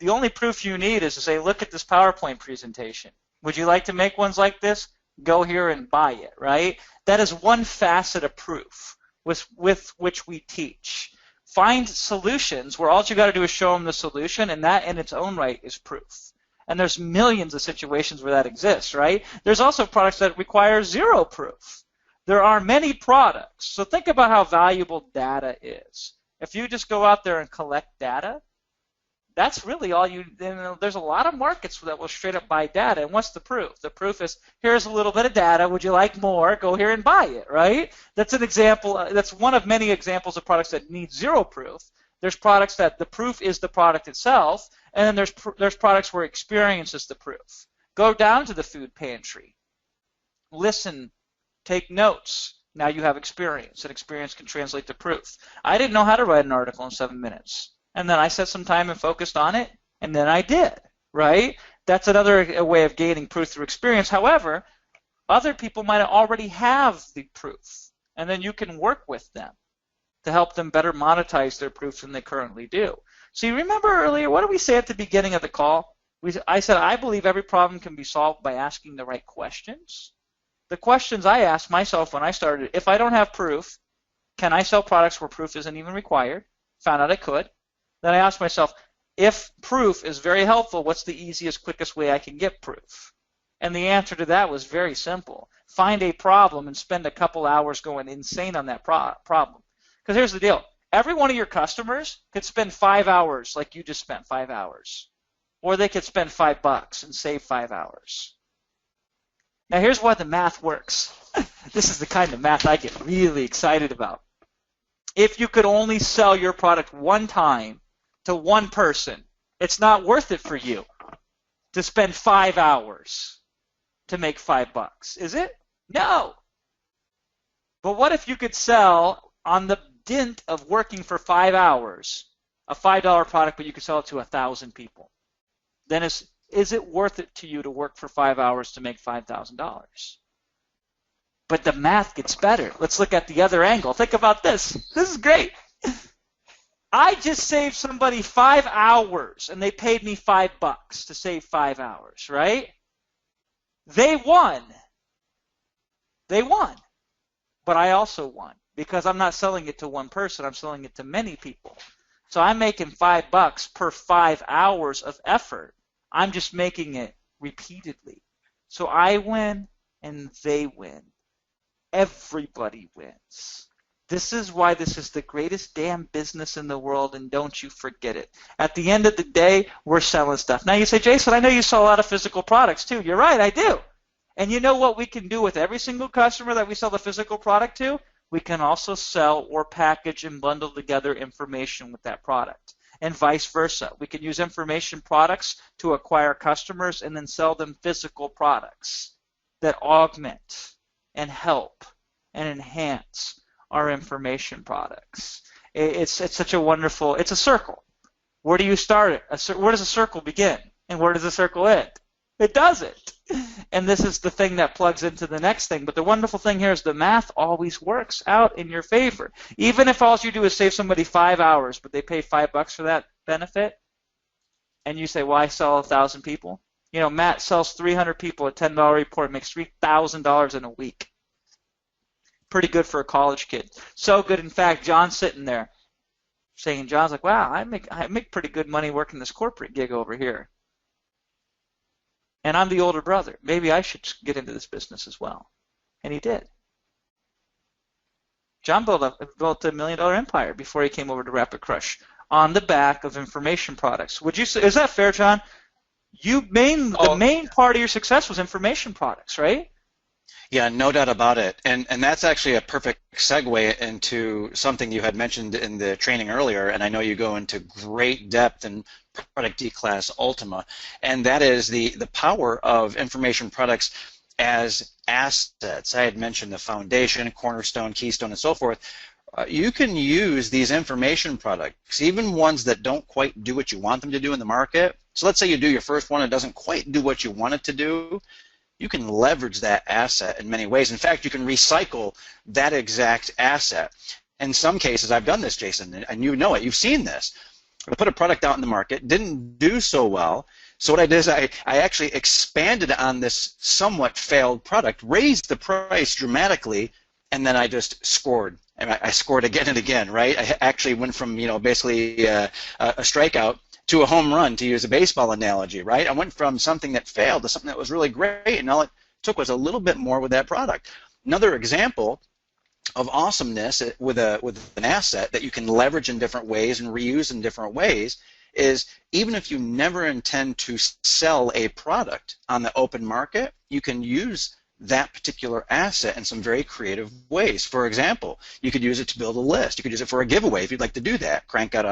the only proof you need is to say, look at this PowerPoint presentation. Would you like to make ones like this? Go here and buy it, right? That is one facet of proof with which we teach. Find solutions where all you got to do is show them the solution, and that in its own right is proof. And there's millions of situations where that exists, right? There's also products that require zero proof. There are many products. So think about how valuable data is. If you just go out there and collect data, that's really all there's a lot of markets that will straight up buy data. And what's the proof? The proof is, here's a little bit of data. Would you like more? Go here and buy it, right? That's an example. That's one of many examples of products that need zero proof. There's products that the proof is the product itself, and then there's products where experience is the proof. Go down to the food pantry. Listen, take notes. Now you have experience, and experience can translate to proof. I didn't know how to write an article in 7 minutes. And then I set some time and focused on it, and then I did, right? That's another way of gaining proof through experience. However, other people might already have the proof, and then you can work with them to help them better monetize their proof than they currently do. So you remember earlier, what did we say at the beginning of the call? I said, I believe every problem can be solved by asking the right questions. The questions I asked myself when I started, if I don't have proof, can I sell products where proof isn't even required? Found out I could. Then I asked myself, if proof is very helpful, what's the easiest, quickest way I can get proof? And the answer to that was very simple. Find a problem and spend a couple hours going insane on that problem. Because here's the deal. Every one of your customers could spend 5 hours like you just spent 5 hours. Or they could spend $5 and save 5 hours. Now here's why the math works. This is the kind of math I get really excited about. If you could only sell your product one time to one person, it's not worth it for you to spend 5 hours to make $5, is it? No. But what if you could sell on the dint of working for 5 hours a $5 product, but you could sell it to 1,000 people? Then is it worth it to you to work for 5 hours to make $5,000? But the math gets better. Let's look at the other angle. Think about this. This is great. I just saved somebody 5 hours, and they paid me $5 to save 5 hours, right? They won. They won. But I also won because I'm not selling it to one person. I'm selling it to many people. So I'm making $5 per 5 hours of effort. I'm just making it repeatedly. So I win, and they win. Everybody wins. This is why this is the greatest damn business in the world, and don't you forget it. At the end of the day, we're selling stuff. Now you say, Jason, I know you sell a lot of physical products too. You're right, I do. And you know what we can do with every single customer that we sell the physical product to? We can also sell or package and bundle together information with that product. And vice versa. We can use information products to acquire customers and then sell them physical products that augment and help and enhance our information products. It's such a wonderful, it's a circle. Where do you start it? Where does a circle begin? And where does a circle end? It doesn't. And this is the thing that plugs into the next thing. But the wonderful thing here is the math always works out in your favor. Even if all you do is save somebody 5 hours, but they pay $5 for that benefit, and you say, well, I sell 1,000 people. You know, Matt sells 300 people at $10 report, makes $3,000 in a week. Pretty good for a college kid. So good, in fact, John's sitting there saying, John's like, wow, I make pretty good money working this corporate gig over here. And I'm the older brother. Maybe I should get into this business as well. And he did. John built a $1 million empire before he came over to Rapid Crush on the back of information products. Would you say, is that fair, John? The main part of your success was information products, right? Yeah, no doubt about it. And that's actually a perfect segue into something you had mentioned in the training earlier, and I know you go into great depth in Product D-Class Ultima, and that is the power of information products as assets. I had mentioned the foundation, cornerstone, keystone, and so forth. You can use these information products, even ones that don't quite do what you want them to do in the market. So let's say you do your first one, it doesn't quite do what you want it to do. You can leverage that asset in many ways. In fact, you can recycle that exact asset. In some cases, I've done this, Jason, and you know it. You've seen this. I put a product out in the market, didn't do so well. So what I did is I actually expanded on this somewhat failed product, raised the price dramatically, and then I just scored. And I scored again and again, right? I actually went from, basically a strikeout to a home run, to use a baseball analogy, right? I went from something that failed to something that was really great, and all it took was a little bit more with that product. Another example of awesomeness with an asset that you can leverage in different ways and reuse in different ways is, even if you never intend to sell a product on the open market, you can use that particular asset in some very creative ways. For example, you could use it to build a list. You could use it for a giveaway if you'd like to do that. Crank out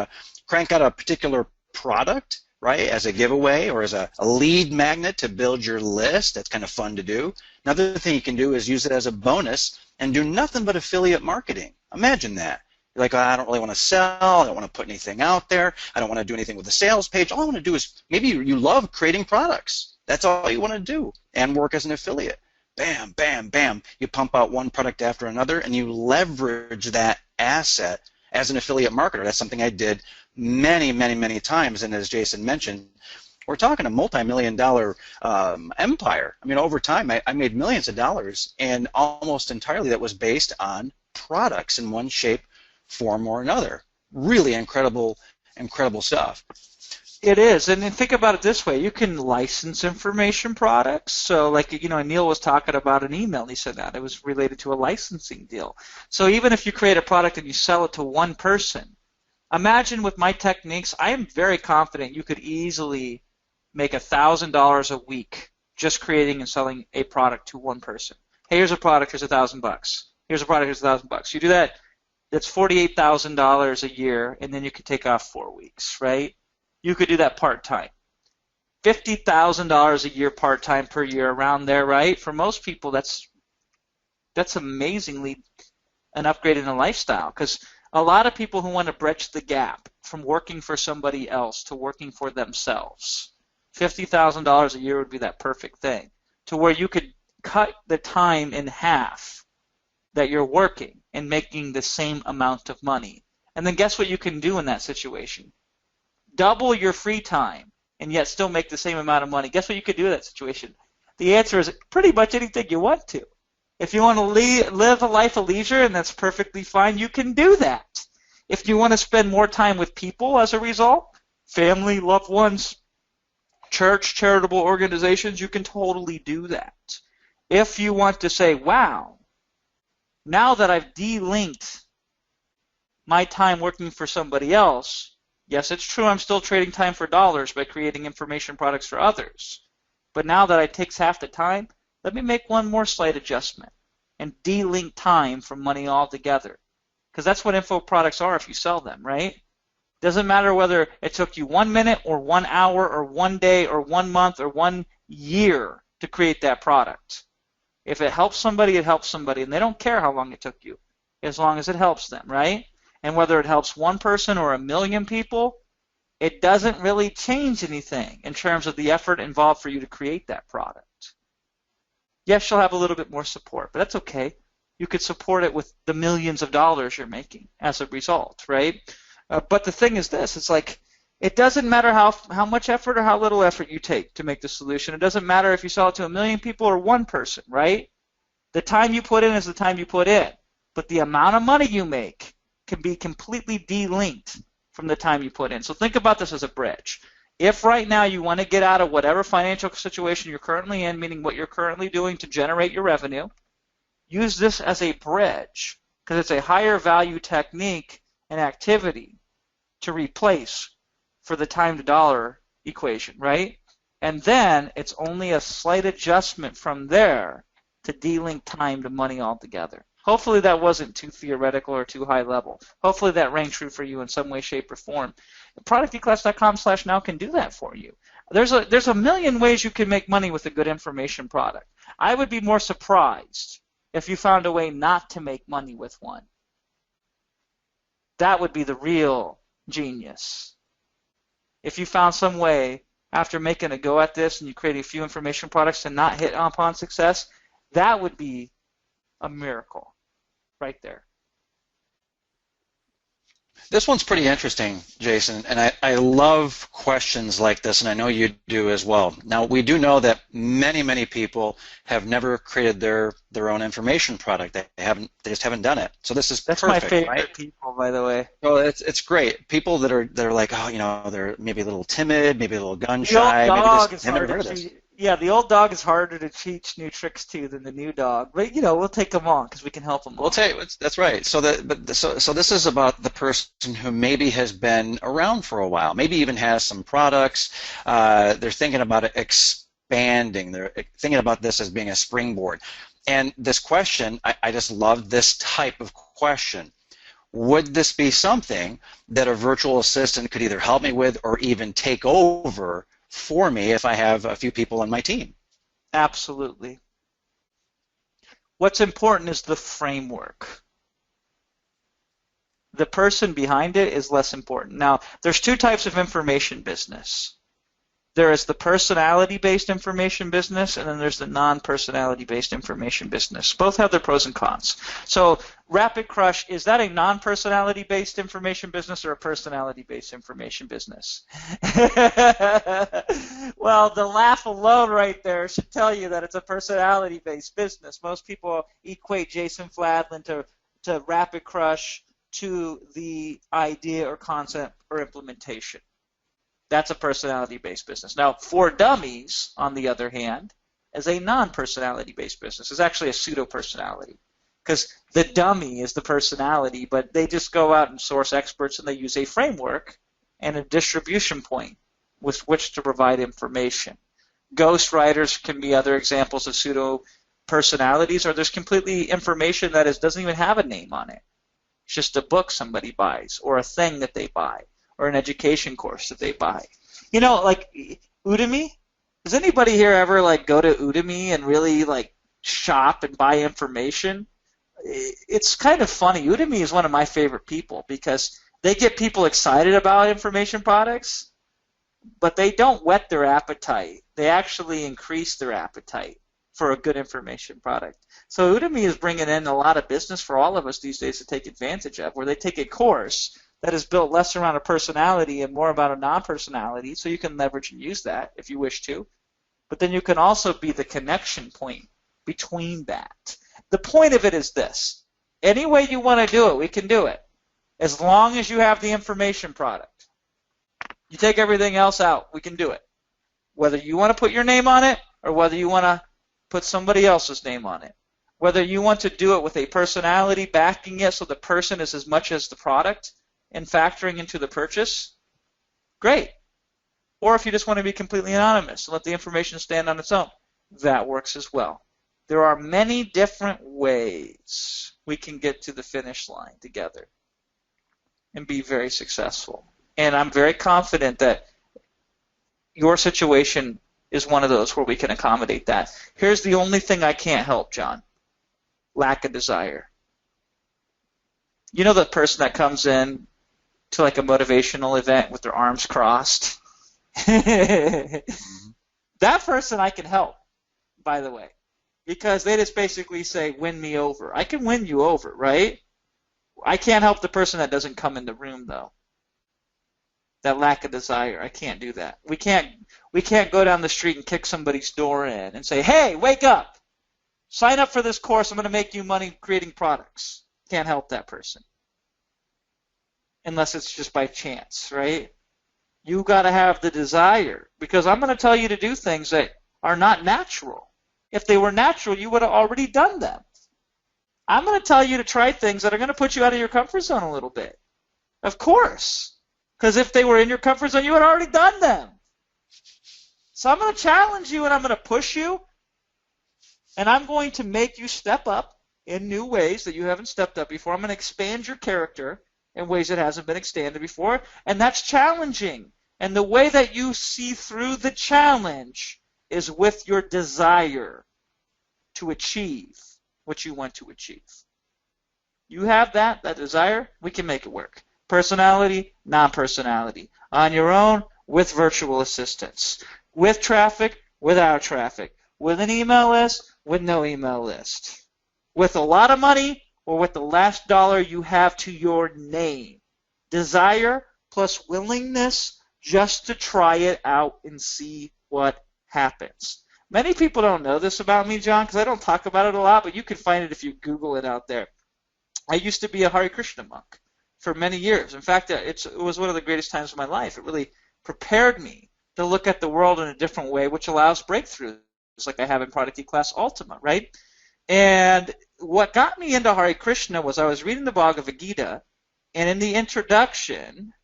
a particular product, right, as a giveaway or as a lead magnet to build your list. That's kind of fun to do. Another thing you can do is use it as a bonus and do nothing but affiliate marketing. Imagine that. You're like, oh, I don't really want to sell. I don't want to put anything out there. I don't want to do anything with the sales page. All I want to do is, maybe you love creating products. That's all you want to do, and work as an affiliate. Bam, bam, bam. You pump out one product after another, and you leverage that asset as an affiliate marketer. That's something I did many, many, many times. And as Jason mentioned, we're talking a multi-million-dollar empire. I mean, over time, I made millions of dollars, and almost entirely that was based on products in one shape, form, or another. Really incredible, incredible stuff. It is, and then think about it this way: you can license information products. So, like, Neil was talking about an email, and he said that it was related to a licensing deal. So even if you create a product and you sell it to one person, imagine with my techniques, I am very confident you could easily make $1,000 a week just creating and selling a product to one person. Hey, here's a product, here's $1,000. Here's a product, here's $1,000. You do that, that's $48,000 a year, and then you could take off 4 weeks, right? You could do that part-time. $50,000 a year part-time per year, around there, right? For most people, that's amazingly an upgrade in a lifestyle, because a lot of people who want to bridge the gap from working for somebody else to working for themselves, $50,000 a year would be that perfect thing, to where you could cut the time in half that you're working and making the same amount of money. And then guess what you can do in that situation? Double your free time and yet still make the same amount of money. Guess what you could do in that situation? The answer is pretty much anything you want to. If you want to live a life of leisure, and that's perfectly fine, you can do that. If you want to spend more time with people as a result, family, loved ones, church, charitable organizations, you can totally do that. If you want to say, wow, now that I've de-linked my time working for somebody else, yes, it's true I'm still trading time for dollars by creating information products for others. But now that it takes half the time, let me make one more slight adjustment and de-link time from money altogether. Because that's what info products are if you sell them, right? Doesn't matter whether it took you 1 minute or 1 hour or 1 day or 1 month or 1 year to create that product. If it helps somebody, it helps somebody, and they don't care how long it took you, as long as it helps them, right? And whether it helps one person or 1 million people, it doesn't really change anything in terms of the effort involved for you to create that product. Yes, you'll have a little bit more support, but that's okay. You could support it with the millions of dollars you're making as a result, right? But the thing is this, it's like, it doesn't matter how much effort or how little effort you take to make the solution. It doesn't matter if you sell it to 1 million people or one person, right? The time you put in is the time you put in. But the amount of money you make can be completely de-linked from the time you put in. So think about this as a bridge. If right now you want to get out of whatever financial situation you're currently in, meaning what you're currently doing to generate your revenue, use this as a bridge, because it's a higher value technique and activity to replace for the time to dollar equation, right? And then it's only a slight adjustment from there to de-link time to money altogether. Hopefully that wasn't too theoretical or too high level. Hopefully that rang true for you in some way, shape, or form. ProductEclass.com/now can do that for you. There's a million ways you can make money with a good information product. I would be more surprised if you found a way not to make money with one. That would be the real genius. If you found some way, after making a go at this and you create a few information products to not hit upon success, that would be a miracle right there. This one's pretty interesting, Jason, and I love questions like this, and I know you do as well. Now, we do know that many people have never created their own information product. They just haven't done it. So this is That's perfect, my favorite right? people, by the way. So it's great. People that are like, oh, they're maybe a little timid, maybe a little gun The old shy, dog maybe is they haven't harder heard of to this. teach. Yeah, the old dog is harder to teach new tricks to than the new dog. But we'll take them on because we can help them We'll all. tell you, that's right. So this is about the person who maybe has been around for a while, maybe even has some products. They're thinking about it expanding. They're thinking about this as being a springboard. And this question, I just love this type of question. Would this be something that a virtual assistant could either help me with or even take over for me if I have a few people on my team? Absolutely. What's important is the framework. The person behind it is less important. Now, there's two types of information business. There is the personality-based information business, and then there's the non-personality-based information business. Both have their pros and cons. So Rapid Crush, is that a non-personality-based information business or a personality-based information business? Well, the laugh alone right there should tell you that it's a personality-based business. Most people equate Jason Fladlin to Rapid Crush to the idea or concept or implementation. That's a personality-based business. Now, For Dummies, on the other hand, is a non-personality-based business. It's actually a pseudo-personality because the dummy is the personality, but they just go out and source experts and they use a framework and a distribution point with which to provide information. Ghostwriters can be other examples of pseudo-personalities, or there's completely information that doesn't even have a name on it. It's just a book somebody buys or a thing that they buy, or an education course that they buy. Like Udemy. Does anybody here ever go to Udemy and really shop and buy information? It's kind of funny. Udemy is one of my favorite people because they get people excited about information products, but they don't whet their appetite. They actually increase their appetite for a good information product. So Udemy is bringing in a lot of business for all of us these days to take advantage of, where they take a course that is built less around a personality and more about a non-personality, so you can leverage and use that if you wish to. But then you can also be the connection point between that. The point of it is this. Any way you want to do it, we can do it, as long as you have the information product. You take everything else out, we can do it. Whether you want to put your name on it or whether you want to put somebody else's name on it. Whether you want to do it with a personality backing it so the person is as much as the product, and factoring into the purchase, great. Or if you just want to be completely anonymous and let the information stand on its own, that works as well. There are many different ways we can get to the finish line together and be very successful. And I'm very confident that your situation is one of those where we can accommodate that. Here's the only thing I can't help, John. Lack of desire. You know the person that comes in to a motivational event with their arms crossed? That person I can help, by the way, because they just basically say, win me over. I can win you over, right? I can't help the person that doesn't come in the room, though. That lack of desire, I can't do that. We can't go down the street and kick somebody's door in and say, hey, wake up. Sign up for this course. I'm going to make you money creating products. Can't help that person. Unless it's just by chance, right? You got to have the desire, because I'm going to tell you to do things that are not natural. If they were natural, you would have already done them. I'm going to tell you to try things that are going to put you out of your comfort zone a little bit. Of course. Because if they were in your comfort zone, you had already done them. So I'm going to challenge you and I'm going to push you, and I'm going to make you step up in new ways that you haven't stepped up before. I'm going to expand your character in ways that hasn't been expanded before, and that's challenging. And the way that you see through the challenge is with your desire to achieve what you want to achieve. You have that desire, we can make it work. Personality, non-personality. On your own, with virtual assistants. With traffic, without traffic. With an email list, with no email list. With a lot of money, or with the last dollar you have to your name. Desire plus willingness just to try it out and see what happens. Many people don't know this about me, John, because I don't talk about it a lot, but you can find it if you Google it out there. I used to be a Hare Krishna monk for many years. In fact, it was one of the greatest times of my life. It really prepared me to look at the world in a different way, which allows breakthroughs like I have in Product E-Class Ultima, right? And what got me into Hare Krishna was I was reading the Bhagavad Gita, and in the introduction,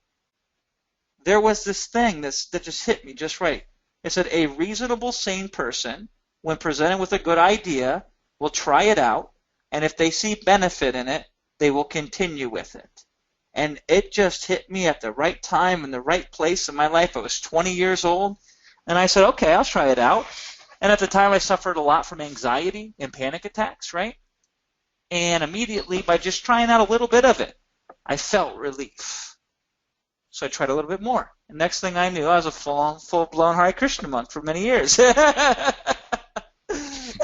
there was this thing that just hit me just right. It said, a reasonable, sane person, when presented with a good idea, will try it out, and if they see benefit in it, they will continue with it. And it just hit me at the right time and the right place in my life. I was 20 years old, and I said, okay, I'll try it out. And at the time, I suffered a lot from anxiety and panic attacks, right? And immediately, by just trying out a little bit of it, I felt relief. So I tried a little bit more. And next thing I knew, I was a full-blown Hare Krishna monk for many years. And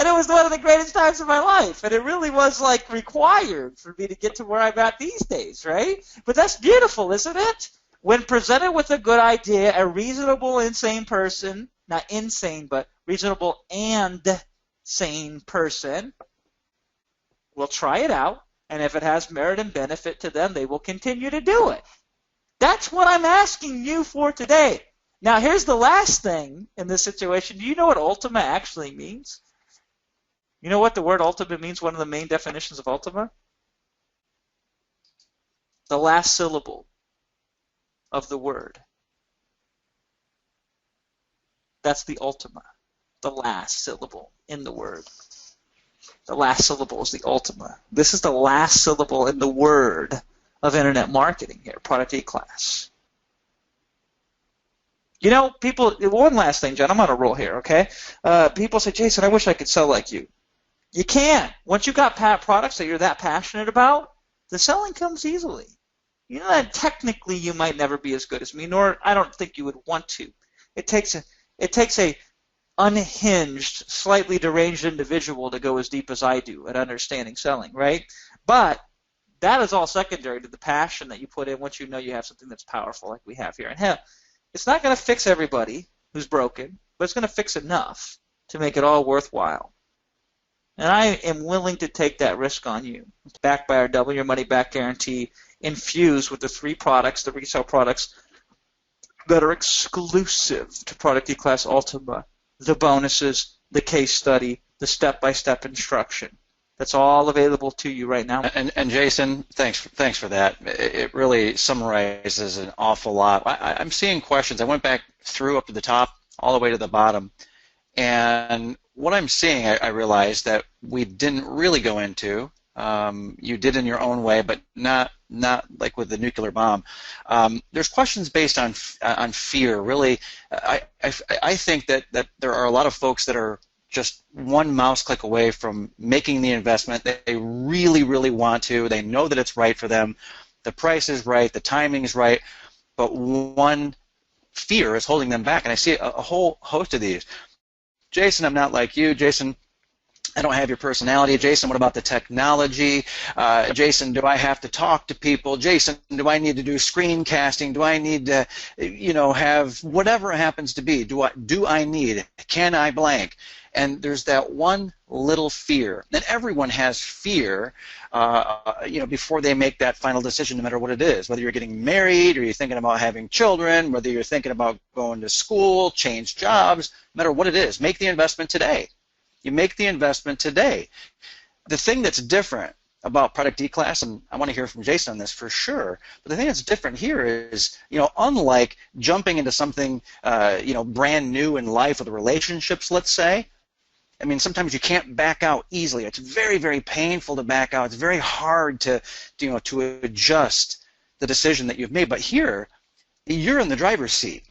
it was one of the greatest times of my life. And it really was like required for me to get to where I'm at these days, right? But that's beautiful, isn't it? When presented with a good idea, a reasonable, insane person, not insane, but reasonable and sane person will try it out. And if it has merit and benefit to them, they will continue to do it. That's what I'm asking you for today. Now, here's the last thing in this situation. Do you know what ultima actually means? You know what the word ultima means? One of the main definitions of ultima? The last syllable of the word. That's the ultima, the last syllable in the word. The last syllable is the ultima. This is the last syllable in the word of internet marketing here, Product E-Class. You know, people, one last thing, John, I'm on a roll here, okay? People say, Jason, I wish I could sell like you. You can't. Once you've got products that you're that passionate about, the selling comes easily. You know that technically you might never be as good as me, nor I don't think you would want to. It takes a unhinged, slightly deranged individual to go as deep as I do at understanding selling, right? But that is all secondary to the passion that you put in once you know you have something that's powerful like we have here. And hell, it's not going to fix everybody who's broken, but it's going to fix enough to make it all worthwhile. And I am willing to take that risk on you. It's backed by our double your money back guarantee, infused with the 3 products, the resale products, that are exclusive to Product E-Class Ultima, the bonuses, the case study, the step-by-step instruction. That's all available to you right now. And Jason, thanks for that. It really summarizes an awful lot. I'm seeing questions. I went back through up to the top, all the way to the bottom, and what I'm seeing, I realized that we didn't really go into. You did in your own way, but not like with the nuclear bomb. There's questions based on fear. Really, I think that there are a lot of folks that are just one mouse click away from making the investment. They really, really want to. They know that it's right for them. The price is right. The timing is right. But one fear is holding them back. And I see a whole host of these. Jason, I'm not like you. Jason, I don't have your personality. Jason, what about the technology? Jason, do I have to talk to people? Jason, do I need to do screencasting? Do I need to, have whatever it happens to be? Do I need? Can I blank? And there's that one little fear. And everyone has fear, before they make that final decision, no matter what it is. Whether you're getting married, or you're thinking about having children, whether you're thinking about going to school, change jobs, no matter what it is, make the investment today. You make the investment today. The thing that's different about Product E-Class, and I want to hear from Jason on this for sure, but the thing that's different here is, unlike jumping into something, brand new in life with relationships, let's say, I mean, sometimes you can't back out easily. It's very, very painful to back out. It's very hard to adjust the decision that you've made. But here, you're in the driver's seat.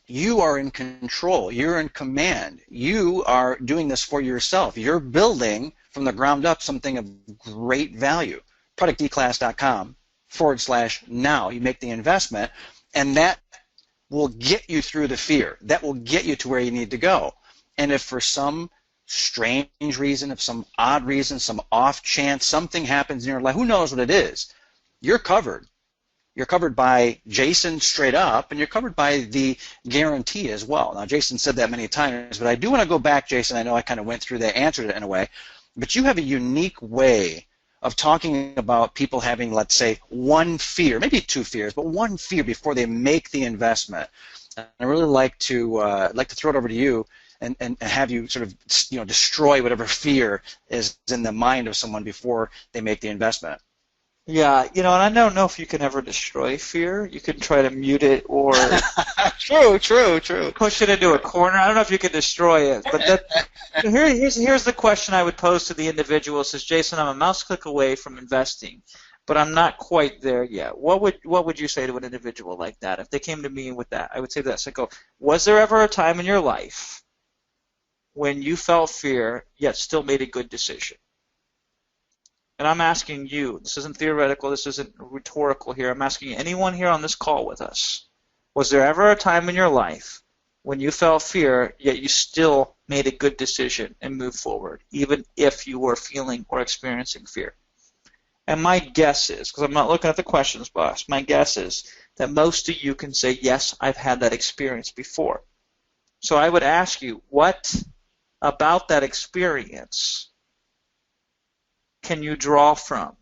You are in control. You're in command. You are doing this for yourself. You're building from the ground up something of great value. ProductEclass.com/now. You make the investment, and that will get you through the fear. That will get you to where you need to go. And if for some strange reason, if some odd reason, some off chance, something happens in your life, who knows what it is, you're covered. You're covered by Jason straight up, and you're covered by the guarantee as well. Now, Jason said that many times, but I do want to go back, Jason. I know I kind of went through that, answered it in a way, but you have a unique way of talking about people having, let's say, one fear, maybe two fears, but one fear before they make the investment. And I really like to throw it over to you and have you sort of destroy whatever fear is in the mind of someone before they make the investment. Yeah, and I don't know if you can ever destroy fear. You can try to mute it or True. push it into a corner. I don't know if you can destroy it, but here's the question I would pose to the individual. It says, Jason, I'm a mouse click away from investing, but I'm not quite there yet. What would you say to an individual like that? If they came to me with that, I would say this. I go, was there ever a time in your life when you felt fear yet still made a good decision? And I'm asking you, this isn't theoretical, this isn't rhetorical here, I'm asking anyone here on this call with us, was there ever a time in your life when you felt fear, yet you still made a good decision and moved forward, even if you were feeling or experiencing fear? And my guess is, because I'm not looking at the questions box, my guess is that most of you can say, yes, I've had that experience before. So I would ask you, what about that experience can you draw from,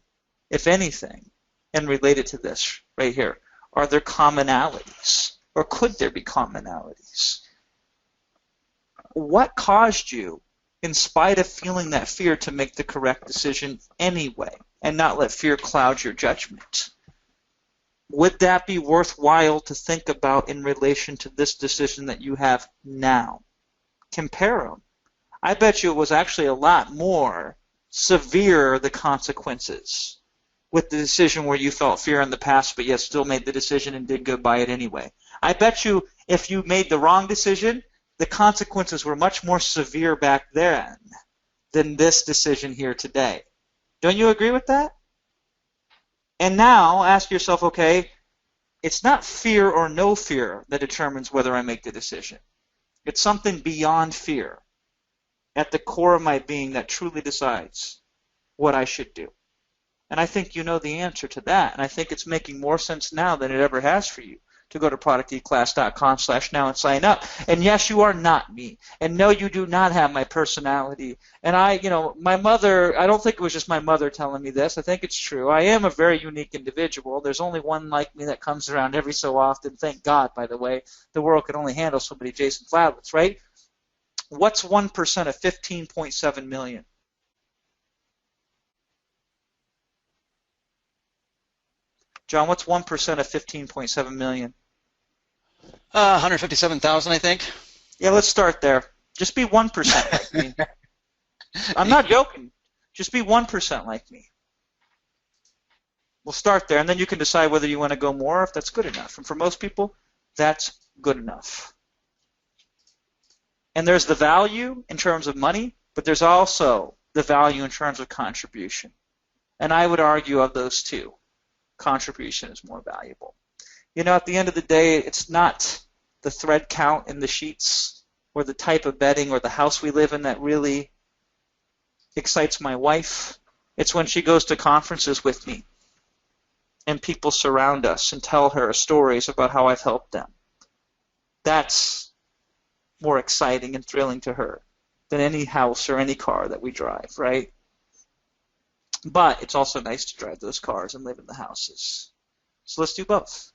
if anything, and relate it to this right here? Are there commonalities, or could there be commonalities? What caused you, in spite of feeling that fear, to make the correct decision anyway, and not let fear cloud your judgment? Would that be worthwhile to think about in relation to this decision that you have now? Compare them. I bet you it was actually a lot more severe, the consequences, with the decision where you felt fear in the past but yet still made the decision and did good by it anyway. I bet you if you made the wrong decision, the consequences were much more severe back then than this decision here today. Don't you agree with that? And now ask yourself, okay, it's not fear or no fear that determines whether I make the decision. It's something beyond fear at the core of my being that truly decides what I should do. And I think you know the answer to that. And I think it's making more sense now than it ever has for you to go to producteclass.com/now and sign up. And yes, you are not me. And no, you do not have my personality. And my mother, I don't think it was just my mother telling me this. I think it's true. I am a very unique individual. There's only one like me that comes around every so often. Thank God, by the way. The world can only handle so many Jason Fladlets, right? What's 1% of 15.7 million? John, what's 1% of 15.7 million? 157,000, I think. Yeah, let's start there. Just be 1% like me. I'm not joking. Just be 1% like me. We'll start there, and then you can decide whether you want to go more, if that's good enough. And for most people, that's good enough. And there's the value in terms of money, but there's also the value in terms of contribution. And I would argue of those two, contribution is more valuable. At the end of the day, it's not the thread count in the sheets or the type of bedding or the house we live in that really excites my wife. It's when she goes to conferences with me and people surround us and tell her stories about how I've helped them. That's more exciting and thrilling to her than any house or any car that we drive, right? But it's also nice to drive those cars and live in the houses. So let's do both.